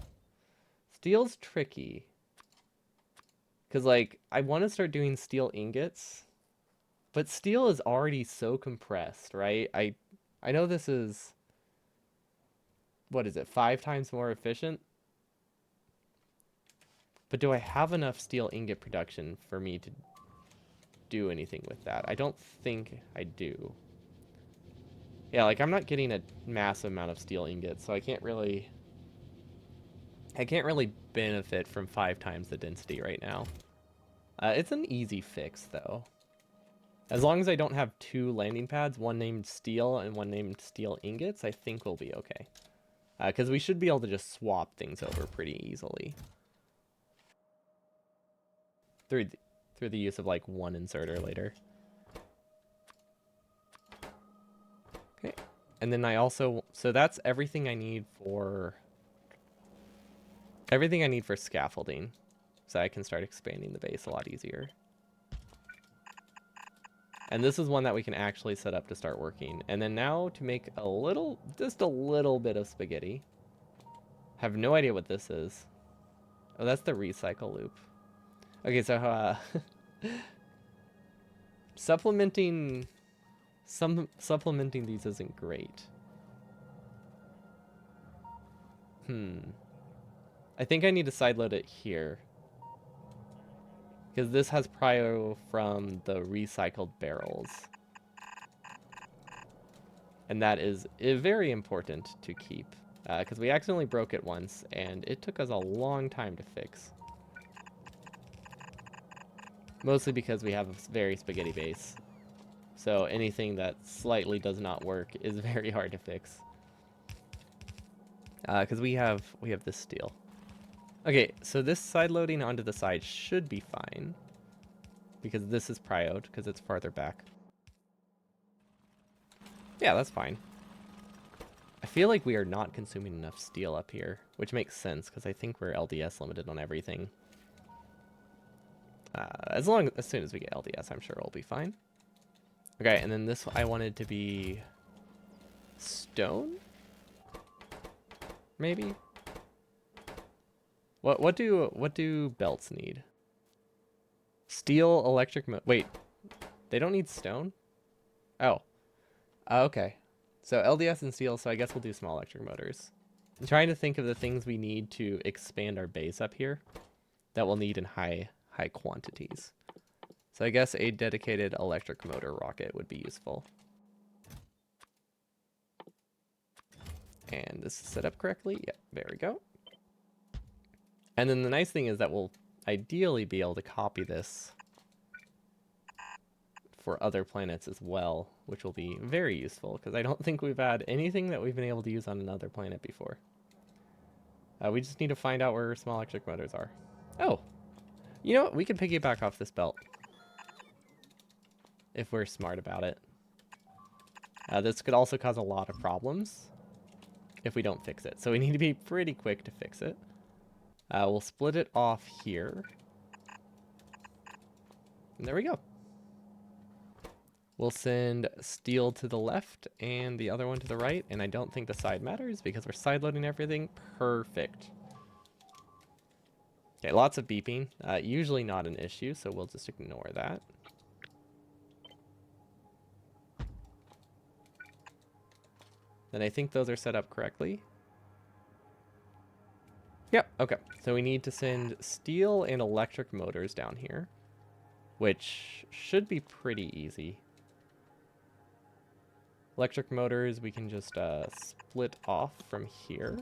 Steel's tricky. Because, like, I want to start doing steel ingots. But steel is already so compressed, right? I know this is... What is it? 5 times more efficient? But do I have enough steel ingot production for me to do anything with that? I don't think I do. Yeah, like I'm not getting a massive amount of steel ingots, so I can't really benefit from 5 times the density right now. It's an easy fix though. As long as I don't have 2 landing pads, one named steel and one named steel ingots, I think we'll be okay. Because we should be able to just swap things over pretty easily. Through the use of like one inserter later. Okay. And then I also, so that's everything I need for scaffolding. So I can start expanding the base a lot easier. And this is one that we can actually set up to start working. And then now to make just a little bit of spaghetti. Have no idea what this is. Oh, that's the recycle loop. Okay, so supplementing these isn't great. I think I need to sideload it here. Because this has prio from the recycled barrels. And that is very important to keep. Because we accidentally broke it once, and it took us a long time to fix. Mostly because we have a very spaghetti base. So anything that slightly does not work is very hard to fix. Because we have this steel. Okay, so this side loading onto the side should be fine. Because this is prioed, because it's farther back. Yeah, that's fine. I feel like we are not consuming enough steel up here, which makes sense, because I think we're LDS limited on everything. As soon as we get LDS, I'm sure we'll be fine. Okay, and then this I wanted to be stone? Maybe? What do belts need? Steel, electric wait. They don't need stone? Oh. Okay. So LDS and steel, so I guess we'll do small electric motors. I'm trying to think of the things we need to expand our base up here that we'll need in high quantities. So I guess a dedicated electric motor rocket would be useful. And this is set up correctly. Yep, there we go. And then the nice thing is that we'll ideally be able to copy this for other planets as well, which will be very useful because I don't think we've had anything that we've been able to use on another planet before. We just need to find out where small electric motors are. Oh, you know what? We can piggyback off this belt if we're smart about it. This could also cause a lot of problems if we don't fix it. So we need to be pretty quick to fix it. We'll split it off here. And there we go. We'll send steel to the left and the other one to the right. And I don't think the side matters because we're side loading everything. Perfect. Okay, lots of beeping. Usually not an issue, so we'll just ignore that. Then I think those are set up correctly. Yep, okay. So we need to send steel and electric motors down here, which should be pretty easy. Electric motors we can just split off from here.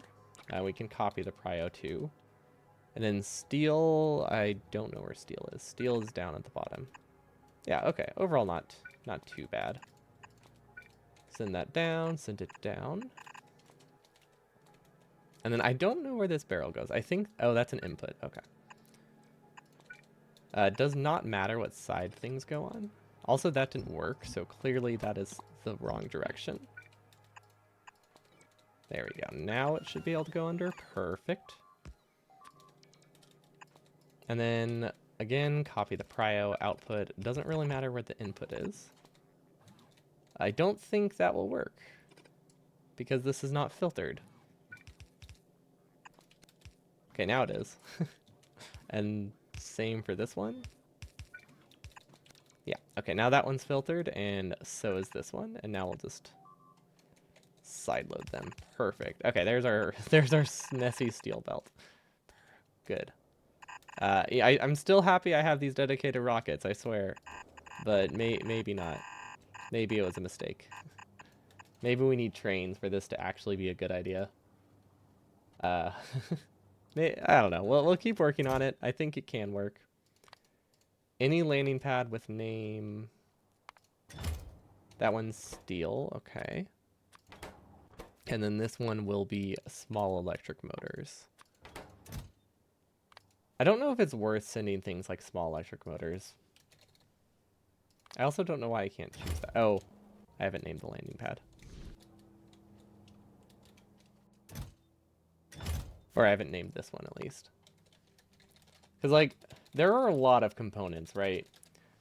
We can copy the prio too. And then steel, I don't know where steel is. Steel is down at the bottom. Yeah, okay. Overall not too bad. Send that down, send it down. And then I don't know where this barrel goes. I think, oh, that's an input. Okay. It does not matter what side things go on. Also, that didn't work, so clearly that is the wrong direction. There we go. Now it should be able to go under. Perfect. And then, again, copy the prio output. It doesn't really matter where the input is. I don't think that will work because this is not filtered. Okay, now it is. And same for this one. Yeah, okay, now that one's filtered, and so is this one. And now we'll just sideload them. Perfect. Okay, there's our Nessie steel belt. Good. I'm still happy I have these dedicated rockets, I swear. But maybe not. Maybe it was a mistake. Maybe we need trains for this to actually be a good idea. I don't know. We'll keep working on it. I think it can work. Any landing pad with name. That one's steel. Okay. And then this one will be small electric motors. I don't know if it's worth sending things like small electric motors. I also don't know why I can't choose that. Oh, I haven't named the landing pad. Or I haven't named this one at least. Because, like, there are a lot of components, right?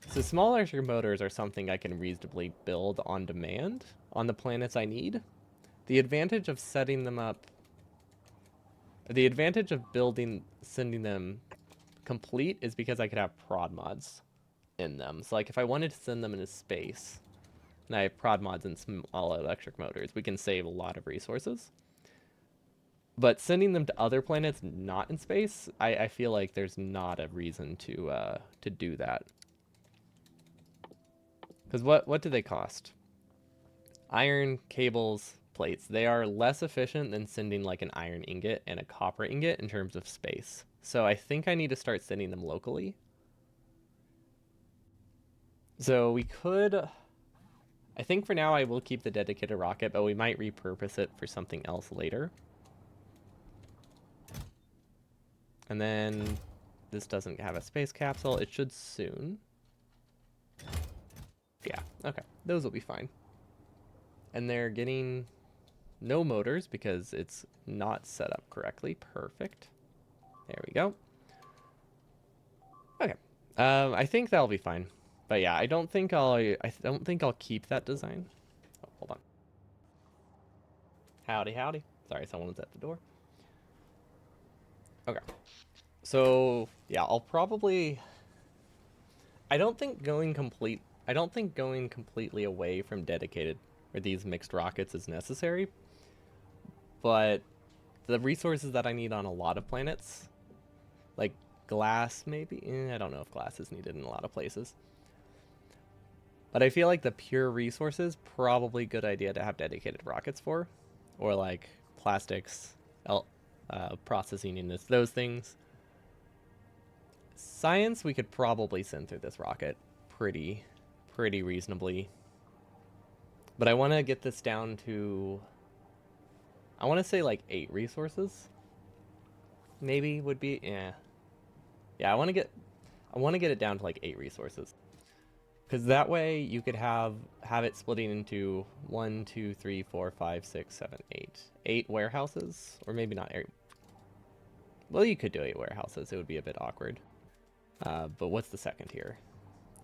So small electric motors are something I can reasonably build on demand on the planets I need. The advantage of setting them up... The advantage of sending them complete is because I could have prod mods in them. So, like, if I wanted to send them into space, and I have prod mods and small electric motors, we can save a lot of resources. But sending them to other planets not in space, I feel like there's not a reason to do that. Because what do they cost? Iron, cables, plates. They are less efficient than sending like an iron ingot and a copper ingot in terms of space. So I think I need to start sending them locally. So we could... I think for now I will keep the dedicated rocket, but we might repurpose it for something else later. And then this doesn't have a space capsule. It should soon. Yeah, okay. Those will be fine. And they're getting no motors because it's not set up correctly. Perfect. There we go. Okay. I think that'll be fine. But yeah, I don't think I'll keep that design. Oh, hold on. Howdy, howdy. Sorry, someone was at the door. Okay. So, yeah, I'll probably... I don't think going completely away from dedicated or these mixed rockets is necessary. But the resources that I need on a lot of planets, like glass maybe? I don't know if glass is needed in a lot of places. But I feel like the pure resources, probably good idea to have dedicated rockets for. Or like plastics, processing in those things. Science we could probably send through this rocket pretty reasonably. But I want to get this down to... I want to say like 8 resources. Maybe would be... Yeah, I want to get it down to like 8 resources. Because that way you could have it splitting into 1, 2, 3, 4, 5, 6, 7, 8. 8 warehouses? Or maybe not 8. Well, you could do 8 warehouses. It would be a bit awkward. But what's the second here?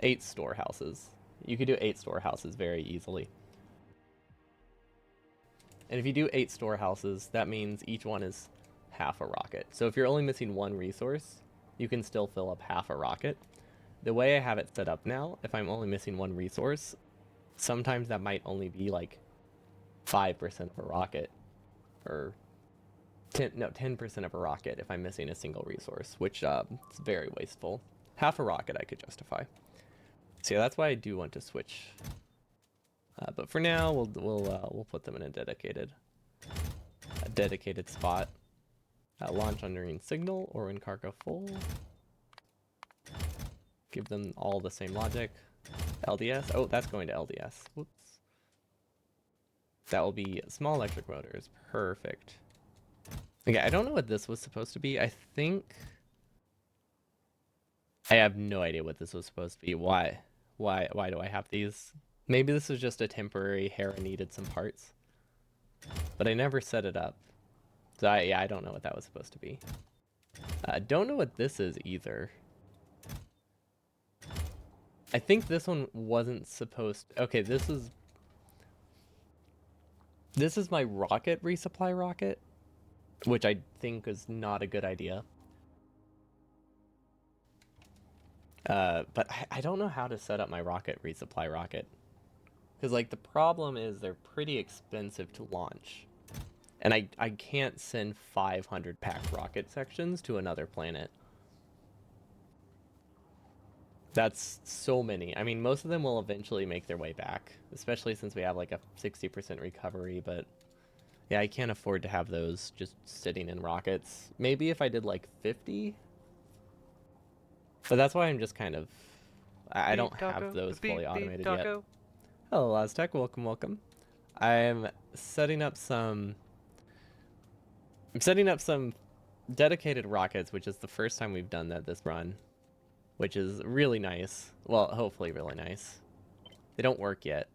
8 storehouses. You could do 8 storehouses very easily. And if you do 8 storehouses, that means each one is half a rocket. So if you're only missing 1 resource, you can still fill up half a rocket. The way I have it set up now, if I'm only missing 1 resource, sometimes that might only be like 5% of a rocket. Or 10% of a rocket if I'm missing a single resource, which is very wasteful. Half a rocket I could justify. So yeah, that's why I do want to switch. But for now, we'll put them in a dedicated spot. Launch on green signal or when cargo full. Give them all the same logic. LDS. Oh, that's going to LDS. Whoops. That will be small electric motors. Perfect. Okay, I don't know what this was supposed to be. I think... I have no idea what this was supposed to be. Why do I have these? Maybe this was just a temporary Hera needed some parts. But I never set it up. So I don't know what that was supposed to be. Don't know what this is either. I think this one wasn't supposed... Okay, this is my rocket resupply rocket, which I think is not a good idea. But I don't know how to set up my rocket resupply rocket. Because, like, the problem is they're pretty expensive to launch. And I can't send 500 packed rocket sections to another planet. That's so many. I mean, most of them will eventually make their way back, especially since we have like a 60% recovery, but yeah, I can't afford to have those just sitting in rockets. Maybe if I did like 50, but that's why I'm just kind of, I don't Beep have taco, those fully beep beep automated yet. taco. Hello, Aztec. Welcome, welcome. I'm setting up some. I'm setting up some dedicated rockets, which is the first time we've done that this run, which is really nice. Well, hopefully really nice. They don't work yet.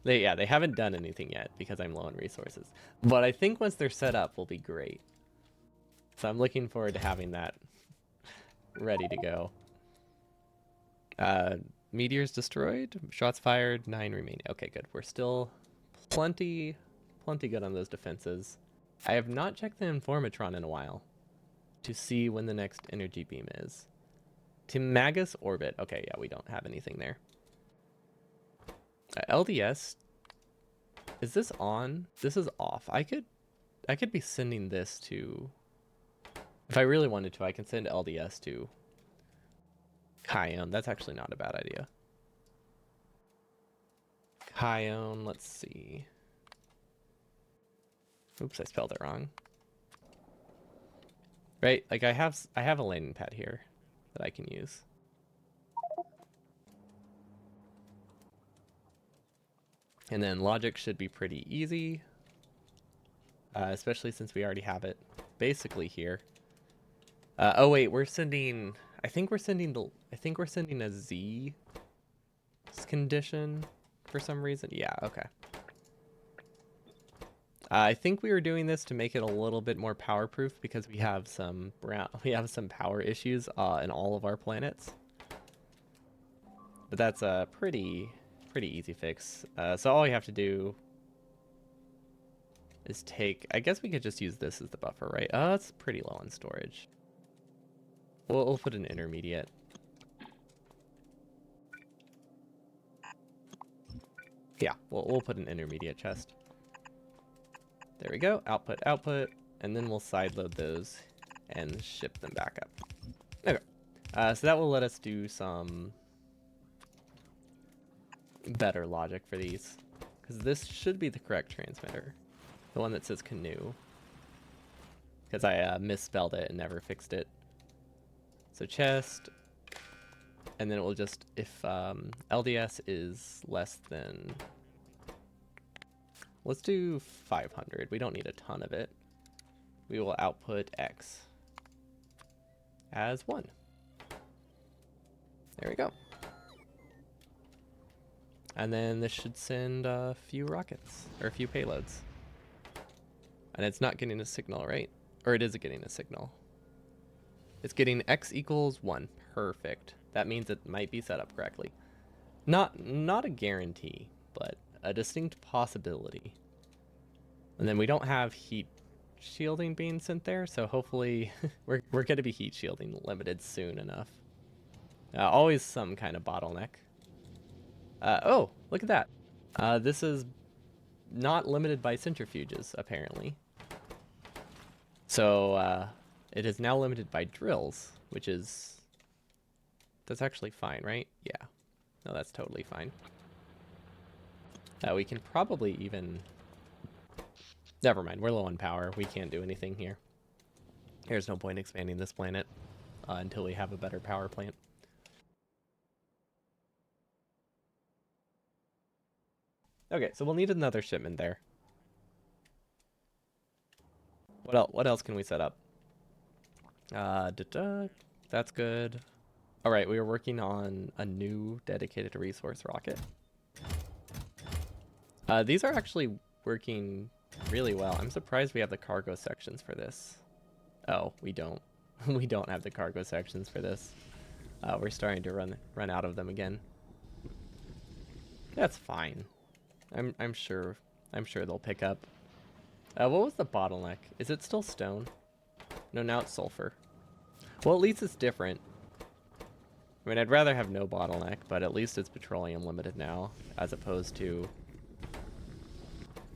They haven't done anything yet because I'm low on resources. But I think once they're set up, will be great. So I'm looking forward to having that ready to go. Meteors destroyed, shots fired, 9 remaining. Okay, good. We're still plenty good on those defenses. I have not checked the Informatron in a while to see when the next energy beam is. To Magus orbit. Okay, yeah, we don't have anything there. LDS. Is this on? This is off. I could be sending this to. If I really wanted to, I can send LDS to Kion. That's actually not a bad idea. Kion, let's see. Oops, I spelled it wrong. Right, like I have a landing pad here that I can use. And then logic should be pretty easy, especially since we already have it basically here. Oh wait, we're sending. I think we're sending a Z condition for some reason. Yeah, okay. I think we were doing this to make it a little bit more power proof because we have some power issues in all of our planets. But that's a pretty easy fix. So all you have to do is take. I guess we could just use this as the buffer, right? It's pretty low on storage. We'll put an intermediate. Yeah, we'll put an intermediate chest. There we go. Output, output, and then we'll sideload those and ship them back up. Okay. So that will let us do some better logic for these, because this should be the correct transmitter, the one that says canoe, because I misspelled it and never fixed it. So chest, and then it will just, if LDS is less than, let's do 500. We don't need a ton of it. We will output X as 1. There we go. And then this should send a few rockets, or a few payloads. And it's not getting a signal, right? Or it is getting a signal. It's getting X equals 1. Perfect. That means it might be set up correctly. Not a guarantee, but a distinct possibility. And then we don't have heat shielding being sent there, so hopefully we're going to be heat shielding limited soon enough. Always some kind of bottleneck. Oh, look at that. This is not limited by centrifuges, apparently. So it is now limited by drills, which is... That's actually fine, right? Yeah. No, that's totally fine. We can probably even... Never mind, we're low on power. We can't do anything here. There's no point expanding this planet until we have a better power plant. Okay, so we'll need another shipment there. What else can we set up? That's good. All right, we are working on a new dedicated resource rocket. These are actually working really well. I'm surprised we have the cargo sections for this. Oh, we don't. We don't have the cargo sections for this. We're starting to run out of them again. That's fine. I'm sure they'll pick up. What was the bottleneck? Is it still stone? No, now it's sulfur. Well, at least it's different. I mean, I'd rather have no bottleneck, but at least it's petroleum limited now, as opposed to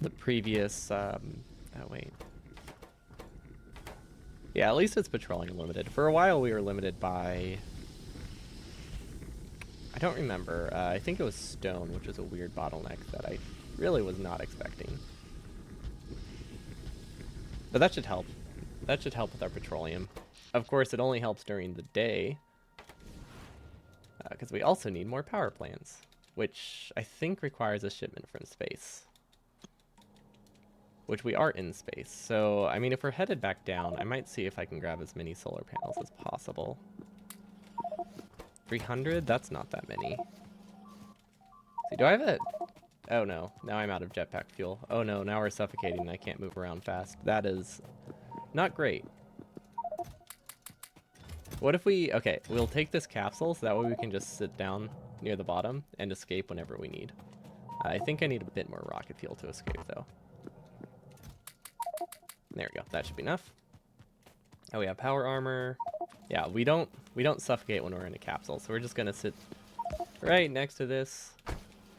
the previous, oh wait. Yeah, at least it's petroleum limited. For a while we were limited by I don't remember. I think it was stone, which is a weird bottleneck that I really was not expecting. But that should help. That should help with our petroleum. Of course, it only helps during the day, because we also need more power plants, which I think requires a shipment from space. Which we are in space. So, I mean, if we're headed back down, I might see if I can grab as many solar panels as possible. 300? That's not that many. See, do I have a... Oh no, now I'm out of jetpack fuel. Oh no, now we're suffocating and I can't move around fast. That is not great. What if we... Okay, we'll take this capsule so that way we can just sit down near the bottom and escape whenever we need. I think I need a bit more rocket fuel to escape though. There we go. That should be enough. Oh, we have power armor. Yeah, we don't suffocate when we're in a capsule, so we're just gonna sit right next to this.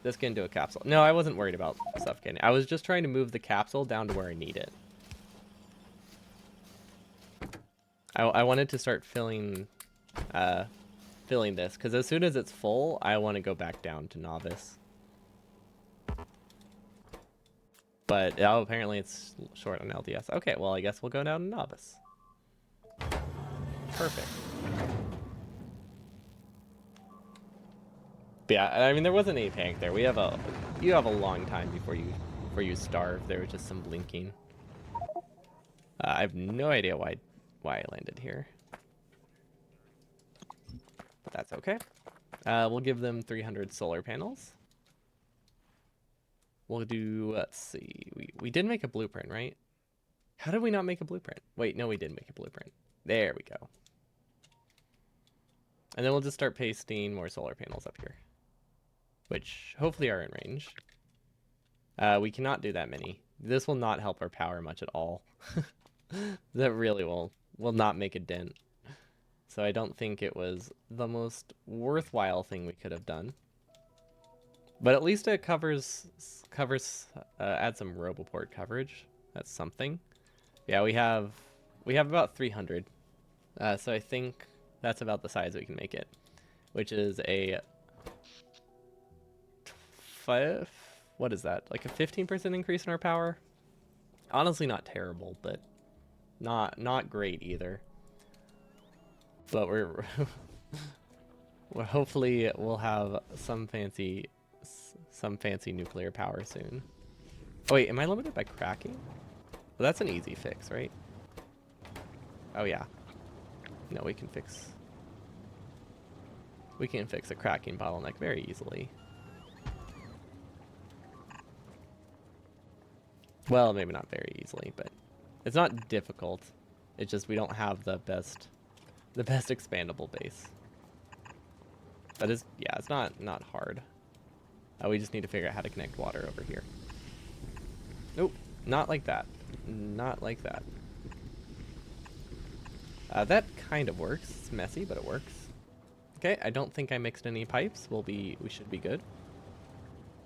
This can do a capsule. No, I wasn't worried about suffocating. I was just trying to move the capsule down to where I need it. I wanted to start filling this, because as soon as it's full, I want to go back down to novice. But oh, apparently it's short on LDS. Okay, well, I guess we'll go down to novice. Perfect. But yeah, I mean, there wasn't any panic there. You have a long time before you starve. There was just some blinking. I have no idea why I landed here. But that's okay. We'll give them 300 solar panels. We'll do, let's see, we did make a blueprint, right? How did we not make a blueprint? Wait, no, we did make a blueprint. There we go. And then we'll just start pasting more solar panels up here, which hopefully are in range. We cannot do that many. This will not help our power much at all. That really will not make a dent. So I don't think it was the most worthwhile thing we could have done. But at least it adds some Roboport coverage. That's something. Yeah, we have about 300. So I think that's about the size we can make it, which is a what is that? Like a 15% increase in our power? Honestly, not terrible, but not great either. But we're hopefully we'll have some fancy nuclear power soon. Oh wait, am I limited by cracking? Well, that's an easy fix, right? Oh yeah. No, we can fix a cracking bottleneck very easily. Well, maybe not very easily, but it's not difficult. It's just we don't have the best expandable base. That is, yeah, it's not hard. We just need to figure out how to connect water over here. Nope, not like that. Not like that. That kind of works. It's messy, but it works. Okay, I don't think I mixed any pipes. We should be good.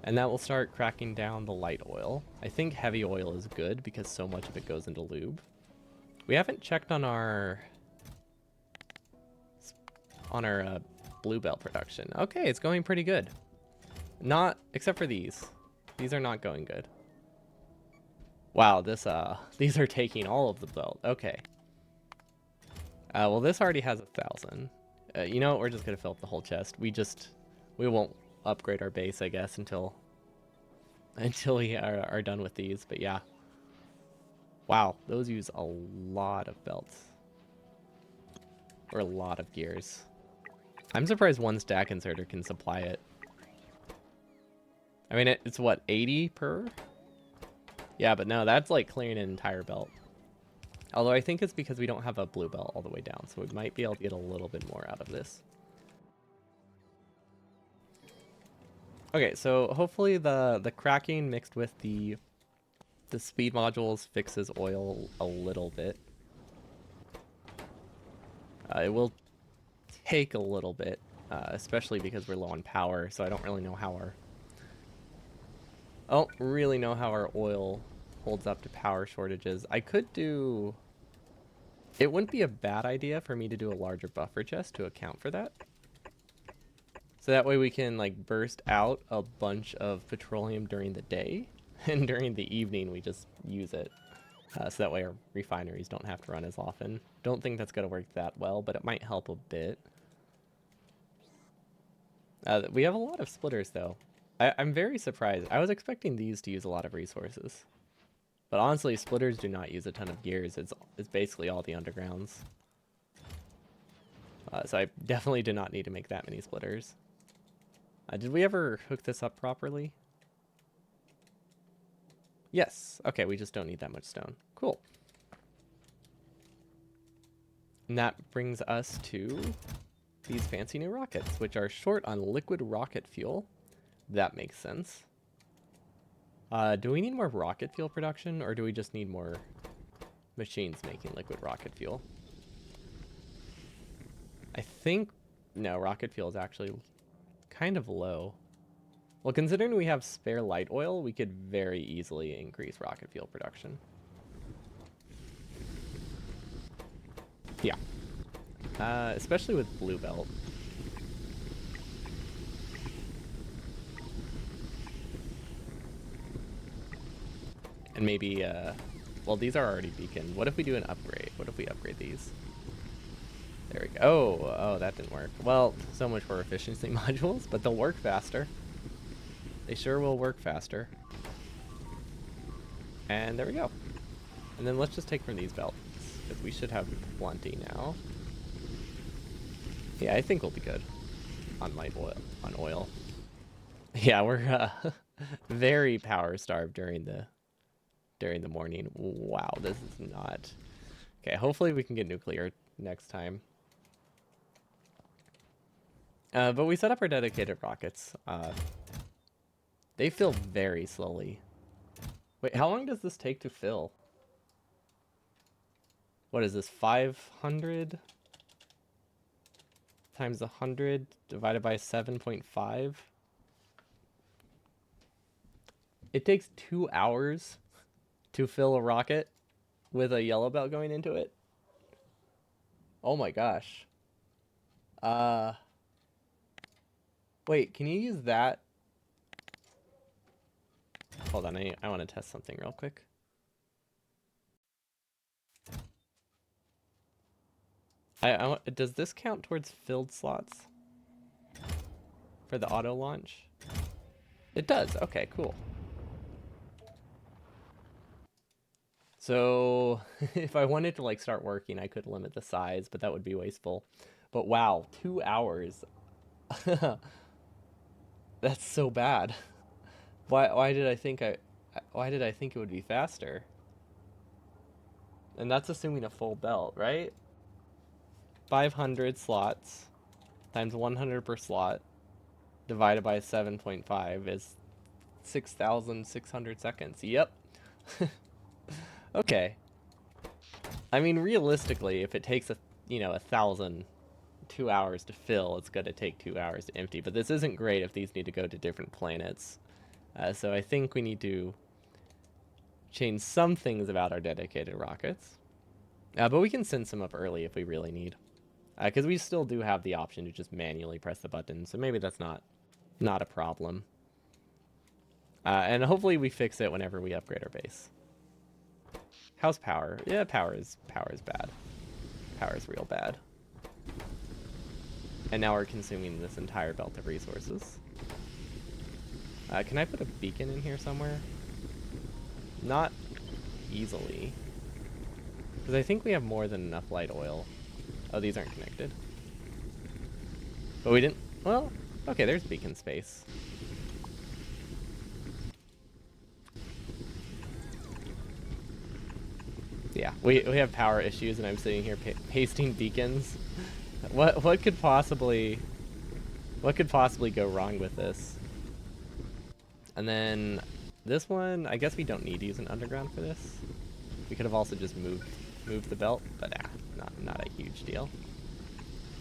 And that will start cracking down the light oil. I think heavy oil is good because so much of it goes into lube. We haven't checked on our bluebell production. Okay, it's going pretty good. Not except for these. These are not going good. Wow, these are taking all of the belt. Okay. Well, this already has 1,000. You know what? We're just gonna fill up the whole chest. We won't upgrade our base, I guess, until we are done with these. But yeah. Wow, those use a lot of belts. Or a lot of gears. I'm surprised one stack inserter can supply it. I mean, it's what, 80 per? Yeah, but no, that's like clearing an entire belt. Although I think it's because we don't have a blue belt all the way down, so we might be able to get a little bit more out of this. Okay, so hopefully the cracking mixed with the speed modules fixes oil a little bit. It will take a little bit, especially because we're low on power, so I don't really know how our oil holds up to power shortages. I could do... It wouldn't be a bad idea for me to do a larger buffer chest to account for that. So that way we can like burst out a bunch of petroleum during the day, and during the evening we just use it. So that way our refineries don't have to run as often. Don't think that's going to work that well, but it might help a bit. We have a lot of splitters though. I'm very surprised. I was expecting these to use a lot of resources. But honestly, splitters do not use a ton of gears. It's basically all the undergrounds. So I definitely did not need to make that many splitters. Did we ever hook this up properly? Yes. Okay, we just don't need that much stone. Cool. And that brings us to these fancy new rockets, which are short on liquid rocket fuel. That makes sense. Do we need more rocket fuel production, or do we just need more machines making liquid rocket fuel? I think, no, rocket fuel is actually kind of low. Well, considering we have spare light oil, we could very easily increase rocket fuel production. Yeah. Especially with Blue Belt. And maybe, well, these are already beaconed. What if we do an upgrade? What if we upgrade these? There we go. Oh, that didn't work. Well, so much for efficiency modules, but they'll work faster. They sure will work faster. And there we go. And then let's just take from these belts, because we should have plenty now. Yeah, I think we'll be good on light oil. On oil. Yeah, we're very power starved during the morning. Wow, this is not... Okay, hopefully we can get nuclear next time. But we set up our dedicated rockets. They fill very slowly. Wait, how long does this take to fill? What is this, 500 times 100 divided by 7.5? It takes 2 hours to fill a rocket with a yellow belt going into it. Oh my gosh. Wait, can you use that? Hold on, I want to test something real quick. Does this count towards filled slots for the auto launch? It does. Okay, cool. So if I wanted to like start working, I could limit the size, but that would be wasteful. But wow, 2 hours. That's so bad. Why did I think it would be faster? And that's assuming a full belt, right? 500 slots times 100 per slot divided by 7.5 is 6,600 seconds. Yep. Okay. I mean, realistically, if it takes 2 hours to fill, it's going to take 2 hours to empty. But this isn't great if these need to go to different planets. So I think we need to change some things about our dedicated rockets. But we can send some up early if we really need. Because we still do have the option to just manually press the button. So maybe that's not a problem. And hopefully we fix it whenever we upgrade our base. How's power? Yeah, power is bad. Power is real bad. And now we're consuming this entire belt of resources. Can I put a beacon in here somewhere? Not easily. Because I think we have more than enough light oil. Oh, these aren't connected. But we didn't... Well, okay, there's beacon space. Yeah, we have power issues, and I'm sitting here pasting beacons. What could possibly go wrong with this? And then this one, I guess we don't need to use an underground for this. We could have also just moved the belt, but not a huge deal.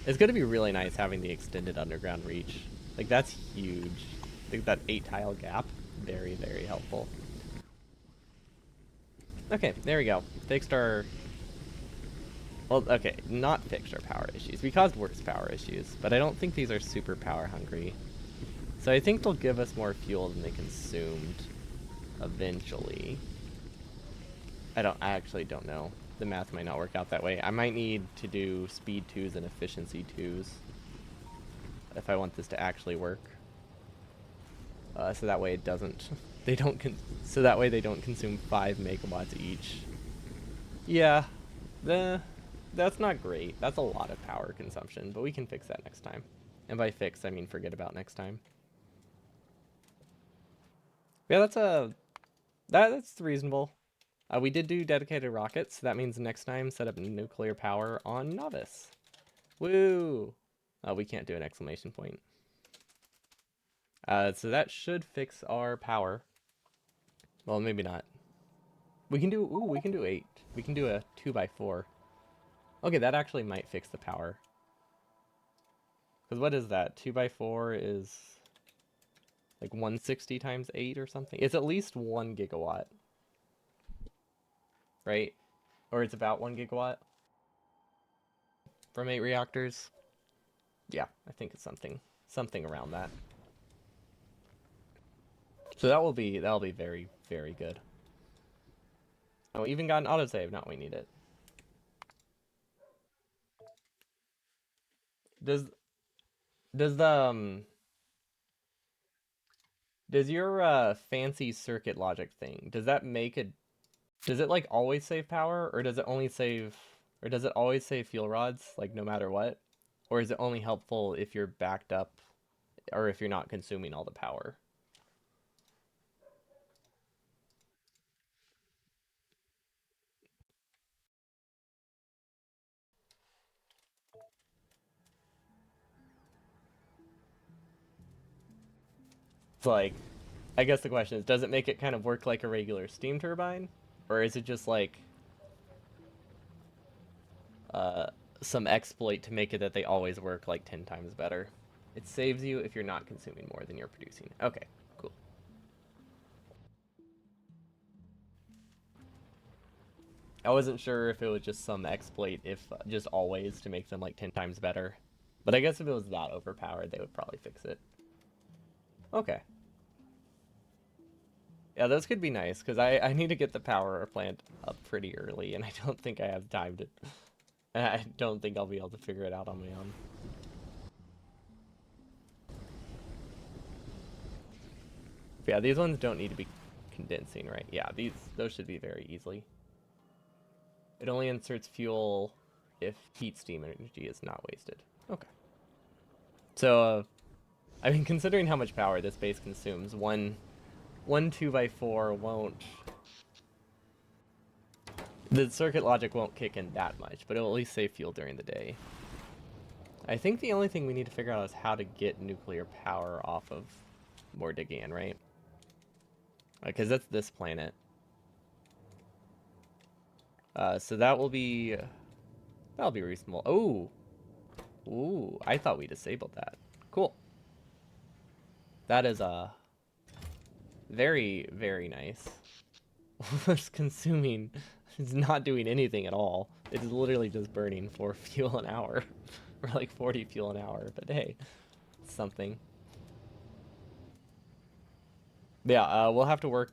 It's going to be really nice having the extended underground reach. Like, that's huge. I think that 8 tile gap, very, very helpful. Okay, there we go. Fixed our Well, okay, not fixed our power issues. We caused worse power issues, but I don't think these are super power hungry. So I think they'll give us more fuel than they consumed eventually. I actually don't know. The math might not work out that way. I might need to do speed 2s and efficiency 2s if I want this to actually work. So that way it doesn't, so that way they don't consume 5 megawatts each. Yeah, that's not great. That's a lot of power consumption, but we can fix that next time. And by fix, I mean forget about next time. Yeah, that's reasonable. We did do dedicated rockets, so that means next time set up nuclear power on Novice. Woo! We can't do an exclamation point. So that should fix our power. Well, maybe not. We can do 8. We can do a 2x4. Okay, that actually might fix the power. Because what is that? 2x4 is like 160 times 8 or something. It's at least 1 gigawatt. Right? Or it's about 1 gigawatt from 8 reactors. Yeah, I think it's something around that. So that'll be very, very good. Oh, even got an autosave. Now we need it. Does the does your fancy circuit logic thing, does that make it, does it like always save power, or does it only save, or does it always save fuel rods like no matter what? Or is it only helpful if you're backed up or if you're not consuming all the power? It's like, I guess the question is, does it make it kind of work like a regular steam turbine? Or is it just like uh, some exploit to make it that they always work like 10 times better? It saves you if you're not consuming more than you're producing. Okay, cool. I wasn't sure if it was just some exploit, if just always to make them like 10 times better. But I guess if it was that overpowered, they would probably fix it. Okay. Yeah, those could be nice, because I need to get the power plant up pretty early, and I don't think I have time to... I don't think I'll be able to figure it out on my own. But yeah, these ones don't need to be condensing, right? Yeah, those should be very easily. It only inserts fuel if heat steam energy is not wasted. Okay. So, I mean, considering how much power this base consumes, one 2x4 won't... The circuit logic won't kick in that much, but it will at least save fuel during the day. I think the only thing we need to figure out is how to get nuclear power off of Mordigan, right? Because that's this planet. So that'll be reasonable. Oh, ooh! I thought we disabled that. Cool. That is very, very nice. It's consuming. It's not doing anything at all. It's literally just burning 4 fuel an hour, or like 40 fuel an hour. But hey, it's something. But yeah, we'll have to work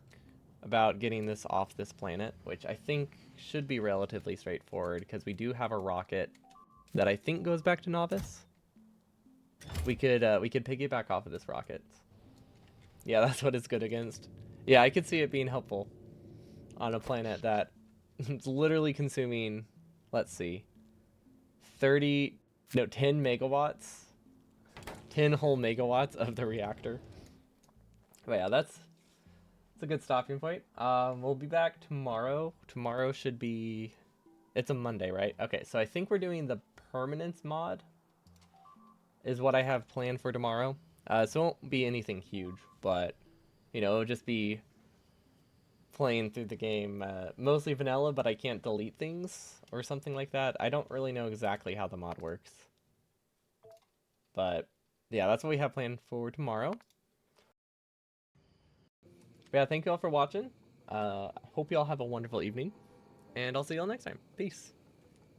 about getting this off this planet, which I think should be relatively straightforward because we do have a rocket that I think goes back to Novice. We could piggyback off of this rocket. Yeah, that's what it's good against. Yeah, I could see it being helpful on a planet that it's literally consuming, let's see, 10 megawatts, 10 whole megawatts of the reactor. But yeah, that's a good stopping point. We'll be back tomorrow. Tomorrow should be, it's a Monday, right? Okay, so I think we're doing the permanence mod is what I have planned for tomorrow. So it won't be anything huge, but you know, it'll just be playing through the game, mostly vanilla, but I can't delete things or something like that. I don't really know exactly how the mod works. But yeah, that's what we have planned for tomorrow. But yeah, thank you all for watching. Hope you all have a wonderful evening, and I'll see you all next time. Peace.